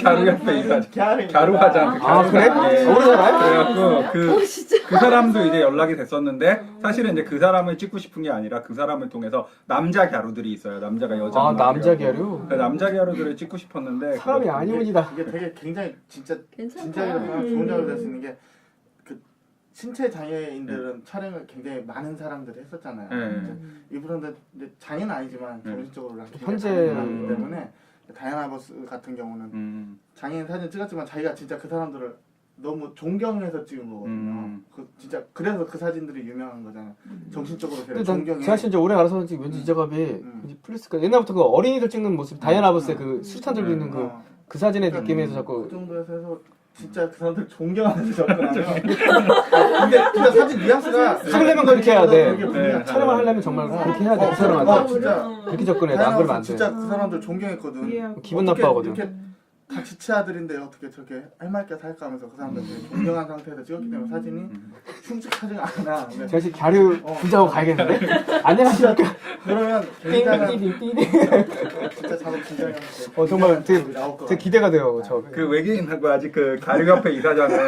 갸루협회 이사장 갸루화장 그래? 그래갖고 그 사람도 이제 연락이 됐었는데 사실은 이제 그 사람을 찍고 싶은 게 아니라 그 사람을 통해서 남자 갸루들이 있어요. 남자가 여자 아 남자 갸루? 그 남자 갸루들을 찍고 싶었는데 사람이 아니문이다. 이게 되게 굉장히 진짜 괜찮다. 진지하게 좋은 작업을 할 수 있는 게 그 신체 장애인들은 촬영을 굉장히 많은 사람들이 했었잖아요. 네. 이분은 근데 장애는 아니지만 정신적으로 현재 장애인이기 때문에 다이아나 버스 같은 경우는 장애인 사진 찍었지만 자기가 진짜 그 사람들을 너무 존경해서 찍은 거거든요. 그 진짜 그래서 그 사진들이 유명한 거잖아요. 정신적으로 되게 근데 난 존경해. 제가 진짜 오래 알아서 그런지 왠지 이 작업이 왠지 플리스가 옛날부터 그 어린이들 찍는 모습 다이아나 버스의 그 수류탄 들고 있는 그 사진의 느낌에서 그 자꾸 정도에서 해서 진짜 그 사람들 존경하면서 접근하면 근데 진짜 사진 뉘앙스가 찍으려면 그렇게 해야 돼. 되게 분위기가 촬영을 하려면 정말 그렇게 해야 돼. 그 사람한테 진짜 그렇게 접근해. 안 그러면 안 돼. 진짜 그 사람들 존경했거든. 이해하고. 기분 어떻게 나빠하거든. 이렇게 다 지체 아들인데 어떻게 저렇게 할 말게 살까 하면서 그 사람들 되게 존경한 상태에서 찍었기 때문에 사진이 흉측하지가 않아. 근데 제가 지금 갸루 부자하고 가야겠는데? 안녕하십니까? 그러면 굉장한 삐삐삐삐. 진짜 작업 긴장하면서 정말 되게 기대가 돼요. 저. 그 외계인하고 아직 그 갸루협회 이사장은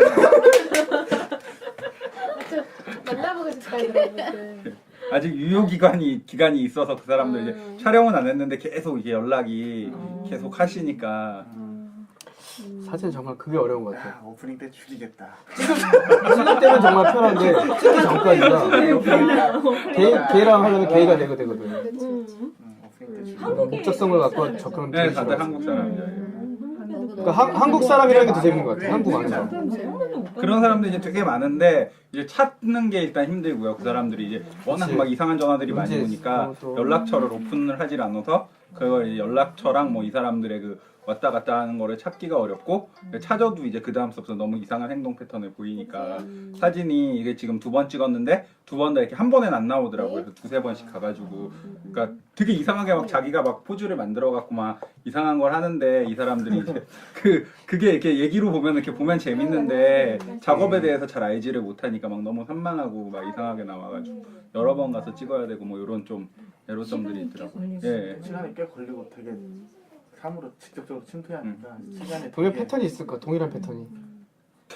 만나보고 싶다 그러거든. 아직 유효 기간이 있어서 그 사람도 이제 촬영은 안 했는데 계속 이게 연락이 계속 하시니까 사진 정말 그게 어려운 것 같아요. 야, 오프닝 때 줄이겠다. 찍을 때는 정말 편한데 찍기 전까지가 게이랑 하려면 게이가 되거든. 오프닝 때 줄이겠다. 목적성을 갖고 접근하면 네 되게 다들 좋아요. 한국 사람이에요. 그러니까 한국 사람이라는 게 더 재밌는 것 같아요. 한국 안에서. 그런 사람들이 이제 되게 많은데 이제 찾는 게 일단 힘들고요. 그 사람들이 이제 워낙 그치. 막 이상한 전화들이 많이 문제 오니까 있어, 또. 연락처를 오픈을 하질 않아서 그걸 이제 연락처랑 뭐 이 사람들의 그 왔다 갔다 하는 거를 찾기가 어렵고 찾아도 이제 그 다음서부터 너무 이상한 행동 패턴을 보이니까 사진이 이게 지금 2번 찍었는데 2번 다 이렇게 한 번엔 안 나오더라고요. 그래서 2-3번씩 가가지고 그러니까 되게 이상하게 막 자기가 막 포즈를 만들어 갖고 막 이상한 걸 하는데 이 사람들이 이제 그게 이렇게 얘기로 보면 이렇게 보면 재밌는데 작업에 대해서 잘 알지를 못하니까 막 너무 산만하고 막 이상하게 나와가지고 여러 번 가서 찍어야 되고 뭐 이런 좀 애로점들이 있더라고요. 예. 시간이 꽤 걸리고 되게 사무로 직접적으로 침투하니까 시간이 분명 되게 패턴이 있을 거야. 동일한 패턴이.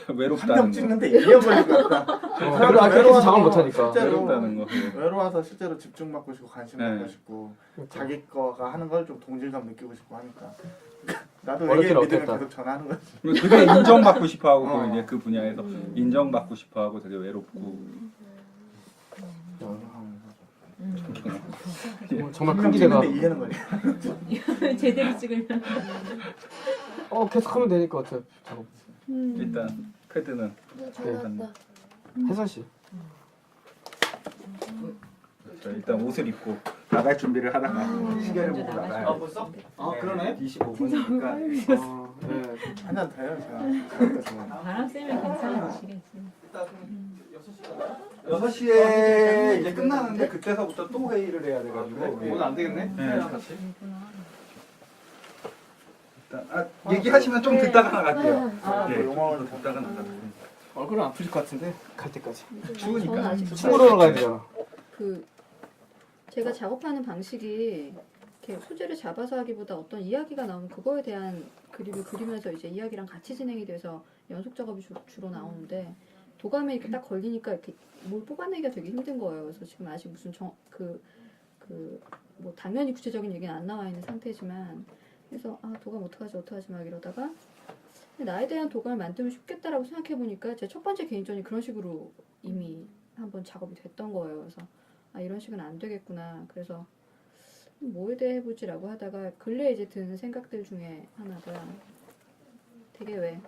한 외롭다는 명 거. 찍는데 1년 걸릴 것 같다. 그래도 아까 작업 못 하니까. 실제로 외롭다는 거. 외로워서 실제로 집중받고 싶고 관심 네. 받고 싶고 그러니까. 자기 거가 하는 걸 좀 동질감 느끼고 싶고 하니까 나도 어렵긴 외계인 믿으면 어렵겠다. 계속 전화하는 거지. 되게 인정받고 싶어하고 어. 이제 그 분야에서 인정받고 싶어하고 되게 외롭고 정말 큰 기대가. 찍는데 이해는 거냐. 제대로 찍으려면 계속 하면 되니까 어차피 작업. 일단 패드는 전화 왔다. 혜선 씨. 저 일단 옷을 입고 나갈 준비를 하다가 시계를 보고 나가요. 벌써? 네, 그러네. 25분이니까 네. 한잔 더요 제가. 바람 쐬면 괜찮으시겠지. 6시에 이제 끝나는데 그때서부터 또 회의를 해야 돼가지고 오늘 안 되겠네. 네. 일단 얘기하시면 좀 듣다가 나갈게요. 예, 영화를 좀 듣다가 나갈게요. 얼굴은 아플 것 같은데 갈 때까지. 추우니까. 저는 아직 춤으로 가야 되잖아. 그 제가 작업하는 방식이 이렇게 소재를 잡아서 하기보다 어떤 이야기가 나오면 그거에 대한 그림을 그리면서 이제 이야기랑 같이 진행이 돼서 연속 작업이 주로 나오는데 도감에 이렇게 딱 걸리니까 이렇게 뭘 뽑아내기가 되게 힘든 거예요. 그래서 지금 아직 무슨 뭐 당연히 구체적인 얘기는 안 나와 있는 상태지만 그래서 도감 어떡하지 막 이러다가 나에 대한 도감을 만들면 쉽겠다라고 생각해 보니까 제 첫 번째 개인전이 그런 식으로 이미 한번 작업이 됐던 거예요. 그래서 아 이런 식은 안 되겠구나. 그래서 뭐에 대해 해보지라고 하다가 근래 이제 드는 생각들 중에 하나가 되게 왜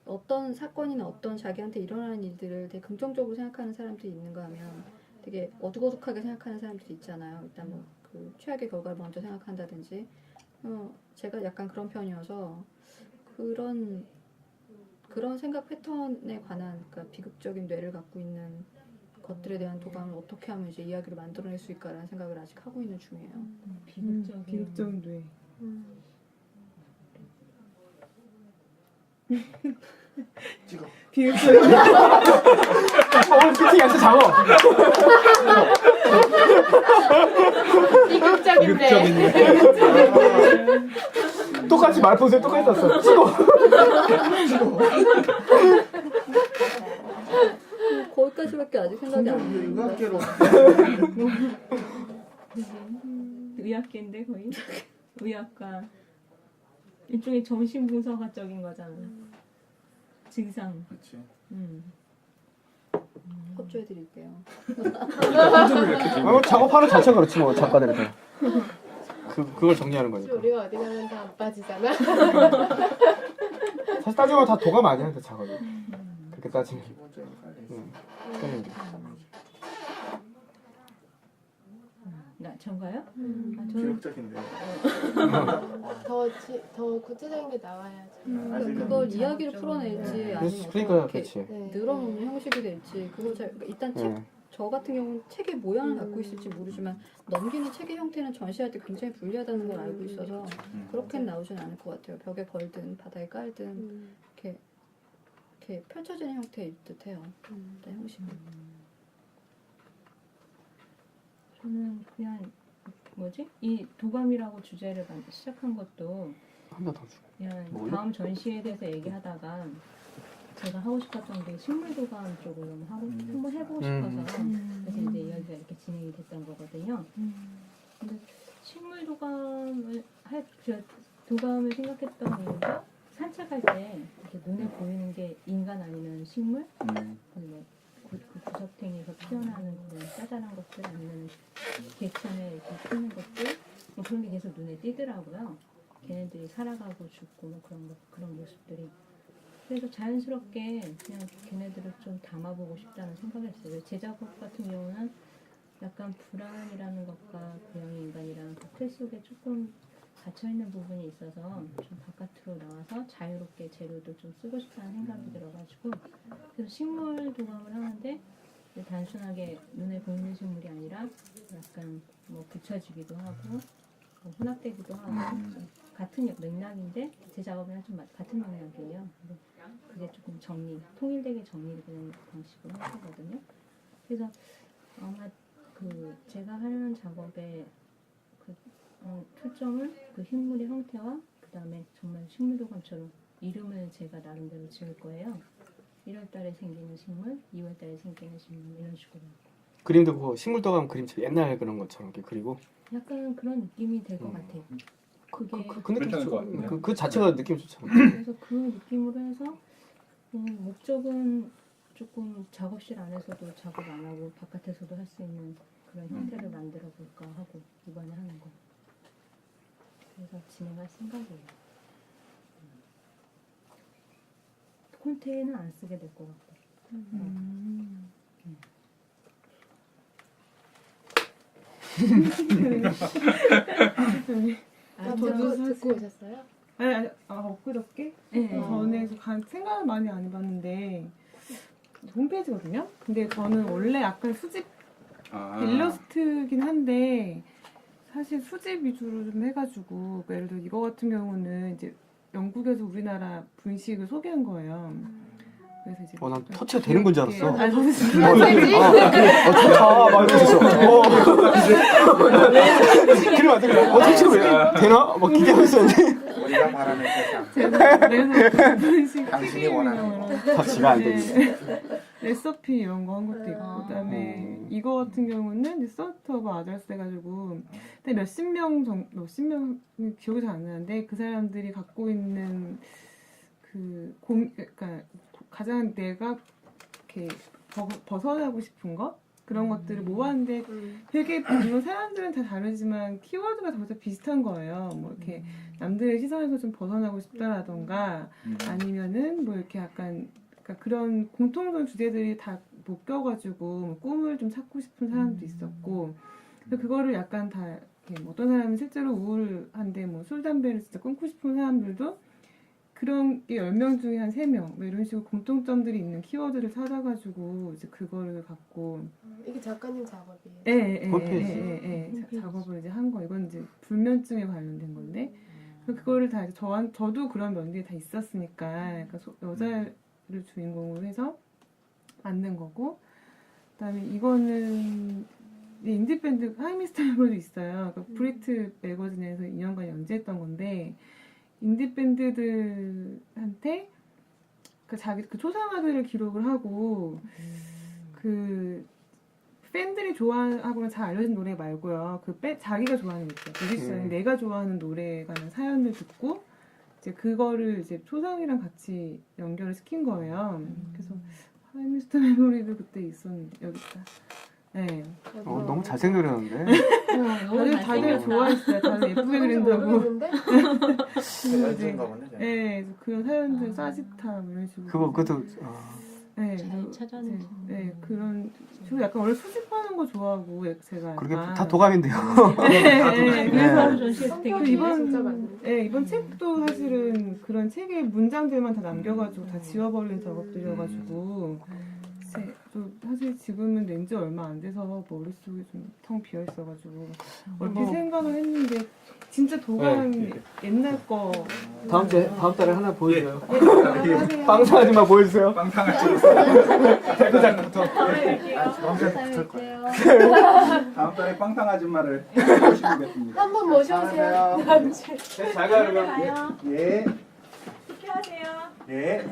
어떤 사건이나 어떤 자기한테 일어나는 일들을 되게 긍정적으로 생각하는 사람들이 있는가 하면 되게 어둑어둑하게 생각하는 사람들이 있잖아요. 일단 뭐 그 최악의 결과를 먼저 생각한다든지 제가 약간 그런 편이어서 그런 생각 패턴에 관한 그러니까 비극적인 뇌를 갖고 있는 것들에 대한 도감을 어떻게 하면 이제 이야기를 만들어낼 수 있을까라는 생각을 아직 하고 있는 중이에요. 비극적인 뇌. 찍어. 비극적인 오늘 피팅 약간 잡아. 비극적인데. 똑같이 말포즈에 똑같이 떴어. 찍어. 거기까지밖에 아직 생각이 안 나요. 의학계로 의학계인데 거의 의학과 일종의 정신분석학적인 거잖아요. 증상. 그렇지. 협조해드릴게요. 작업하는 자체가 그렇지 뭐 작가들이 다. 그걸 정리하는 거니까. 우리가 어디 가면 다 안 빠지잖아. 사실 따지면 다 도감 아니야, 그 작업이. 그렇게 따지면. 기본적인 깔려 있어. 전가요? 저는 비극적인데. 더 구체적인 게 나와야지. 그걸 이야기를 풀어낼지 아니면 그러니까 어떻게 그렇지. 늘어놓는 형식이 될지 그거 일단 저 같은 경우는 책의 모양을 갖고 있을지 모르지만 넘기는 책의 형태는 전시할 때 굉장히 불리하다는 걸 알고 있어서 그렇게는 나오진 않을 것 같아요. 벽에 걸든 바닥에 깔든 이렇게 펼쳐지는 형태일 듯해요. 일단 형식은. 저는 그냥 이 도감이라고 주제를 시작한 것도 하나 더 줘. 그냥 먹을래? 다음 전시에 대해서 얘기하다가 제가 하고 싶었던 게 식물 도감 쪽으로 한번 해보고 싶어서 그래서 이제 이야기가 이렇게 진행이 됐던 거거든요. 근데 식물 도감을 도감을 생각했던 이유가 산책할 때 이렇게 눈에 보이는 게 인간 아니면 식물, 그 구석탱이에서 피어나는 그런 짜잘한 것들 아니면 개천에 이렇게 피는 것들 뭐 그런 게 계속 눈에 띄더라고요. 걔네들이 살아가고 죽고 뭐 그런 모습들이. 그래서 자연스럽게 그냥 걔네들을 좀 담아보고 싶다는 생각을 했어요. 제 작업 같은 경우는 약간 불안이라는 것과 고양이 인간이라는 그 틀 속에 조금 갇혀있는 부분이 있어서 좀 바깥으로 나와서 자유롭게 재료도 좀 쓰고 싶다는 생각이 들어가지고 그래서 식물 도감을 하는데 단순하게 눈에 보이는 식물이 아니라 약간 뭐 붙여지기도 하고 뭐 혼합되기도 하고 같은 맥락인데 제 작업이랑 좀 같은 맥락이에요. 근데 그게 조금 통일되게 정리되는 방식으로 한 거거든요. 그래서 아마 제가 하는 작업의 초점은 그 식물의 형태와 그 다음에 정말 식물도감처럼 이름을 제가 나름대로 지을 거예요. 1월달에 생기는 식물, 2월달에 생기는 식물 이런 식으로. 그림도 그거 식물도감 그림처럼 옛날 그런 것처럼 이렇게 그리고. 약간 그런 느낌이 될 것 같아요. 그게 그 느낌 괜찮을 것 좋. 같은데. 그 자체가 느낌 좋잖아. 그래서 그 느낌으로 해서 목적은 조금 작업실 안에서도 작업 안 하고 바깥에서도 할 수 있는 그런 형태를 만들어 볼까 하고 이번에 하는 거. 그래서 진행할 생각이에요. 콘테는 안 쓰게 될 것 같고. 듣고 오셨어요? 아니, 엊그저께? 네. 전에 생각을 많이 안 해봤는데 홈페이지거든요? 근데 저는 원래 약간 수집 일러스트긴 한데 사실 수집 위주로 좀 해가지고 예를 들어 이거 같은 경우는 이제 영국에서 우리나라 분식을 소개한 거예요. 그래서 이제 난 터치가 되는 건 줄 알았어. 아니 저는 좋다. 막 이러면서. 그러면 안 돼. 터치가 왜 되나? 막 기대하고 있었는데. 우리가 바라는 세상. 제가 분식 당신이 원하는 터치가 안 되지. 레시피 이런 거 한 것도 있고 그다음에 이거 같은 경우는 이제 서트 오브 아더스 해가지고 근데 몇십 명 기억이 잘 안 나는데 그 사람들이 갖고 있는 그러니까 가장 내가 이렇게 벗어나고 싶은 거 그런 것들을 모았는데 되게 물론 사람들은 다 다르지만 키워드가 다 비슷한 거예요. 뭐 이렇게 남들의 시선에서 좀 벗어나고 싶다라던가 아니면은 뭐 이렇게 약간 그러니까 그런 공통적인 주제들이 다 묶여가지고 꿈을 좀 찾고 싶은 사람도 있었고 그래서 그거를 약간 다 이렇게 뭐 어떤 사람은 실제로 우울한데 뭐 술 담배를 진짜 끊고 싶은 사람들도 그런 게 10명 중에 한 3명 뭐 이런 식으로 공통점들이 있는 키워드를 찾아가지고 이제 그거를 갖고 이게 작가님 작업이에요. 예, 작업을 이제 한 거. 이건 이제 불면증에 관련된 건데 그거를 다 이제 저도 그런 면들이 다 있었으니까 약간 여자를 주인공으로 해서 만든 거고 그다음에 이거는 인디밴드 하이미스터 멤버도 있어요. 그러니까 브리트 매거진에서 2년간 연재했던 건데 인디밴드들한테 자기 초상화들을 기록을 하고 그 팬들이 좋아하거나 잘 알려진 노래 말고요. 자기가 좋아하는 뮤지션이 내가 좋아하는 노래에 관한 사연을 듣고 이제 그거를 이제 초상이랑 같이 연결을 시킨 거예요. 그래서 하이미스터 메모리도 그때 있었는데 여기 있다. 네. 너무 잘생겼는데. 다들 좋아했어요. 다들 예쁘게 그린다고. 네, 그런 사연들 싸짓타 이런 식으로. 그것도. 네, 잘 찾아낸. 네, 그런. 저 약간 원래 수집하는 거 좋아하고 제가. 그렇게 다 도감인데요. 네, 그래서 이번 이번 책도 사실은 그런 책의 문장들만 다 남겨가지고 다 지워버린 작업들이어가지고. 사실 지금은 낸 지 얼마 안 돼서 머릿속이 좀 텅 비어 있어가지고 얼핏 생각을 했는데 진짜 도감 옛날 거 다음 달에 하나 보여줘요. 하세요. 빵상아줌마 보여주세요. 빵상아지 대표작부터. 다음 달에 빵상 아줌마를 모시겠습니다. 한번 모셔오세요. 잘 가요. 예. 필요하세요. 예.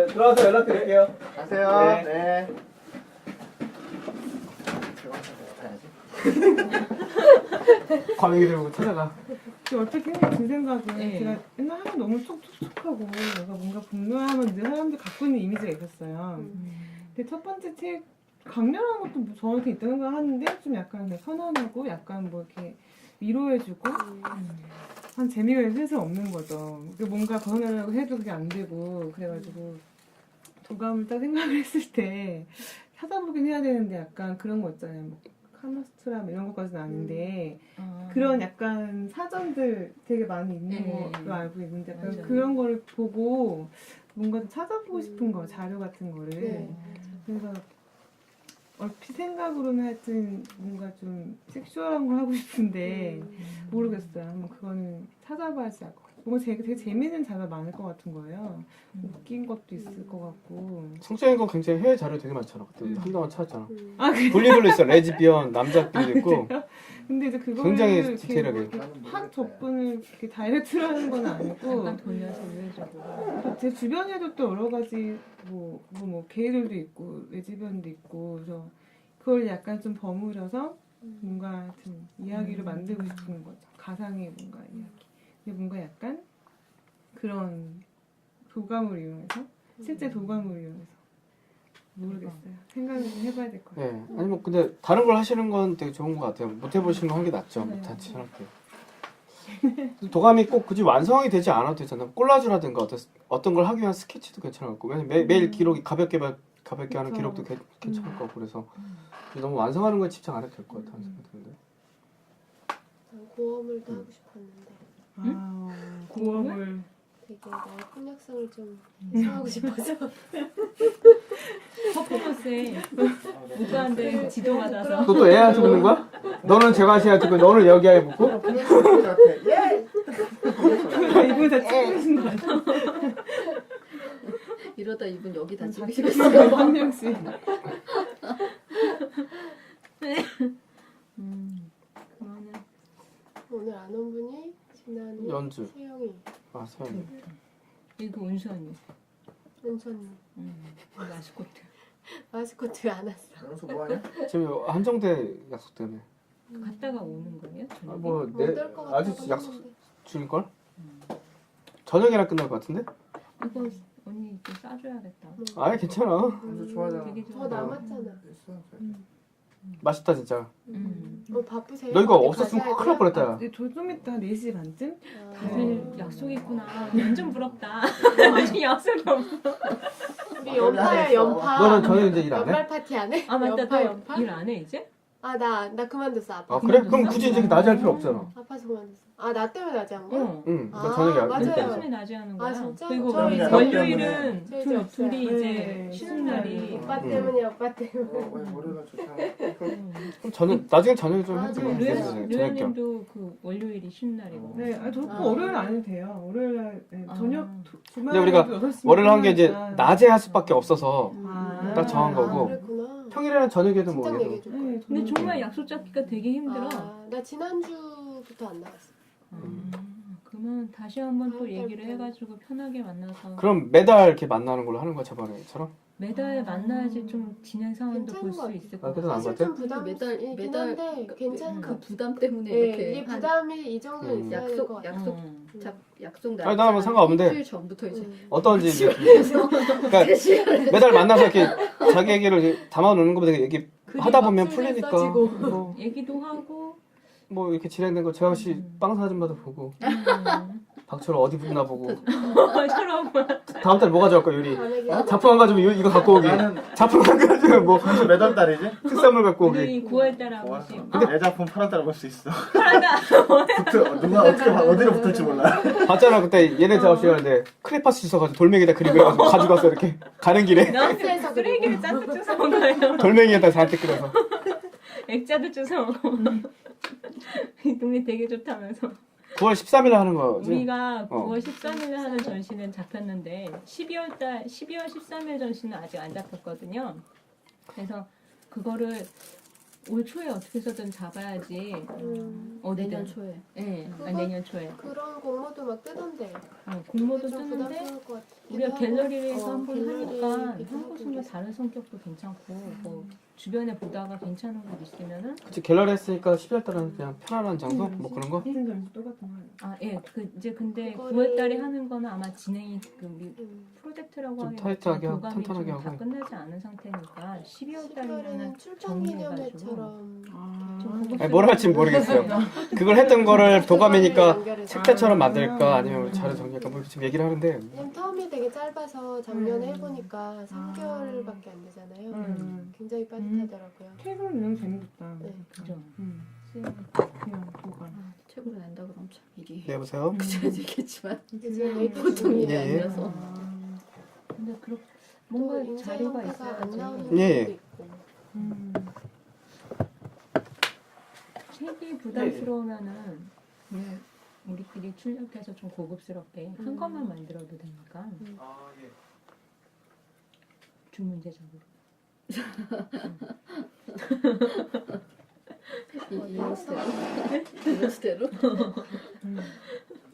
들어와서 연락드릴게요. 가세요. 네. 과메기 들고 찾아가. 얼핏 든 생각은 제가 옛날 하면 너무 촉촉하고 내가 뭔가 분노하면 늘 사람들 갖고 있는 이미지가 있었어요. 근데 첫 번째 책 강렬한 것도 저한테 있다고 생각하는데 좀 약간 선언하고 약간 뭐 이렇게 위로해주고 한 재미가 슬슬 없는 거죠. 뭔가 벗어나려고 해도 그게 안 되고 그래가지고 도감을 딱 생각을 했을 때 찾아보긴 해야 되는데 약간 그런 거 있잖아요. 뭐 카마스트라 이런 것까지는 아닌데 그런 약간 사전들 되게 많이 있는 걸로 알고 있는데 약간 그런 거를 보고 뭔가 좀 찾아보고 싶은 거 자료 같은 거를 그래서 얼핏 생각으로는 하여튼 뭔가 좀 섹슈얼한 걸 하고 싶은데 모르겠어요. 한번 그거는 찾아봐야지 알 것 같아요. 뭔가 되게 재밌는 자료가 많을 것 같은 거예요. 웃긴 것도 있을 것 같고. 성적인 건 굉장히 해외 자료 되게 많잖아. 그때 한동안 찾았잖아. 그래요? 분리별로 있어. 레즈비언, 남자끼리 있고. 근데 이제 그거를 굉장히 디테일하게. 확 접근을 이렇게 다이렉트로 하는 건 아니고 약간 돌려서 우회적으로. 제 주변에도 또 여러 가지 뭐 게이들도 있고 레즈비언도 있고 그래서 그걸 약간 좀 버무려서 뭔가 좀 이야기를 만들고 싶은 거죠. 가상의 뭔가 이야기. 근데 뭔가 약간 그런 도감을 이용해서 실제 도감을 이용해서 모르겠어요. 생각을 좀 해봐야 될 것 같아요. 네. 아니 뭐 근데 다른 걸 하시는 건 되게 좋은 것 같아요. 못 해보시는 거 한 게 낫죠. 못한지 생각해요. 도감이 꼭 굳이 완성이 되지 않아도 되잖아. 콜라주라든가 어떤 걸 하기 위한 스케치도 괜찮을 거고 왜냐면 매일 기록이 가볍게 하는 기록도 괜찮을 거고 그래서 너무 완성하는 거에 집착 안 해도 될 것 같다는 생각이 드는데. 고어물도 하고 싶었는데 고어물 되게 나의 폭력성을 좀 사하고 싶어서 퍼포먼스에 무관대 지도받아서. 너 또 애한테 묻는 거야? 너는 제가 씨한테 묻고 너는 여기 아이 묻고? 예. 이분 다 찍으신 거 아니야? 이러다 이분 여기 다 다 찍으시겠어요. 찍으시고 한 명씩. 그러면 오늘 안 온 분이 진아니, 연주. 세영이, 아 서연이. 이거 운수언니. 은천이 마스코트. 마스코트 안 왔어. 여기서 뭐하냐? 지금 한정대 약속 때문에. 갔다가 오는 거예요? 저녁에? 뭐 못 내 올 것 같다고 아직 약속 했는데. 중일 걸? 저녁이나 끝날 것 같은데? 이거 언니 좀 싸줘야겠다. 아예 괜찮아. 완전 좋아하잖아. 되게 더 남았잖아. 있어. 맛있다 진짜. 바쁘세요? 너 이거 어디 없었으면 가셔야 큰일 날 뻔했다. 야. 저 좀 이따 4시 반쯤? 다들 약속 있구나. 완전 부럽다. 아직 약속이 없어. 우리 연파야 연파. 너는 저녁 이제 일 안 해? 연말 파티 안 해? 아 맞다. 연파 연파? 일 안 해 이제? 나 그만뒀어 아파. 아 그래? 그럼 굳이 이제 낮에 할 필요 없잖아. 아파서 그만뒀어. 나 때문에 낮에 한 거야? 응. 응. 아, 나 저녁에 맞아요. 일 때문에 낮에 하는 거야. 진짜? 그리고 저희 이제 월요일은 저희 이제 없어요. 둘이 이제 네, 쉬는 날이. 오빠 때문에 오빠 때문에. 머리가 좋잖아. 그럼 저녁 나중에 저녁에 좀 해도 맞아요. 돼. 네. 저녁 겸. 류현님도 그 월요일이 쉬는 날이고. 네, 저 월요일 안 해도 돼요. 월요일 날 저녁 근데 우리가 월요일 한 게 이제 낮에 할 수밖에 없어서 딱 정한 거고. 그랬구나. 평일에는 저녁에도 뭐 진작 해도. 얘기해줄 네, 걸. 근데 정말 약속 잡기가 되게 힘들어. 나 지난주부터 안 나갔어. 그러면 다시 한번 또 다음 얘기를 달부터. 해가지고 편하게 만나서 그럼 매달 이렇게 만나는 걸로 하는 거야 저번에처럼? 매달 만나야지 좀 진행 상황도 볼 괜찮은 것 수 같아. 있을 아, 것 그래도 같아. 안 사실 같아? 좀 부담이긴 매달 한데 괜찮은 것 그 같아. 부담 때문에 네, 이렇게 이 부담이 이 정도는 있어야 될 것 같아. 약속 음. 약속 날. 아니, 나는 뭐 상관없는데. 일주일 전부터 이제 어떤지 이제 그래서 그러니까 매달 만나서 이렇게 자기 얘기를 이렇게 담아놓는 것보다 얘기 하다 보면 풀리니까 뭐, 얘기도 하고 뭐 이렇게 진행된 거 재학 씨 빵 사진마다 보고 박철호 어디 붙나 보고 처럼 다음 달 뭐 가져갈 거야 유리 밤에 작품 안 가지면 이거 갖고 오기 나는 작품 안 가지면 뭐 사실 몇월 달이지? 특산물 갖고 오기 우리 9월달에 한 번씩 내 작품 8월 달에 볼 수 있어. 하나 누가 어디로 붙을지 몰라. 봤잖아 그때 얘네 작업실인데 크레파스 있어가지고 돌멩이에다 그리고 해가지고 가지고 왔어 이렇게 가는 길에 버스에서 쓰레기를 잔뜩 주워 먹어요. 돌멩이에다 잔뜩 끓여서 액자도 주워 먹어. 이 동네 되게 좋다면서. 9월 13일에 하는 거지 우리가 어. 9월 13일에 하는 전시는 잡혔는데 12월 13일 전시는 아직 안 잡혔거든요. 그래서 그거를 올 초에 어떻게 해서든 잡아야지. 어디든. 내년 초에. 네, 그거? 내년 초에. 그런 공모도 막 뜨던데. 공모도 좀 뜨는데 부담스러울 것 같기도 우리가 하고. 갤러리에서 한번 갤러리 하니까 얘기도 한 하고 곳은 그래서. 다른 성격도 괜찮고 뭐 주변에 보다가 괜찮은 곳 있으면은 그치 갤러리 했으니까 12월 달은 그냥 편안한 장소 뭐 그런 거 같은 점수 똑같은 거. 이제 근데 그거를- 9월 달에 하는 거는 아마 진행이 프로젝트라고 좀 하기 타이트하게 하고, 교감이 탄탄하게 좀 다 하고. 끝나지 않은 상태니까 12월 달이면은 12월에는 출판 기념회처럼 아니, 뭘 할지 모르겠어요 그걸 했던 거를 도감이니까 책자처럼 만들까 아니면 자료 정리할까 뭐 지금 얘기를 하는데 왜냐면 텀이 되게 짧아서 작년에 해보니까 3개월밖에 안 되잖아요. 굉장히 빠듯하더라고요. 책으로 너무 재밌었다. 네. 그죠. 그냥 보관. 책으로 낸다 그럼 참 일이. 네 여보세요? 제가 얘기했지만 이제 보통 일이 예. 아니라서. 근데 그렇 또 뭔가 인쇄 자료가 형태가 안 나오는 있어야지. 예. 것도 있고. 책이 부담스러우면은 그냥 우리끼리 출력해서 좀 고급스럽게 한 것만 만들어도 되니까 주문제작으로. 이런스대로.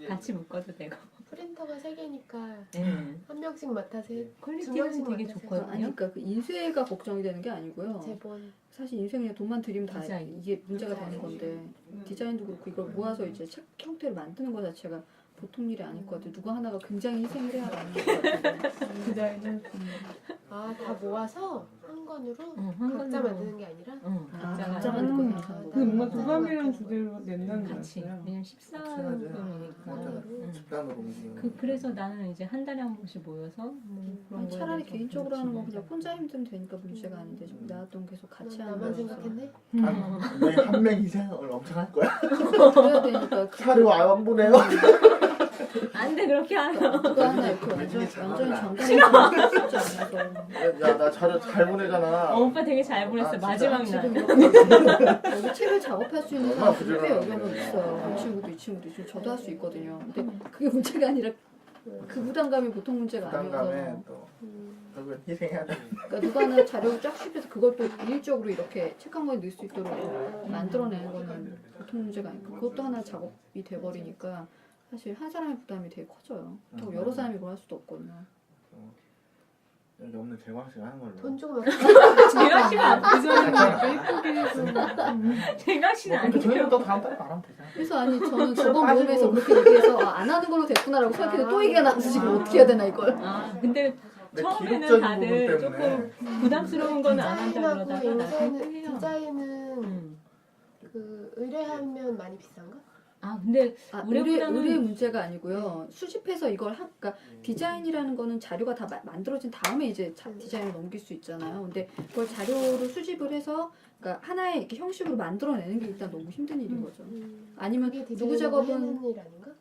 같이 묶어도 되고. 프린터가 3개니까 네. 한 명씩 맡아서 두 퀄리티는 명씩 되게 맡아서 좋거든요. 아니 그러니까 그 인쇄가 걱정이 되는 게 아니고요. 제본. 사실 인쇄 그냥 돈만 들이면 다 디자인. 이게 문제가 되는 건데 디자인도 그렇고 이걸 모아서 이제 책 형태를 만드는 것 자체가 보통 일이 아닐 것 같아요. 누가 하나가 굉장히 희생을 해야 하는 것 같아요. 디자인은 다 모아서 한 권으로 한 각자 권으로. 만드는 게 아니라 각자 만든 거 아, 그 뭔가 나- 도감이라는 주제로 낸다는 같이. 거였어요. 왜냐면 맞아. 14금이니까. 집단으로 움직이는. 그래서 나는 이제 한 달에 한 번씩 모여서 뭐 그런 아니, 거에 차라리 대해서 개인적으로 하는 거 그냥 진행하자. 혼자 힘들면 되니까 문제가 아닌데 좀 나도 계속 같이 난 하는 나만 거라서 생각했네. 한 명 희생을 엄청 할 거야. 그래야 되니까 사료 안 보내요. 안 돼 그렇게 하면. 그거 하나 이렇게 완전히 장난이야. 정당히 쉽지 않아서 야 나 자료 잘 보내잖아. 오빠 되게 잘 보냈어. 진짜? 마지막 지금 날. 여기 책을 작업할 수 있는 얼마나 사람들이 꽤 여러 명 부지런한데. 있어요. 이 친구도 이 친구도 지금 저도 할 수 있거든요. 근데 그게 문제가 아니라 그 부담감이 보통 문제가 부담감에 아니어서 또 결국은 희생해야 돼. 그러니까 누가 하나 자료를 쫙 씹혀서 그걸 또 일적으로 이렇게 책 한 권에 넣을 수 있도록 만들어내는 거는 보통 문제가 아니고 그것도 하나 작업이 돼버리니까 사실 한 사람의 부담이 되게 커져요. 또 여러 사람이 그걸 할 수도 없거든요. 여기 없는 재광 씨가 하는 걸로. 돈 주고 막 재강 씨가 안 그전에는 약간 예쁘게 해서 재강 씨는 안 저희는 돼요. 또 다음 달에 말하면 되잖아. 그래서 아니 저는 저번 모임에서 그렇게 얘기해서 안 하는 걸로 됐구나라고 생각해서 또 얘기가 나서 지금 어떻게 해야 되나 이걸. 아 근데 근데 처음에는 기록적인 다들 부분 때문에 조금 부담스러운 거는 안 한다 디자인하고 그러다가 나중에 요새는 해요. 디자인은 그 의뢰하면 많이 비싼가? 아 근데 의뢰 문제가 아니고요. 수집해서 이걸 그러니까 디자인이라는 거는 자료가 다 만들어진 다음에 이제 디자인을 넘길 수 있잖아요. 근데 그걸 자료를 수집을 해서 그러니까 하나의 이렇게 형식으로 만들어내는 게 일단 너무 힘든 일인 거죠. 아니면 그게 누구 디자인을 작업은 해내는 일 아닌가?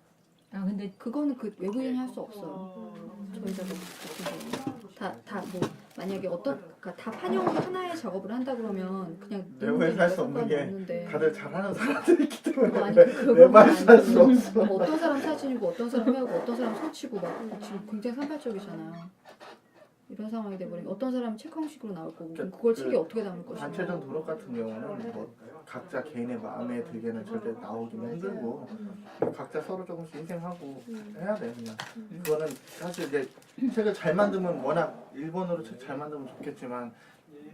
아 근데 그거는 그 외국인이 할 수 없어요. 저희 작업 같은 경우는 다 뭐 만약에 그러니까 다 판형으로 하나의 작업을 한다 그러면 그냥 외부에서 할 수 없는 게 없는데. 다들 잘하는 사람들이 있기 때문에 아니 그건 외부에서 할 수 없어. 뭐 어떤 사람 사진이고 어떤 사람 해하고 어떤 사람 손치고 막 지금 굉장히 산발적이잖아요. 이런 상황이 돼버리면 어떤 사람은 책 형식으로 나올 거고 그럼 그걸 책에 어떻게 담을 것인가. 단체전 도록 같은 경우는 뭐 각자 개인의 마음에 들게는 절대 나오기는 힘들고 각자 서로 조금씩 희생하고 해야 돼 그냥. 그거는 사실 이제 책을 잘 만들면 워낙 일본어로 책 잘 만들면 좋겠지만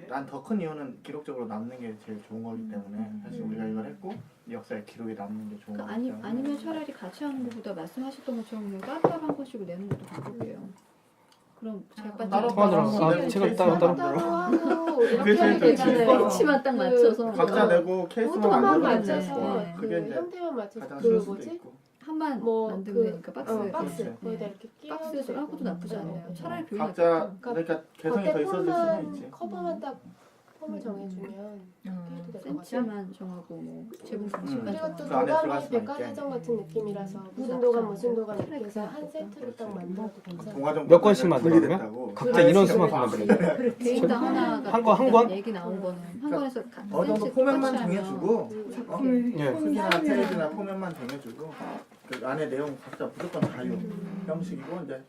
난 더 큰 이유는 기록적으로 남는 게 제일 좋은 거기 때문에 사실 우리가 이걸 했고 역사의 기록이 남는 게 좋은 거기 때문에. 아니면 차라리 같이 하는 것보다 말씀하셨던 것처럼 그냥 따로따로 한 권씩을 내는 것도 방법이에요. 그럼 제가 따로 통화들어. 제가 따로 하고 이렇게 그게 하면 제일 되잖아요. 치만 딱 맞춰서 각자 내고 케이스만 포토만 만들어서 맞춰서 네. 그게 그 이제 형태만 맞춰서 가장 그 쉬울 수도 뭐지? 있고. 한만 뭐 만들면 그 되니까 박스. 박스 네. 거기다 이렇게 끼워. 박스에서 하고도 나쁘지 않네요. 차라리 표현이 각자 그러니까 개성이 더 겉에 있어질 수는 폰만 있지. 커버만 딱 폼을 정해주면 그렇게 해도 될 것 같아요. 센치만 정하고 뭐 제본 방식만 그리고 또 그 안에 들어갈 도감이 수만 백과사전 같은 느낌이라서 무슨 도감 이렇게 해서 한 세트로 딱 만들어도 괜찮아요. 동화정 몇 권씩 만들어, 분리됐다고. 각자 인원 수만큼 만들어요. 개인당 하나가 한 권? 얘기 나온 거는 한 권에서 어느 정도 포맷만 정해주고 예. 크기나 페이지나 포맷만 정해주고 그 안에 내용 각자 무조건 자유 형식이고 이제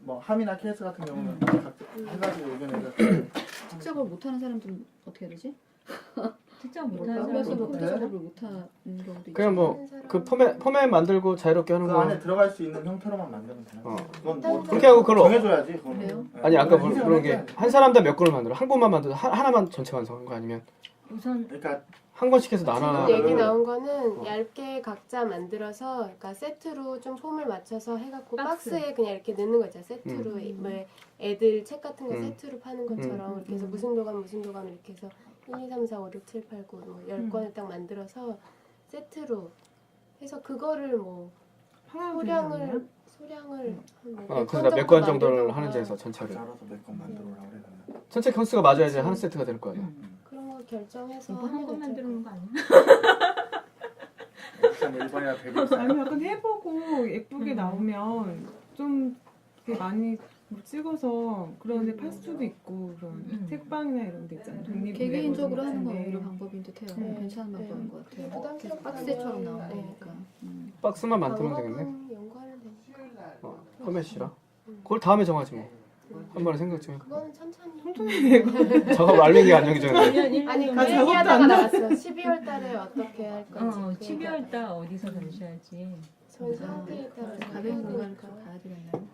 뭐 함이나 케이스 같은 경우는 각자 해가지고 의견을 특작을 못하는 사람들은 어떻게 해야 되지? 특정 못하는 그래서 사람도 뭐 있고 특작을 못하는 경우도 있죠. 그냥 뭐 그 포맷 만들고 자유롭게 하는 그 거. 안에 들어갈 수 있는 형태로만 만들면 되는 거야. 그건 뭐 그렇게 하고 그걸 정해줘야지. 그거는. 그래요? 네. 아니 아까 희생을 그런 게 해줘야지. 한 사람당 몇 권을 만들어? 한 권만 만들어? 하나만 전체 완성한 거 아니면 우선 그러니까 한 권씩 해서 나눠? 지금 얘기 나온 거는 얇게 각자 만들어서 그러니까 세트로 좀 폼을 맞춰서 해갖고 박스. 박스에 그냥 이렇게 넣는 거 있잖아요. 세트로 뭐 애들 책 같은 거 음. 세트로 파는 것처럼 이렇게 해서 무슨 도감 이렇게 해서 1, 2, 3, 4, 5, 6, 7, 8, 9 뭐 10권을 딱 만들어서 세트로 해서 그거를 뭐 소량을 뭐 그래서 몇 권 정도를 하는지 해서 전체를. 알아서 몇 권 만들어라 그래. 전체 건수가 맞아야지 한 세트가 될 거 아니야. 그런 거 결정해서 이거 한 하면 번만 괜찮을 들어오는 거 아니야? 참 일본이나 대륙 아니 약간 해보고 예쁘게 나오면 좀 이렇게 많이 찍어서 그런데 팔 수도 있고 그런 책방이나 이런 데 있잖아요. 독립 개개인적으로 하는 건 같은데. 오히려 방법인 듯해요. 네. 괜찮은 네. 방법인 것 같아요. 부담스럽다면 박스처럼 나오는 네. 거니까. 박스만 만들면 되겠네. 방법은 연구하면 되니까. 포맷이라. 그걸 다음에 정하지 뭐. 한 번에 생각 좀 해. 그거는 천천히. 작업 알맹이가 안 정해졌는데. 아니 그 아, 작업도 얘기하다가 안 나왔어. 12월 달에 어떻게 할 건지. 12월 달 어디서 전시할지. 전 상태에 따라서 가벼운 공간을 좀 가야 되겠네요.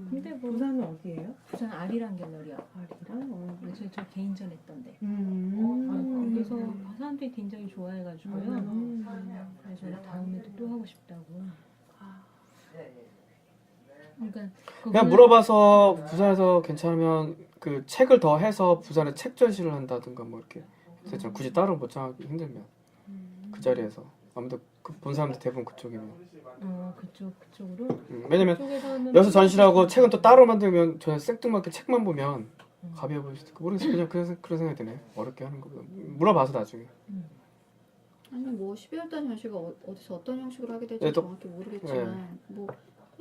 근데 뭐 부산은 어디예요? 부산 아리랑 갤러리야. 아리랑? 저 개인전 했던데. 그래서 거기서 사람들이 굉장히 좋아해가지고요. 그래서 다음에도 또 하고 싶다고. 그러니까 그냥 물어봐서 부산에서 괜찮으면 그 책을 더 해서 부산에 책 전시를 한다든가 뭐 이렇게 됐잖아. 굳이 따로 못 정하기 힘들면 그 자리에서 아무도 본 사람들 대부분 그쪽이면. 그쪽으로. 왜냐면 그쪽에서는 여기서 전시하고 책은 또 따로 만들면 저 생뚱맞게 책만 보면 가벼워 보일 수도 있고 모르겠어. 그냥 그런 생각이 드네. 어렵게 하는 거보다 물어봐서 나중에. 아니 뭐 12월 달 전시가 어디서 어떤 형식으로 하게 될지 네, 또- 정확히 모르겠지만 뭐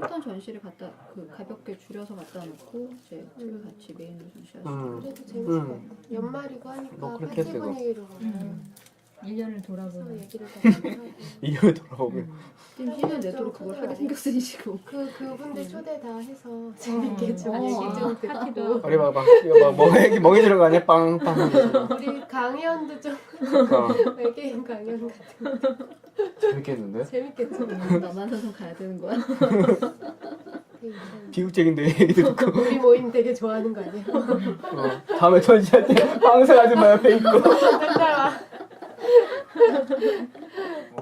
했던 전시를 갖다 가볍게 줄여서 갖다 놓고 이제 책을 같이 메인으로 전시하시고 그래도 재밌을 것 같아. 연말이고 하니까 뭐 그렇게 파티 해도 되고. 분위기로 1년을 서로 돌아보는. 얘기를 다 하고. 2년에 돌아오면. 지금 1년 내도록 그걸 하게 생겼으니 지금 그분들 초대 다 해서 재밌게 좀 얘기 좀 파티도 듣고. 하고. 우리 막 멍이 들어가냐 빵빵. 우리 강연도 좀 외계인 강연 같은 재밌겠는데? 재밌겠죠. 나만 사서 가야 되는 거야? 되게 이상해. 비극적인데 얘기도 듣고. 우리 모임 되게 좋아하는 거 아니에요? 다음에 전시할 때 항상 아줌마 옆에 있고. 뭐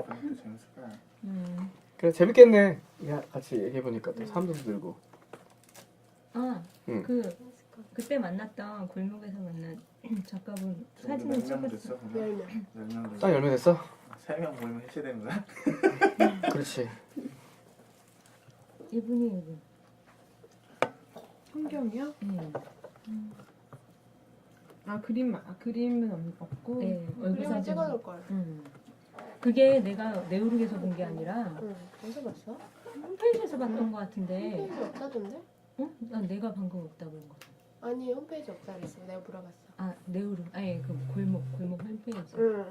그것도 재밌을 거야. 그래 재밌겠네. 야, 같이 얘기해보니까 또 사람들도 늘고. 아, 응. 그때 만났던 골목에서 만난 작가분 사진을 몇 명 찍었어. 됐어? 그러면? 10명. 10명 됐어. 딱 열매 됐어? 3명 모이면 해체되는 거야? 그렇지. 이분이 성경이요? 네. 그림은 없고. 네, 얼굴 그림을 사진. 찍어놓을 걸. 그게 내가 내우르에서 본 게 아니라 응. 어디서 봤어? 홈페이지에서 봤던 것 같은데. 홈페이지 없다던데? 어? 난 내가 방금 없다고 한 거. 아니 홈페이지 없다 그랬어. 내가 물어봤어. 아 내우르. 아니 그 골목 홈페이지. 응.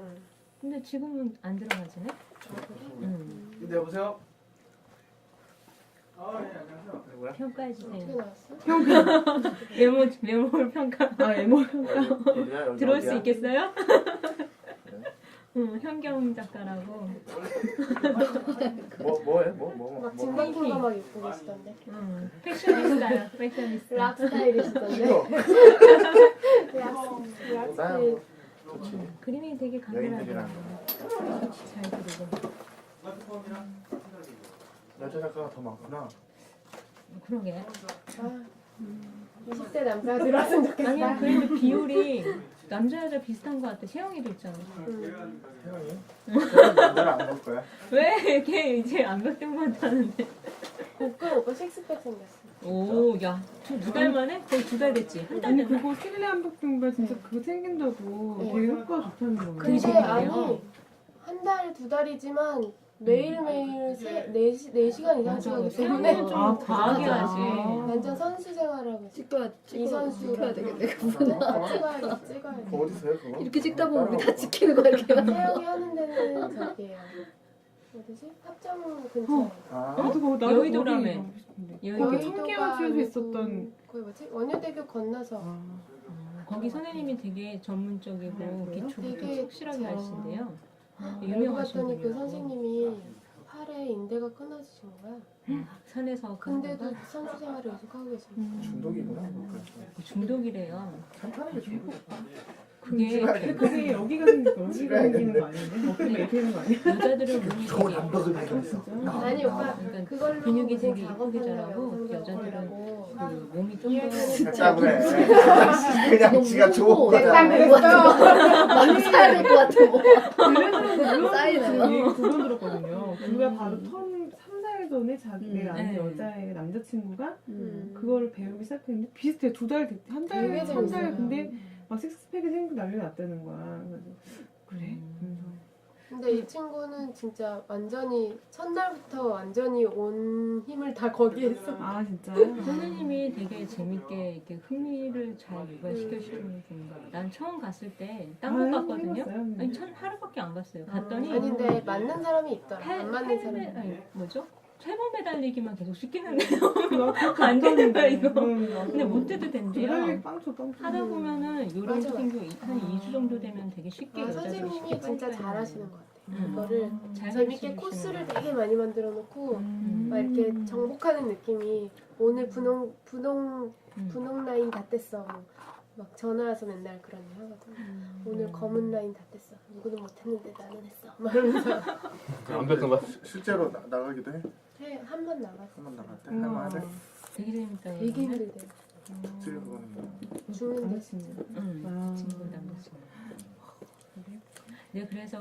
근데 지금은 안 들어가지네. 응. 네, 여보세요? 어떻게 평가해주세요. 나왔어? 메모를 평가. 에모. 들어올 수 있겠어요? 응, 현경 작가라고. 막 진박한 거막 입고 계시던데. 응, 패셔니스타야, 패셔니스타. 락 스타일이시던데. 락 스타일. 그림이 되게 강렬하더라고. 잘 그리고. 여자 작가가 더 많구나. 그러게. 아, 20대 남자가 들어왔으면 좋겠다. 아니야, 그래도 비율이 남자 여자 비슷한 것 같아. 세영이도 있잖아. 태영이? 나랑 안 볼 거야. 왜 이렇게 이제 안벽등만 타는데? 복근 오빠 식스팩 생겼어. 오, 야, 두 달 만에? 거의 2달 됐지. 한 달 아니 됐나? 그거 실내 한복등발 진짜 그거 생긴다고 되게 효과가 좋다는 거예요. 그게 근데 재밌네요. 아니 한 달, 2달이지만 매일매일 4시간 이상 맞아, 찍어도 세영이는 때문에 좀 과하게 하지. 완전 선수 생활하고 이 선수 찍어야 되겠네. 찍어야지. 어디서요 그거? 이렇게 찍다 보면 우리 다 찍히는 거야 이렇게. 태영이 하는 데는 저기예요. 어디지? 합정 근처에. 나도 여의도라며. 여기 여의도. 청계화지에서 있었던 거기 뭐지? 원효대교 건너서. 거기 선생님이 되게 전문적이고 기초부터 되게 확실하게 하시는데요. 알고 유명하신 봤더니 그 분이라고. 선생님이 팔에 인대가 끊어지신 거야. 산에서 근데도 그러다가 선수 생활을 계속 하고 계신 거야. 중독이구나. 중독이래요. 참 타는 게 중독. 그게 그게 여기가 생긴 거 여기가 생기는 거 아닌데? 어깨가 이렇게 되는 거 아니야? 여자들은 몸이 좋은 되게 암벽을 발견했어. 아니 오빠 그러니까 그걸로 근육이 무슨 되게 작업하려고 예쁘게 자라고 영상 여자들은 작업하려고. 그 몸이 좀더 자 그래. 그냥 지가 좋은 내가 거잖아. 많이 사야 될 것 같아. 뭐. 그래서 사이네요. 두번 들었거든요. 그가 바로 3달 전에 내가 아는 네. 여자의 남자친구가 음. 그거를 배우기 시작했는데 비슷해. 2달 됐. 한 달, 되게 3달 재밌어요. 근데 막 식스팩이 생기고 난리 났다는 거야. 그래서 그래? 근데 이 친구는 진짜 완전히 첫날부터 완전히 온 힘을 다 거기에 써. 아 진짜? 선생님이 되게 재밌게 이렇게 흥미를 잘 유발시켜주시는 분인가. 난 처음 갔을 때 딴 곳 갔거든요. 아니 하루밖에 안 갔어요. 갔더니 아니 근데 맞는 사람이 있더라. 안 맞는 사람이. 아니 뭐죠? 3번 매달리기만 계속 시키는데요. 안 안 되는 거야 이거. 근데 근데 못 해도 된대요. 빵초. 하다 보면은 요령 맞아, 생겨 한 2주 정도 되면 되게 쉽게 아, 여자들이 선생님이 쉽게 진짜 빨리빨리 잘하시는 것 같아. 음. 이거를 잘 재밌게 가르쳐주시는 코스를 것 되게 많이 만들어 놓고 막 이렇게 정복하는 느낌이 오늘 분홍 라인 다 뗐어. 막 전화 와서 맨날 그런 일 하거든. 오늘 검은 라인 다 뗐어. 누구는 못했는데 나는 했어. 막 이러면서 완벽한 거. 실제로 나가기도 해. 한 번 나갔어. 한 번 나갔대. 할만하대. 되게 재밌다. 되게 힘들대. 지금 그거는 뭐. 죽는데 진짜. 응. 친구 남자친구. 네 그래서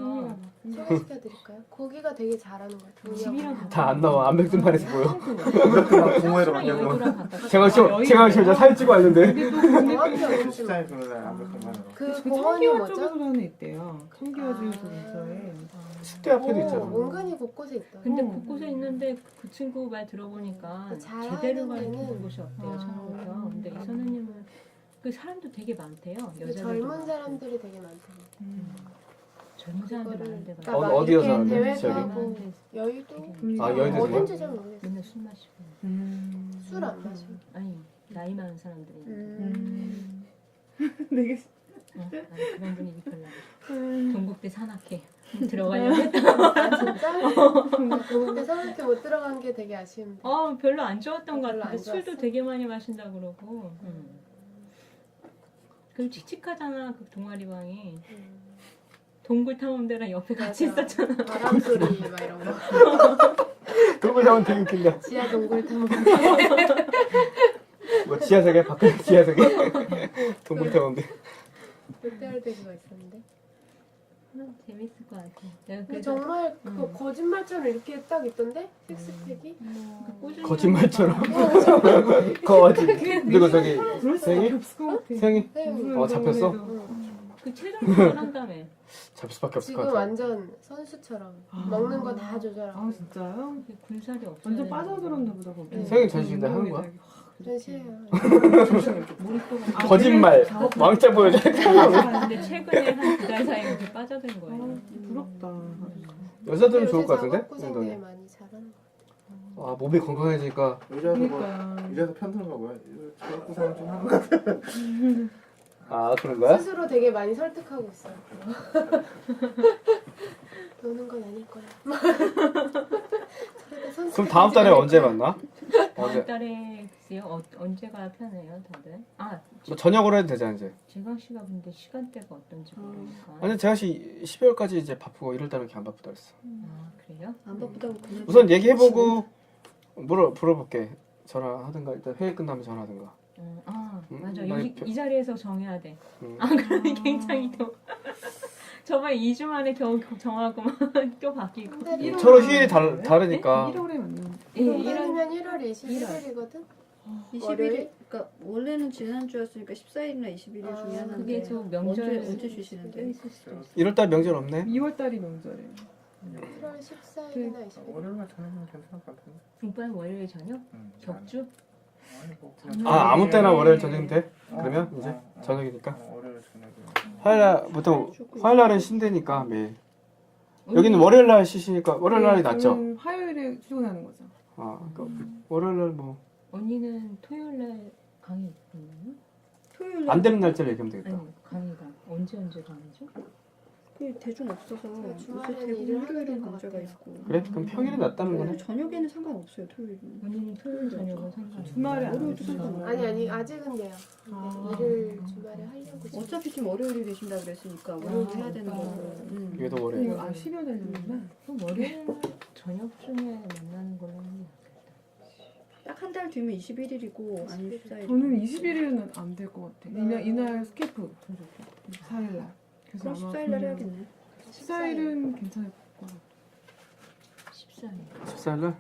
소개시켜드릴까요? 거기가 되게 잘하는 것 같아요. 집이랑 다 안 나와. 안백등판에서 보여. 그렇구나. 동호회로 만든 거. 여의도랑 가깝다. 제가 진짜 사진 찍고 왔는데. 정확히 그 어딘지 식당에 그런 날 안백동만으로. 그 그 공원이 청계화 쪽에서 뭐죠? 하나 있대요. 청계화지에서 근처에. 숙대 앞에도 있잖아. 은근히 곳곳에 있다. 근데 곳곳에 있는데 그 친구 말 들어보니까 잘 제대로 하는 가르치는 데는 곳이 없대요. 처음부터. 근데 이 선생님은 그 사람도 되게 많대요. 그 여자들도 젊은 많고. 사람들이 되게 많대요. 젊은 사람들 그거를 많은데 그러니까 어, 막 어디요 이렇게 사는데? 대회도 지역이? 하고 여의도 아, 여의도에서요? 어딘지 잘 모르겠어. 맨날 술 마시고. 술 안 마시고. 아니 나이 많은 사람들이. 되게 아니, 그런 분위기 별로 안 좋아. 동국대 산악회. 들어가려고 했다. 아 진짜? 근데 서울대 못 들어간 게 되게 아쉬운데. 별로 안 좋았던 것 별로 같은데 안 좋았어? 술도 되게 많이 마신다 그러고. 그럼 칙칙하잖아 그 동아리방이. 동굴 탐험대랑 옆에 같이 맞아. 있었잖아. 바람 소리 막 이런 거. 동굴 탐험 되게 웃긴다. 지하 동굴 탐험. 뭐 지하세계? 밖에 지하세계? 동굴 탐험대. 그때 때 그거 있었는데. 재밌을 것 같아. 내가 근데 그래서 정말 그거 거짓말처럼 이렇게 딱 있던데 식스팩이. 꾸준히 거짓말처럼. 거짓. 그리고 저기 생이? 없을 것 같아. 생이? 네. 잡혔어? 그 체중을 한다며. 잡힐 수밖에 없을 것 지금 같아. 완전 선수처럼 먹는 거 다 조절하고. 아 진짜요? 군살이 없어. 완전 빠져들었나 보다 거기. 생이 전시인데 하는 거야? 전시해요. 거짓말. 왕자 보여줘. 근데 최근에 한 2달 사이에 이렇게 빠져든 거예요. 부럽다. 여자들은 좋을 것 같은데? 구상 되게 운동이. 많이 잘하는 거. 아 몸이 건강해지니까. 의자에서 뭐 그러니까. 의자에서 편드는 거 뭐야? 저녁 구상을 좀 하는 것 같아. 아 그런 거야? 스스로 되게 많이 설득하고 있어요. 노는 건 아닐 거야. 그럼 다음 달에 언제 만나? 다음 언제? 달에 글쎄요 언제가 편해요 다들? 뭐 저녁으로 해도 되잖아 이제. 재강 씨가 근데 시간대가 어떤지 모르니까. 아니 제가 12월까지 이제 바쁘고 1월 달에 이렇게 안 바쁘다 그랬어. 아 그래요? 안 바쁘다고 그냥 우선 얘기해보고 물어볼게. 전화하든가 일단 회의 끝나면 전화하든가. 맞아 많이 여기 이 자리에서 정해야 돼. 음. 그러니 굉장히 또 저번에 2주 만에 겨우 정하고 또 바뀌고. 서로 휴일이 다르니까. 1월에 만나면. 예, 이런 1월이면 1월 21일이거든? 20일이 그러니까 원래는 지난주였으니까 14일이나 21일 중에 하나인데 그게 저 명절 언제 쉬시는데? 있을 수도 있어. 1월달 명절 없네. 2월달이 명절이에요. 1월 14일이나 21일. 월요일날 저녁은 괜찮을 것 같은데. 이번 월요일 저녁? 격주? 아니 뭐 그냥 아 아무 때나 월요일 저녁 돼? 그러면 이제 저녁이니까. 월요일 저녁에. 화요일날 보통 화요일날은 쉰대니까 매일. 여기는 월요일날 쉬시니까 월요일날이 낫죠. 저는 화요일에 출근하는 거죠. 아 그러니까 월요일날 뭐 안 언니는 토요일날 강의 있나요? 토요일 되는 날짜를 얘기하면 되겠다. 아니 강의가 언제 강의죠? 그 대중 없어서 그 요새 주말에는 대부분 일을 일요일에 하는 것 강좌가 같아요. 있고 그래? 그럼 평일이 낫다는 거네. 저녁에는 상관없어요 토요일은. 언니는 토요일 저녁은 상관없어요. 주말에 안 월요일도 하죠. 상관없어요. 아니 아직은 돼요. 근데 일을 주말에 하려고 지금. 어차피 지금 월요일에 계신다 그랬으니까 월요일도 해야 되는 거고. 이게도 월요일. 이거 10여 되는구나. 그럼 월요일 저녁쯤에 만나는 걸로 하는 게 딱 한 달 뒤면 21일이고 아니면 14일. 저는 21일은 안 될 것 같아. 이날 스케프 14일날. 그럼 14일 날 해야겠네. 14일은 괜찮을 것 같아. 14일. 14일날?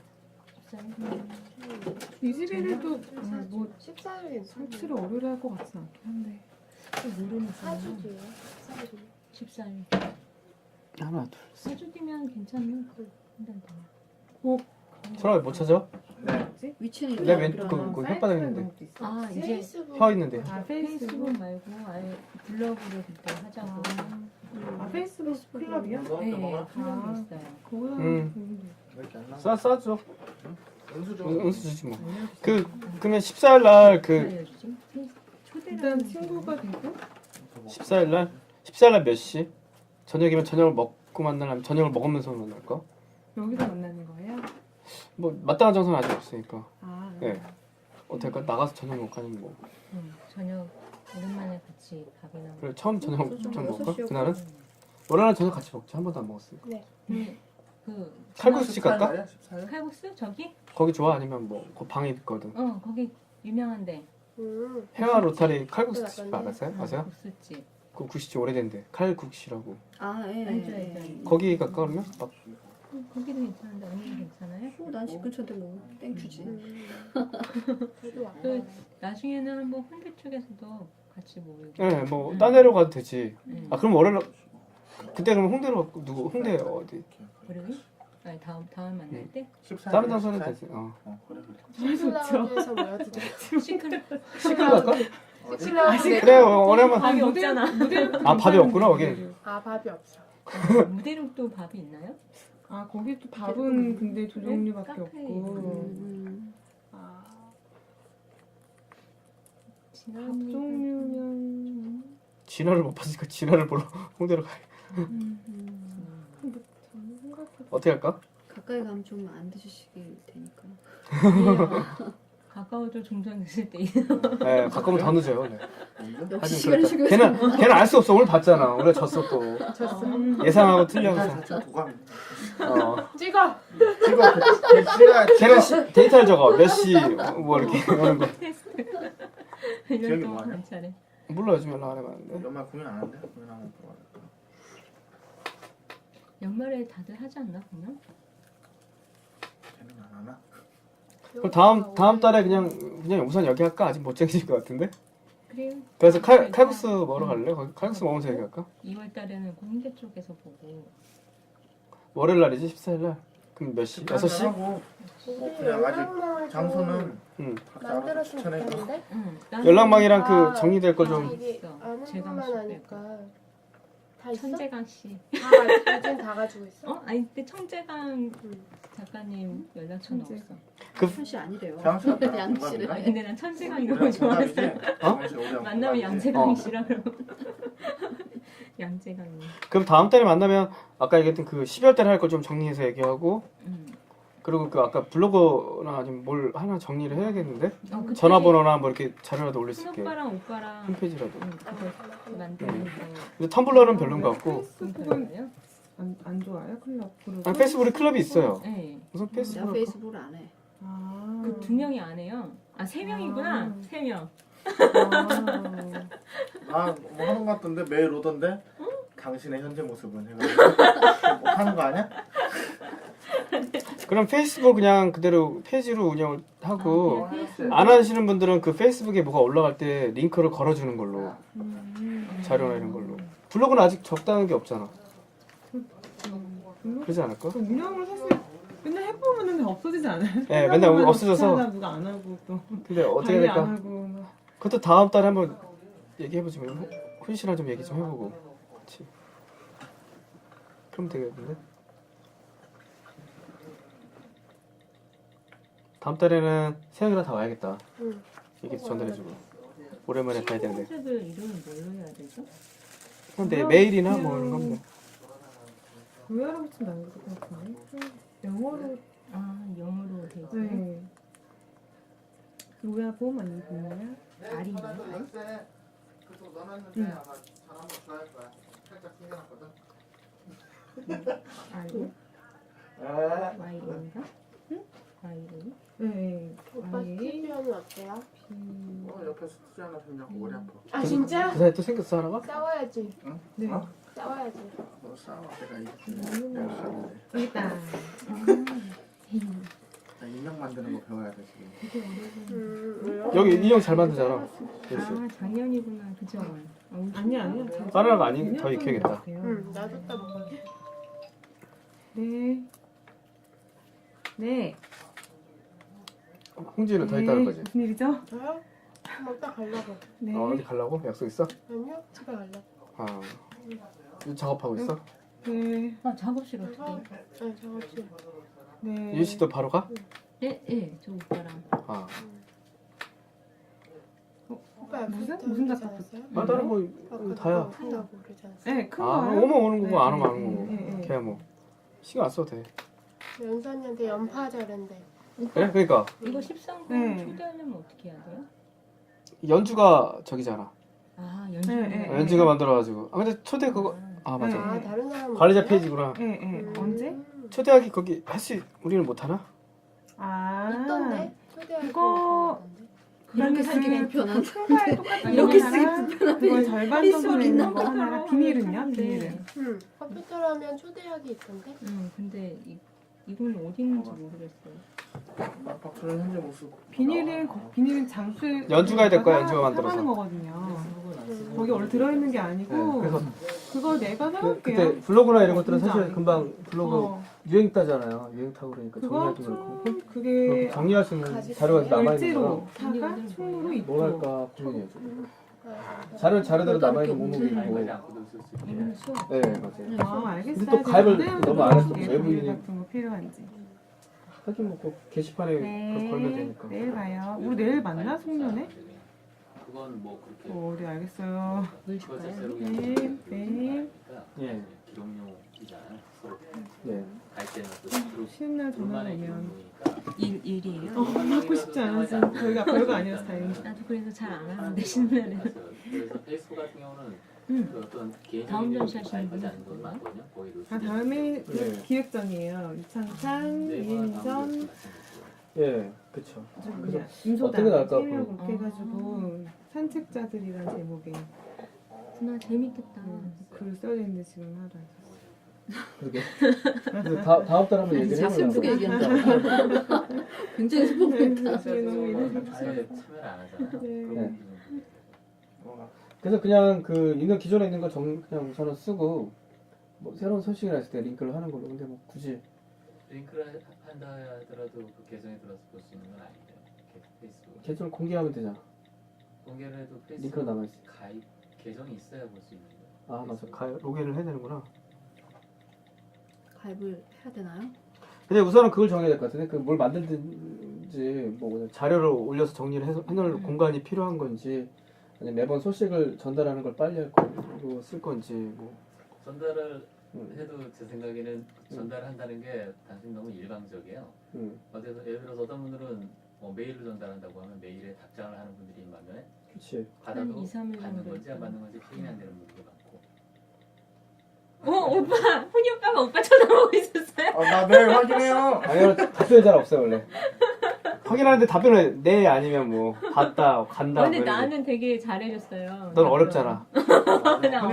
14일? 21일도 뭐 14일 괜찮아요. 설치를 월요일에 할 것 같진 않긴 한데. 모르는 4주 뒤에. 4주. 14일. 하나 둘. 4주 뒤면 괜찮나? 한달 되면. 설아 못 찾아? 네. 위치는 내 여기 왼, 그러면. 그 혓바닥 있는데. 아 이제 페이스북. 혀 있는데. 아 페이스북 페이스북. 말고 아예 블로그를 그때 하자고. 아 페이스북 클럽이요? 네, 블로그 있어요. 거기다 이렇게 안 나와. 싸줘. 은수 좀. 은수 주지 뭐. 그러면 14일날 그 알려주지? 초대를 일단 친구가 되고 14일날 몇 시? 저녁이면 저녁을 먹고 만나려면 저녁을 먹으면서 만날까? 여기서 만나는 거예요? 뭐 마땅한 장소는 아직 없으니까. 아 네. 어떨까? 나가서 저녁 먹고 아니면 뭐. 저녁 오랜만에 같이 밥이나 그래 처음 저녁 좀 먹을까? 6시였고. 그날은? 월요일날 저녁 같이 먹자. 한 번도 안 먹었으니까. 그 칼국수집 갈까? 14일? 칼국수 저기? 거기 좋아? 아니면 뭐 그 방에 있거든. 거기 유명한데. 해화 로타리 칼국수집 알았어요? 아세요? 국수집. 그 국시집 오래된데 칼국시라고. 아 예. 알죠, 예. 알죠. 거기 갈까 그러면? 막 거기도 괜찮은데 언니는 괜찮아요? 난집 근처인데 뭐 땡큐지. 저도 와요. 그 나중에는 한번 홍대 쪽에서도 같이 모이고. 네, 뭐 딴 데로 가도 되지. 응. 아 그럼 월요일 그때 그럼 홍대로 갈까? 누구 홍대 어디? 월요일? 아니 다음 만날 때? 14일. 다른 장소는 되지. 어. 그래 그래. 시클라우드에서 모여도 시크릿 시클 갈까? 시클라우드. 그래 오랜만. 밥이 없잖아. 아 밥이 없구나 거기. 아 밥이 없어. 무대룩도 밥이 있나요? 아 거기 또 밥은 근데 두 네? 종류밖에 카페에 없고 음. 아, 밥 지난해 종류면 진화를 못 봤으니까 진화를 보러 홍대로 가. 어떻게 할까? 가까이 가면 좀 안 드시게 되니까. 가까워져 종전 있을 때 네, 가까우면 더 늦어요. 네. 역시 하긴 시간 그렇죠. 식으로 걔는 알 수 없어. 오늘 봤잖아. 오늘 졌어 또. 예상하고 틀려서. 자체가 도감이네. 찍어. 찍어. 찍어야 걔는 데이터를 적어. 몇 시 뭐 이렇게 오는 거. 기억이 뭐하냐? 한 차례. 몰라 요즘 연락 안 해봤는데. 연말 공연 안 한대? 공연 한번 보러 가야 연말에 다들 하지 않나 그냥? 걔는 안 하나? 그럼 다음 달에 그냥 우선 여기 할까? 아직 못 정해질 것 같은데. 그래요. 그래서 칼국수 먹으러 갈래? 거기 칼국수 먹으면서 얘기할까? 2월 달에는 홍대 쪽에서 보고 월요일 날이지 14일 날. 그럼 몇 시? 6시? 하고 그냥 아직 장소는 응. 각자 알아서 만들었으면 추천해서 좋겠는데? 응. 연락망이랑 그 정리될 걸 좀. 이게 아는 제가 것만 하실 하니까 다 있어? 천재강 씨. 요즘 다 가지고 있어? 어? 아니 근데 천재강 작가님 연락처는 천재. 없어. 현씨 아니래요. 장소 양치를. 아, 근데 난 천재강이 우리랑 너무 좋아서 동갑이지? 만나면 양재강 씨라 그러고 양재강이. 그럼 다음 달에 만나면 아까 얘기했던 그 12월 달에 할 거 좀 정리해서 얘기하고 그리고 그 아까 블로그나 아니면 뭘 하나 정리를 해야겠는데 그때 전화번호나 뭐 이렇게 자료라도 올릴 수 있게 큰오빠랑 오빠랑 홈페이지라도. 그거 만드는 거. 근데 텀블러는 별론 것 같고. 페이스북은 안 좋아요? 클럽 그룹? 아니, 페이스북에 클럽이 있어요. 네. 무슨 내가 페이스북? 페이스북을 안 해. 아. 그 2명이 안 해요. 아 3명이구나. 3명. 아뭐 하는 거 같던데 매일 오던데 당신의 현재 모습은 해가지고 뭐 하는 거 아니야? 그럼 페이스북 그냥 그대로 페이지로 운영을 하고 페이스북. 안 하시는 분들은 그 페이스북에 뭐가 올라갈 때 링크를 걸어주는 걸로 자료나 이런 걸로. 블로그는 아직 적당한 게 없잖아. 그러지 않을까? 그 운영을 사실 맨날 해보면은 그냥 없어지지 않아요? 네, 맨날 하면 없어져서. 귀찮아, 누가 안 하고 또 근데 어떻게 관리 안 될까? 하고 막. 그것도 다음 달에 한번 얘기해보지. 훈 씨랑 좀 얘기 좀 해보고. 그렇지. 그럼 되겠는데? 다음 달에는 세영이랑 다 와야겠다. 응. 얘기 전달해주고. 오랜만에 봐야 되는데. 친구들 이름은 뭘로 해야 되죠? 근데 메일이나 뭐 이런 건데. 의외로 붙이면 나을 것 같은데. 영어로. 아 영어로 돼 있어요? 네. 로야봄 아니면 뭐야? 알인가요? 알? 그래서 너는 근데 아마 잘하면 좋아할 거야. 살짝 생겨났거든. 알이? 에. 와이인가? 응? 와이인? 네. 오빠 스튜디오는 어때요? 옆에 스튜디오 생겼고 머리 아파. 아 진짜? 그 사이 또 생겼어 하나가? 싸워야지. 응? 네. 어? 싸워야지. 너 싸워. 내가 이겼지. 내가 가는데. 여기 있다. 나 인형 만드는 거 배워야 돼 지금. 여기 인형 잘 만들잖아. 아 작년이구나 그죠? 아니야. 바나나가 아닌 더 익혀야겠다. 응, 나도 다 먹어. 네. 네. 홍지는 더 있다 할 거지. 무슨 일이죠? 저요? 한번 딱 가려고. 네. 어디 가려고? 약속 있어? 아니요, 집에 가려고. 아. 지금 작업하고 있어? 네. 아 작업실 어떻게? 네, 작업실. 네. 유희 씨도 바로 가? 네, 네, 저 오빠랑. 아. 오빠 무슨 작업? 아, 다른 거 다야. 한다고 그러지 않았어요? 네, 큰 아, 거요? 오면 오는 거고 안 오면 안 오는 거고. 네, 네. 걔야 뭐 신경 안 써도 돼. 연선이한테 연파하자는데. 그래? 그러니까 이거 13분 네. 초대하려면 어떻게 해야 돼요? 연주가 저기잖아. 아 연주. 네, 네. 연주가 만들어가지고. 아 근데 초대 그거 아 맞아. 아, 다른 사람 관리자 없어요? 페이지구나. 네, 네. 언제? 초대하기 거기 할 수 우리는 못 하나? 아. 있던데? 초대할 그거- 이렇게 그 쓰기 불편한. 큰 파일 똑같은 이렇게 거 쓰기 하나랑 불편한 그걸 절반 할 정도 수 되는 있나 거 하나랑 비닐은요? 비닐은. 응. 컴퓨터로 하면 초대하기 있던데? 근데 이건 어디 있는지 모르겠어요. 박수는 현재 모습. 비닐은 장수 연주 가야 될 거야, 연주가 만들어서. 사가는 거거든요. 거기 원래 들어있는 게 아니고 네, 그래서 그거 내가 사올게요. 그때 블로그나 이런 것들은 진짜 사실 아니고. 금방 블로그 어, 유행 따잖아요. 유행 타고 그러니까 그거 정리하기 그렇고. 그게 정리할 수 있는 가지고 자료가 남아 있는 을지로 거라 사가 충무로 있고 뭘 할까 고민이에요. 지금. 아, 자료대로 남아 있는 목록이 있고. 이건 수업. 네 맞아요. 아 알겠어요. 근데 또 가입을 제가 너무 안 해서 비닐 외부인이 같은 거 필요한지. 하긴 뭐 꼭 게시판에 그걸 걸면 되니까. 내일 봐요. 우리 내일 만나 송년회? 그건 뭐 그렇게 네 알겠어요. 물 줄까요? 프로세스로 네. 예. 기록용이잖아요. 서로 예. 가입 때는 또 주로 쉬는 날 전화 둘만의 오면 기록이니까 일이에요. 하고 싶지 않아서 저희가 별거 아니어서 다행이죠. 나도 그래서 잘 안 하는데 신나는. 그래서 페이스북 같은 경우는 그 어떤 다음 개인적인 전시 가입하지 하시는 않는 건 많거든요. 거의 아 다음에 그 네. 기획전이에요. 유창창, 이인선, 예, 그쵸. 그래서 임소다 어떻게 나올까, 세명 그거? 그렇게 해가지고 산책자들이란 제목의 나 재밌겠다. 글을 써야 되는데 지금 하다. 그러게. 그래서 다음 달 한번 얘기를 해보려고. 슬프게 얘기한다. 굉장히 슬프겠다. 나중에 너무 이런 참여를 안 하잖아. 네. 그래서 그냥 그 있는 기존에 있는 거 그냥 우선은 쓰고 뭐 새로운 소식이나 있을 때 링크를 하는 걸로. 근데 뭐 굳이 링크를 한다 하더라도 그 계정에 들어서 볼 수 있는 건 아닌데요. 페이스북 계정을 공개하면 되잖아. 공개를 해도 링크로 페이스북 남아있어. 가입 계정이 있어야 볼 수 있는 거예요. 아 맞아. 로그인을 해야 되는구나. 가입을 해야 되나요? 근데 우선은 그걸 정해야 될 것 같은데 그 뭘 만들든지 뭐 자료를 올려서 정리를 해놓을 공간이 필요한 건지 아니면 매번 소식을 전달하는 걸 빨리 할 거고 쓸 건지 뭐 전달을 해도 제 생각에는 전달한다는 게 단순히 너무 일방적이에요. 어디서 예를 들어서 어떤 분들은 뭐 메일로 전달한다고 하면 메일에 답장을 하는 분들이 있는 반면에 그치. 받아도 한 2, 3일 받는 정도 건지 안 받는 건지 확인이 안 되는 분들도 많고. 오빠! 훈이 오빠가 오빠 쳐다보고 있었어요? 나 매일 확인해요. 아니요 답변이 잘 없어요 원래. 확인하는데 답변을 네 아니면 뭐 봤다 간다. 근데 뭐 이런 나는 되게 잘해줬어요. 넌 어렵잖아. 나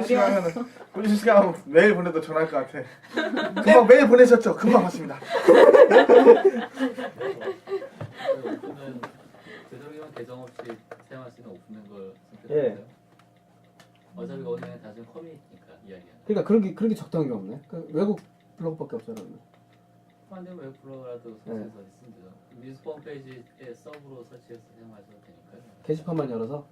꾸준 시간 메일 보내도 전화할 것 같아. 금방 메일 보내셨죠? 금방 봤습니다. 오픈은 되도록이면 계정 없이 사용할 수 있는 오픈된 걸 예. 선택했어요. 어차피 거기는 단순히 커뮤니티니까 이야기하는. 그러니까 그런 게 적당한 게 없네. 그 외국 블로그밖에 없잖아. 완전 웹 블로그라도 설치해서 쓰면 되죠. 뉴스 홈페이지에 서브로 설치해서 사용하셔도 되니까요. 게시판만 열어서.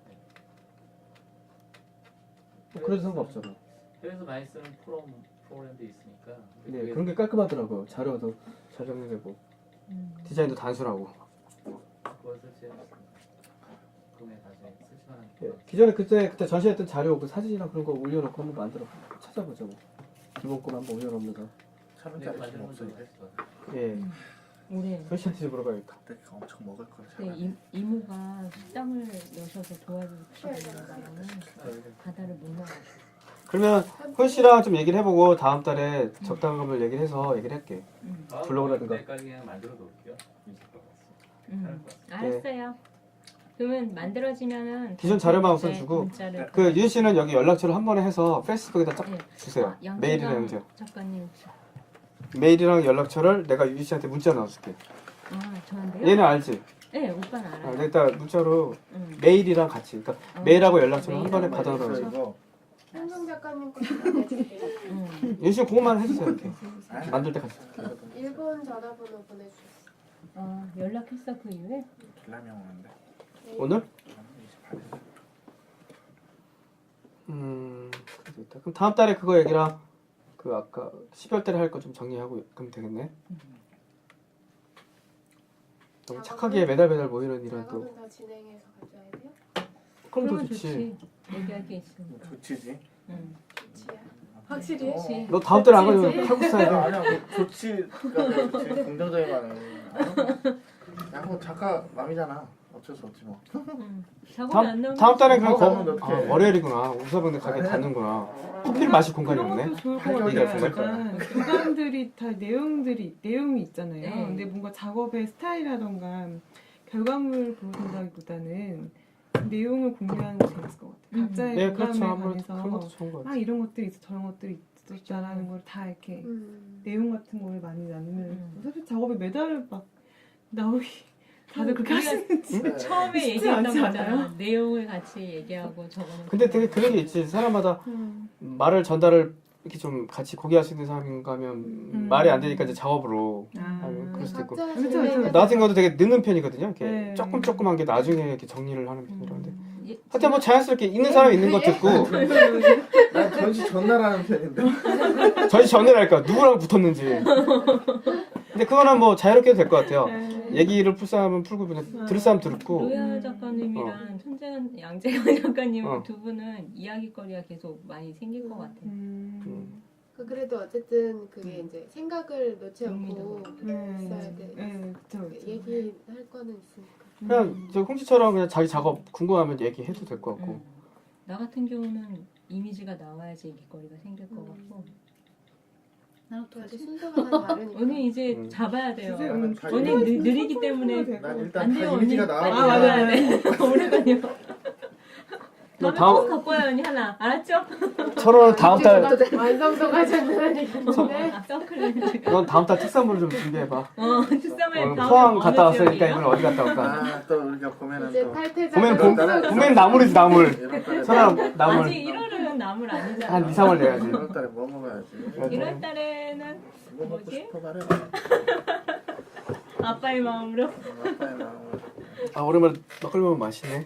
뭐 그래도 상관없잖아. 해외에서 많이 쓰는 프로그램도 있으니까. 네, 그게 그런 게 깔끔하더라고요. 자료도 잘 정리되고 디자인도 단순하고. 그걸 설치해놨습니다. 그러면 나중에 설치만 하면 예, 기존에 그때 전시했던 자료 그 사진이랑 그런 거 올려놓고 한번 만들어 찾아보죠. 뭐. 기본 거 한번 올려놓으면서. 근데 이거 만드는 건 저도 했어요. 예. 올해 설치한테 물어봐야겠다. 그때 엄청 먹을 걸. 네, 이모가 식당을 여셔서 도와주시는 바람에 바다를 못 나가고. 그러면 홀 씨랑 좀 얘기를 해보고 다음 달에 적당한 걸 얘기를 해서 얘기를 할게. 블로그라든가. 내일까지 그냥 만들어 놓을게요. 알았어요. 그러면 만들어지면은 기존 자료만 우선 네, 주고 문자를 그 윤 씨는 여기 연락처를 한 번에 해서 페이스북에다 쫙 네. 주세요. 메일이랑 연세요. 작가님. 메일이랑 연락처를 내가 윤 씨한테 문자 넣어줄게. 아 저한테요? 얘는 알지? 네, 오빠는 알아요. 내가 일단 문자로 응. 메일이랑 같이. 그러니까 메일하고 연락처를 한 번에 메일하고 받아놓으세요. 이거 현정 작가님 것도 보내줄게요. 윤 씨 그것만 해주세요. 이렇게 만들 때 같이. 일본 전화번호 보내주셨어요. 연락했어 그 이후에? 라면 오는데. 오늘? 28일. 그래도 있다. 그럼 다음 달에 그거 얘기랑 그 아까 12월 달에 할 거 좀 정리하고 그러면 되겠네. 너무 착하게 매달 모이는 일은 또 작업은 더 진행해서 가져야 돼요? 그럼 더 그러면 좋지. 얘기할 게 있으니까. 좋지지. 응. 좋지야. 확실히? 그치. 너 다음 달에 안 가면 칼국수 사야 돼. 아니야, 좋지가 좋지. 긍정적인 말은. 야, 뭐 작가 맘이잖아. 어쩔 수 없지 뭐. 작업이 안 나오면 다음 달에 그냥 작업하면 어떡해. 월요일이구나. 우사병대 가게 닫는구나. 커피를 마실 공간이 그런 없네. 것도 좋을 것 한정이 같아요. 없을 거야. 약간 기관들이 다 내용이 있잖아요. 네. 근데 뭔가 작업의 스타일이라던가 결과물 보여준다기보다는 내용을 공유하는 게 재밌을 것 같아요. 각자의 네, 공감에 그렇죠. 아무래도 관해서 그런 것도 좋은 것 같아. 이런 것들이 있어, 저런 것들이 있었다라는 걸 다 이렇게 내용 같은 걸 많이 나누면 사실 작업에 매달 막 나오기 다들 그렇게 우리가 하시는지 처음에 쉽지 얘기했던 않지 거잖아. 않아요? 내용을 같이 얘기하고 적어놓고. 근데 되게 그런 게 있지. 사람마다 말을 전달을 이렇게 좀 같이 고귀할 수 있는 사람인가 하면 말이 안 되니까 이제 작업으로 하면 그럴 수도 있고. 각자 그렇죠, 진행해서 그렇죠. 나 같은 경우도 되게 늦는 편이거든요. 이렇게 네. 조금한 게 나중에 이렇게 정리를 하는 편이라는데. 예, 하여튼 뭐 자연스럽게 있는 사람 있는 거 듣고 난 전시 전날하는 편인데. 전시 전을 할까 누구랑 붙었는지. 근데 그거는 뭐 자유롭게 해도 될 것 같아요. 얘기를 풀 사람은 풀고 그냥 들을 사람 듣고. 로야 작가님이랑 천재현 양재현 작가님 어. 두 분은 이야기거리가 계속 많이 생길 것 같아요. 그 그래도 어쨌든 그게 이제 생각을 놓지 않고 네. 있어야 돼. 네, 그쵸, 그쵸. 얘기할 거는 있으니까. 그냥 저 홍치처럼 그냥 자기 작업 궁금하면 얘기해도 될 것 같고. 나 같은 경우는 이미지가 나와야지 얘기거리가 생길 것 같고 나도 또 다들 아직 순서가 다 다르니까. 언니 이제 잡아야 돼요. 주세요. 언니 느리기 때문에 난 일단 안 다 돼요 언니. 이미지가 빨리 나와. 나가야 돼. 오래가요. 너 다음에 꼭 다음 갖고 와요 언니 하나. 알았죠? 서로는 다음 달 완성도가 장난 아니겠는데? 아, 선클을. 넌 다음 달 특산물을 좀 준비해봐. 특sam에 오늘 포항 갔다 왔으니까 이번에 어디 갔다 올까? 아또 우리가 보면은 이제 또 탈퇴자. 봄엔 나물이지 나물. 이번 달에 사람 아직 나물 1월은 나물 아니잖아. 한 2, 3월 내야지. 이번 달에 뭐 먹어야지? 1월 달에는 뭐 먹고 뭐지? 싶어 말해. 아빠의 마음으로. 아빠의 마음을. 아 오랜만에 막걸리 먹으면 맛있네.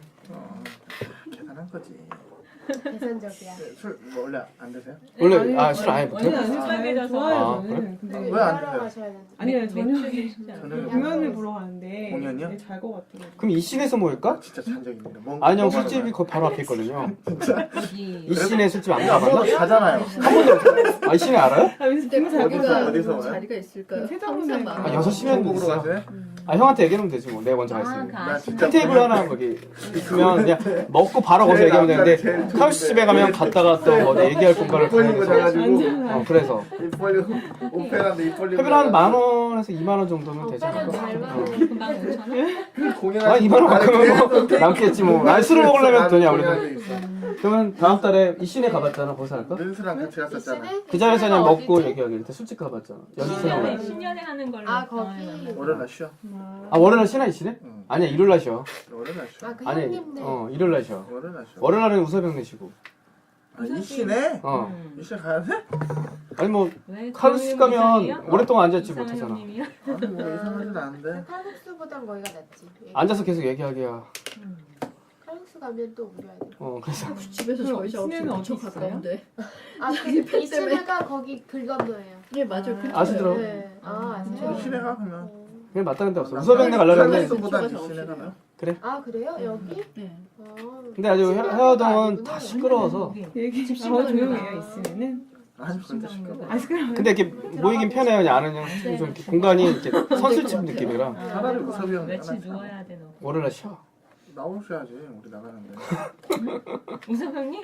계산한 거지. 계산적이야. 술뭐 원래 안 드세요? 원래 술 아예 원래 못해? 안 술 빨개 져서. 좋아요 아, 저는. 근데 왜 안 일하러 드세요? 가셔야 되는데. 아니요 저녁에 저녁에 공연을 보러 가는데 공연이요? 되게 잘것 같더라고요. 그럼 이신에서 모일까? 진짜 잔적입니다. 아니요 술집이 거기 바로 앞에 있거든요. 여기 이신의 술집 안 아무도 가봤나? 가잖아요. 아 이신에 알아요? 아 왠지 되게 잘 어디서, 먹어요. 어디서 와요? 자리가 있을까요? 세자분에 항상 아 많아요. 6시면 전국으로 있어요. 가세요? 아 형한테 얘기하면 되지 뭐. 내가 먼저 아, 가있으면. 그 나 아쉽다. 진짜 테이블 하나 거기 있으면 그냥 먹고 바로 거기서 제일 얘기하면 되는데 제일 좋은데. 카우스 집에 가면 갔다가 또 뭐 얘기할 공간을 입 벌린 거 가지고 자가지고 그래서 입 벌리고 오페라인데 입 벌리고 회비를 한 10,000원에서 20,000원 정도면 되지 오빠는 않을까? 잘 어. 받는. 금방 5,000원? 공연 아 2만원만큼은 뭐 남겠지 뭐. 아니 술을 먹으려면 돈이 아무래도. 그러면 다음 달에 이신에 가봤잖아. 거기서 할까? 민수랑 같이 갔었잖아. 그 자리에서 그냥 먹고 어디지? 얘기하기. 일단 술집 가봤잖아. 신년에 연습생. 신년에 하는 걸로. 아, 거기. 월요일 날 쉬어. 아 월요일날 쉬나 이신에? 응. 아니야 일요일날 쉬어. 월요일 날 쉬어. 아, 그 아니 형님네. 일요일날 쉬어. 월요일 날 쉬어. 월요일날은 우서병 내시고. 아, 이 시네? 어. 이 시에 가야 돼? 아니 뭐 왜? 카우스 조용히 가면 이상해요? 오랫동안 앉아있지 이상한 못하잖아. 형님이요? 아니 뭐 이상하진 않은데. 칼국수보단 거기가 낫지. 앉아서 계속 얘기하기야. 칼국수 가면 또 우려야 돼. 그래서 집에서 저희 작업실 이신에는 엄청 어디 있어요? 가까운데. 아, 그 이치네가 거기 글 건너예요. 네 맞아요. 아, 아시더라고. 네. 아, 아세요? 이 시내 가 그러면. 그냥 맞다는 데 없어. 우서병 내 가려고 했는데 칼국수보다 이 작업실이에요. 시내 가면. 아, 그래요? 여기? 네. 아. 근데 아주 헤어동은 아니구나. 다 시끄러워서. 얘기 집시방 더 조용해요 있으면은. 아니 그런데 시끄러워. 아 시끄러워요. 근데 이렇게 모이긴 편해요. 그냥 아는 형 좀 이렇게 공간이 이렇게 선술집 느낌이라. 차라리 우섭이 형 며칠 하나 누워야 돼 너. 월요일날 쉬어. 나오셔야지 우리 나가는데. 우석 형님?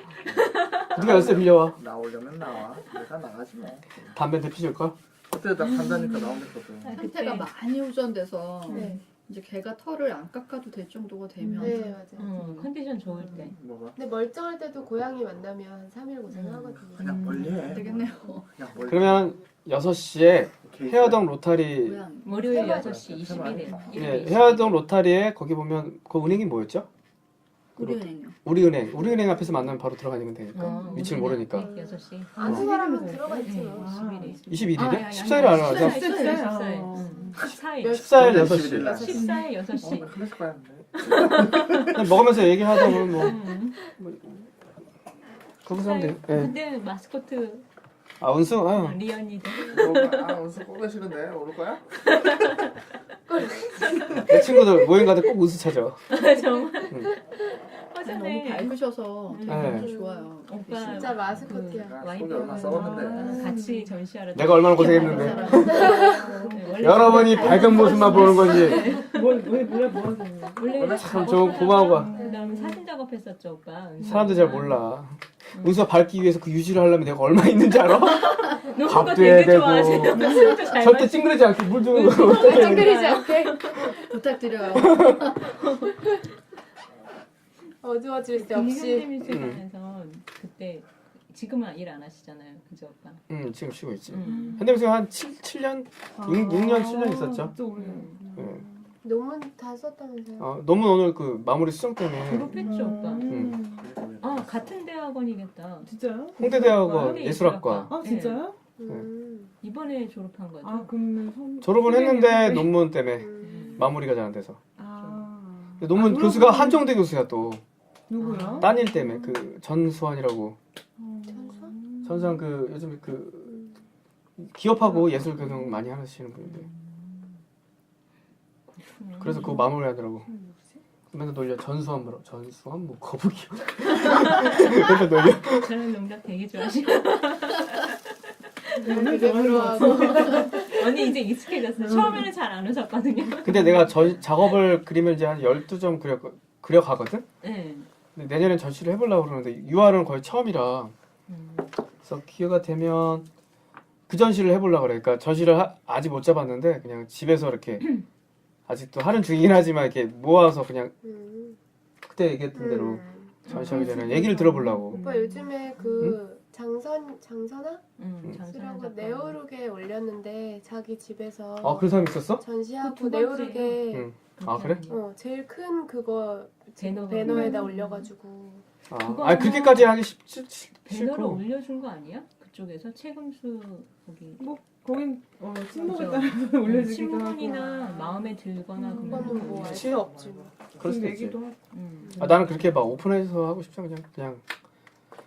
네가 열쇠 빌려와. 나오려면 나와. 내가 나가지 뭐. 담배 대피줄걸? 그때 나 간다니까 나오겠거든. 상태가 많이 후전돼서 네. 이제 걔가 털을 안 깎아도 될 정도가 되면 네, 맞아요. 컨디션 좋을 때. 뭐가? 근데 멀쩡할 때도 고양이 만나면 한 3일 고생하거든요. 그냥 멀리 해. 안 되겠네요. 그냥 멀리. 그러면 6시에 이렇게 헤어동 로타리 고양. 월요일 세마리. 6시 21일. 예, 헤어동 로타리에 거기 보면 그 은행이 뭐였죠? 우리은행요. 우리은행 앞에서 만나면 바로 들어가면 되니까 어, 위치를 우리 모르니까. 6시. 아는 사람은 들어가 있지 네, 뭐. 21일. 21일에? 아, 14일에 안 하죠? 14일. 14일. 14일 11일 날. 6시. 14일 6시. 나 클래식 봐야 하는데. 그냥 먹으면서 얘기하다 보면 뭐 거기서 하면 돼. 예. 근데 마스코트 아 은수 아유 리언이들. 아 오늘 꼭 가시는데 오를 거야? 내 친구들 모임 가도 꼭 은수 찾아. 정말. 응. 너무 허전해. 밝으셔서 네. 너무 좋아요. 오빠 진짜 마스코트야. 내가 속이 얼마나 썩었는데. 같이 전시하러. 내가 얼마나 고생했는데. 네, 원래 여러분이 밝은 모습만 보는 거지. 원래 참 좋은 고마운 거야. 그다음에 사진 작업했었죠 오빠. 사람들 잘 몰라. 은수가 밝기 위해서 그 유지를 하려면 내가 얼마 있는지 알아? 너무 밥도 거 해야 되게 되고. 좋아하세요. 술도 잘 절대 마시고. 찡그리지 않게 물 주는 거. 찡그리지 않게 부탁드려요. 어두워질 새 없이. 현대미술관에서 그때 지금은 일 안 하시잖아요, 그죠 오빠? 지금 쉬고 있지. 음. 현대무용 한 7년? 6년, 7년 있었죠. 예. 논문 다 썼다면서요? 너무 오늘 그 마무리 수정 때문에 졸업했죠 오빠. 음. 아 같은 대학원이겠다. 진짜요? 홍대대학원 홍대 예술학과 아 진짜요? 이번에 졸업한 거죠. 아 그러면 졸업은 했는데 논문 때문에 음. 마무리가 잘 안 돼서. 아 논문 아, 교수가 그러면- 한정대 교수야 또. 누구요? 딴일 때문에 그 전수환이라고. 천수? 전수환 그 요즘 그 기업하고 예술 경영 많이 하시는 분인데. 그래서 그거 마무리하더라고. 맨날 놀려 전수환 뭐라고 전수환 뭐 거북이. 맨날 놀려. 저는 농담 되게 좋아하시고. 오늘 되게 부러워하고. 언니 이제 익숙해졌어요. 처음에는 잘 안 웃었거든요. 근데 내가 작업을 그림을 이제 한 12점 그려가거든? 네. 근데 내년엔 전시를 해보려고 그러는데 유아는 거의 처음이라 그래서 기회가 되면 그 전시를 해보려고 그래. 그러니까 전시를 아직 못 잡았는데 그냥 집에서 이렇게 아직도 하는 중이긴 하지만 이렇게 모아서 그냥 그때 얘기했던 대로 전시하기 전에 얘기를 들어보려고. 오빠 요즘에 그 장선아? 장선아 쓰라고 작가. 네오룩에 올렸는데 자기 집에서 아 그런 사람 있었어? 전시하고 그 두 번째요. 네오룩에 응. 아 그래? 제일 큰 그거 배너 배너에다 올려가지고 그거 아 그렇게까지 하기 배너를 싫고. 올려준 거 아니야? 그쪽에서 채금수 거기 거긴 친목에 그죠. 따라서 올려주기도 신문이나 하고. 마음에 들거나 그거는 뭐 알 그치? 수 없지 뭐. 그럴 수도 있지. 얘기도 하고. 아, 나는 그렇게 막 오픈해서 하고 싶지 않아. 그냥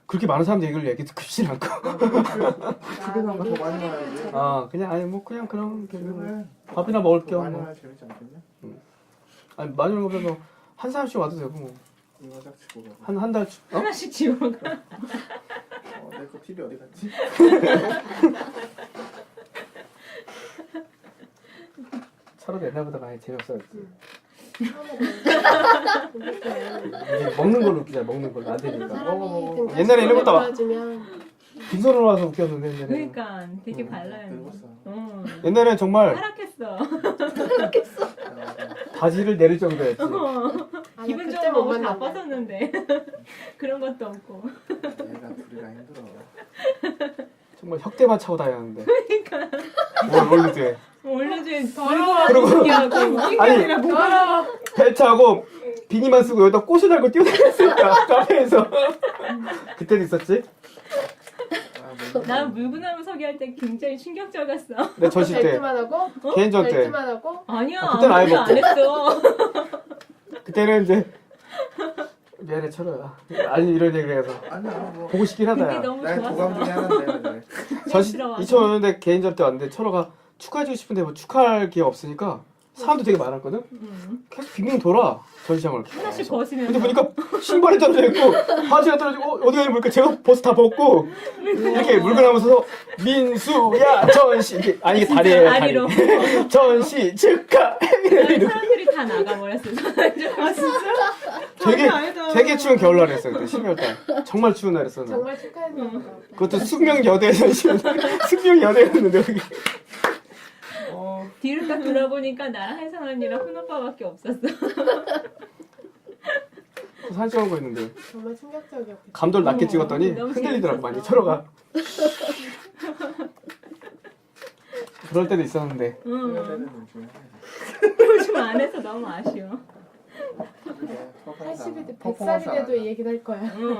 그렇게 많은 사람들 얘기 듣고 싶진 않고. 집에서 한번 더 많이 와야지. 아 그냥 아니 뭐 그냥 그런 그래. 밥이나 먹을 겸 많이 뭐. 와야 재밌지 않겠냐? 아니 많이 먹으면 뭐한 사람씩 와도 되고 뭐. 이거 딱 치고 가. 한 달. 어? 하나씩 지워가. 내거 TV 어디 갔지? 차라리 옛날보다 많이 재미없어졌지. 처음에 이제 먹는 걸로 웃기자. 먹는 걸로 안 되니까. 사람이 등가 옛날에 이런 것도 막- 도와주면 빈손으로 와서 웃겼는데 옛날에. 그러니까 되게 발라요. 늙었어. 옛날에는 정말 타락했어. 바지를 내릴 정도였지. 아니, 기분 그때 좋은 못 거다 만났네. 벗었는데 그런 것도 없고. 얘가 둘이가 힘들어. 정말 혁대만 차고 다녔는데. 그러니까. 월드에. 올려준 더러워. 그리고- 신기하고. 아니 더러워. 벨트하고 비니만 쓰고 여기다 꽃을 달고 뛰어다녔으니까 카페에서. 그때도 있었지. 난 물구나무 서기 할 때 굉장히 충격적이었어. 내 전시 때 벨트만 하고 개인전 때 벨트만 하고 아니야, 아, 그때는 아예 아무것도 안 했어. 그때는 이제 미안해 철호야. 아니 이런 얘기를 해서 아니야 뭐. 보고 싶긴 그때 하다. 너무 나의 도감 중에 좋았어. 하나인데 그래. 전시 들어와서. 2005년대 개인전 때 왔는데 철호가 축하해주고 싶은데 뭐 축하할 기회 없으니까 사람도 되게 많았거든. 계속 빙빙 돌아 전시장을. 하나씩 근데 벗으면서. 보니까 신발이 떨어져 있고 바지가 떨어지고 어디 가니 보니까 제가 버스 다 벗고 이렇게 물건하면서 민수야 전시 이게 아니 이게 다리예요 다리. 아리로. 전시 축하. 사람들이 다 나가버렸어. 아 진짜? 되게 아니다. 되게 추운 겨울날이었어 그때 12월달. 정말 추운 날이었어. 나. 정말 축하했나 보다. 그것도 숙명여대 전시였는데 숙명여대였는데 여기. 뒤를 딱 돌아보니까 나랑 혜선 언니랑 훈 오빠밖에 없었어. 사진 찍은 거 있는데 정말 충격적이었겠다. 감도를 낮게 찍었더니 너무 흔들리더라고 많이 재밌었어. 철호가. 그럴 때도 있었는데. 요즘 안 해서 너무 아쉬워. 80이 100살이 돼도 이 얘기를 할 거야. 이번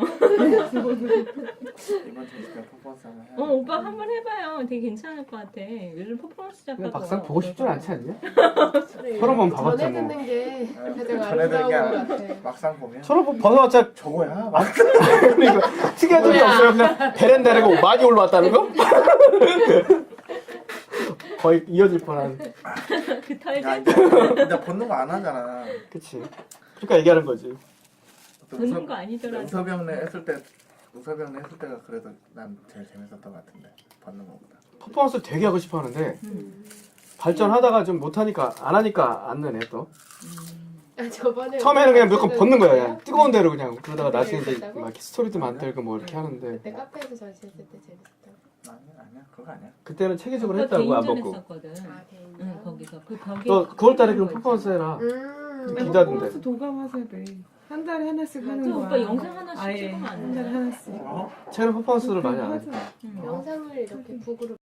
전시가 퍼포먼스 하나 해야 돼. 오빠 한번 해봐요. 되게 괜찮을 것 같아. 요즘 퍼포먼스 작가도. 그냥 막상 보고 싶진 않지 않냐? 그래, 서로 한번 봐봤자 전에 뭐. 듣는 게 가장 전에 들은 아름다운 게 것 아니라 같아. 막상 보면 철호 뭐 벗어봤자 저거야. 그러니까 특이한 점이 없어요. 그냥 베란다라고 많이 올라왔다는 거? 거의 이어질 뻔한. 그 야 털들 이제 벗는 거 안 하잖아. 그치. 그러니까 얘기하는 거지. 벗는 거 아니더라도. 우서병래 했을 때가 그래도 난 제일 재밌었던 것 같은데 벗는 거보다. 퍼포먼스를 되게 하고 싶어 하는데 발전하다가 좀 못하니까 안 하니까 안 되네 또. 아, 저번에 처음에는 그냥 무조건 벗는 거야. 그냥 뜨거운 대로 그냥. 그러다가 그때 나중에 이제 그랬다고? 막 스토리도 만들고 뭐 이렇게 하는데 그때 카페에서 전시했을 때 재밌었다. 아니야 그거 아니야. 그때는 체계적으로 했다고 안 개인전 벗고. 했었거든. 아, 개인전? 응, 거기서 그 벽에. 너 9월달에 그럼 퍼포먼스 해라. 기다던데. 퍼포먼스 도감하셔야 돼. 한 달에 하나씩 하는 또 거야. 오빠 영상 하나씩 아예 찍으면 안 한 달에 돼. 하나씩. 최근 퍼포먼스를 많이 안 해. 하잖아. 영상을 이렇게 북으로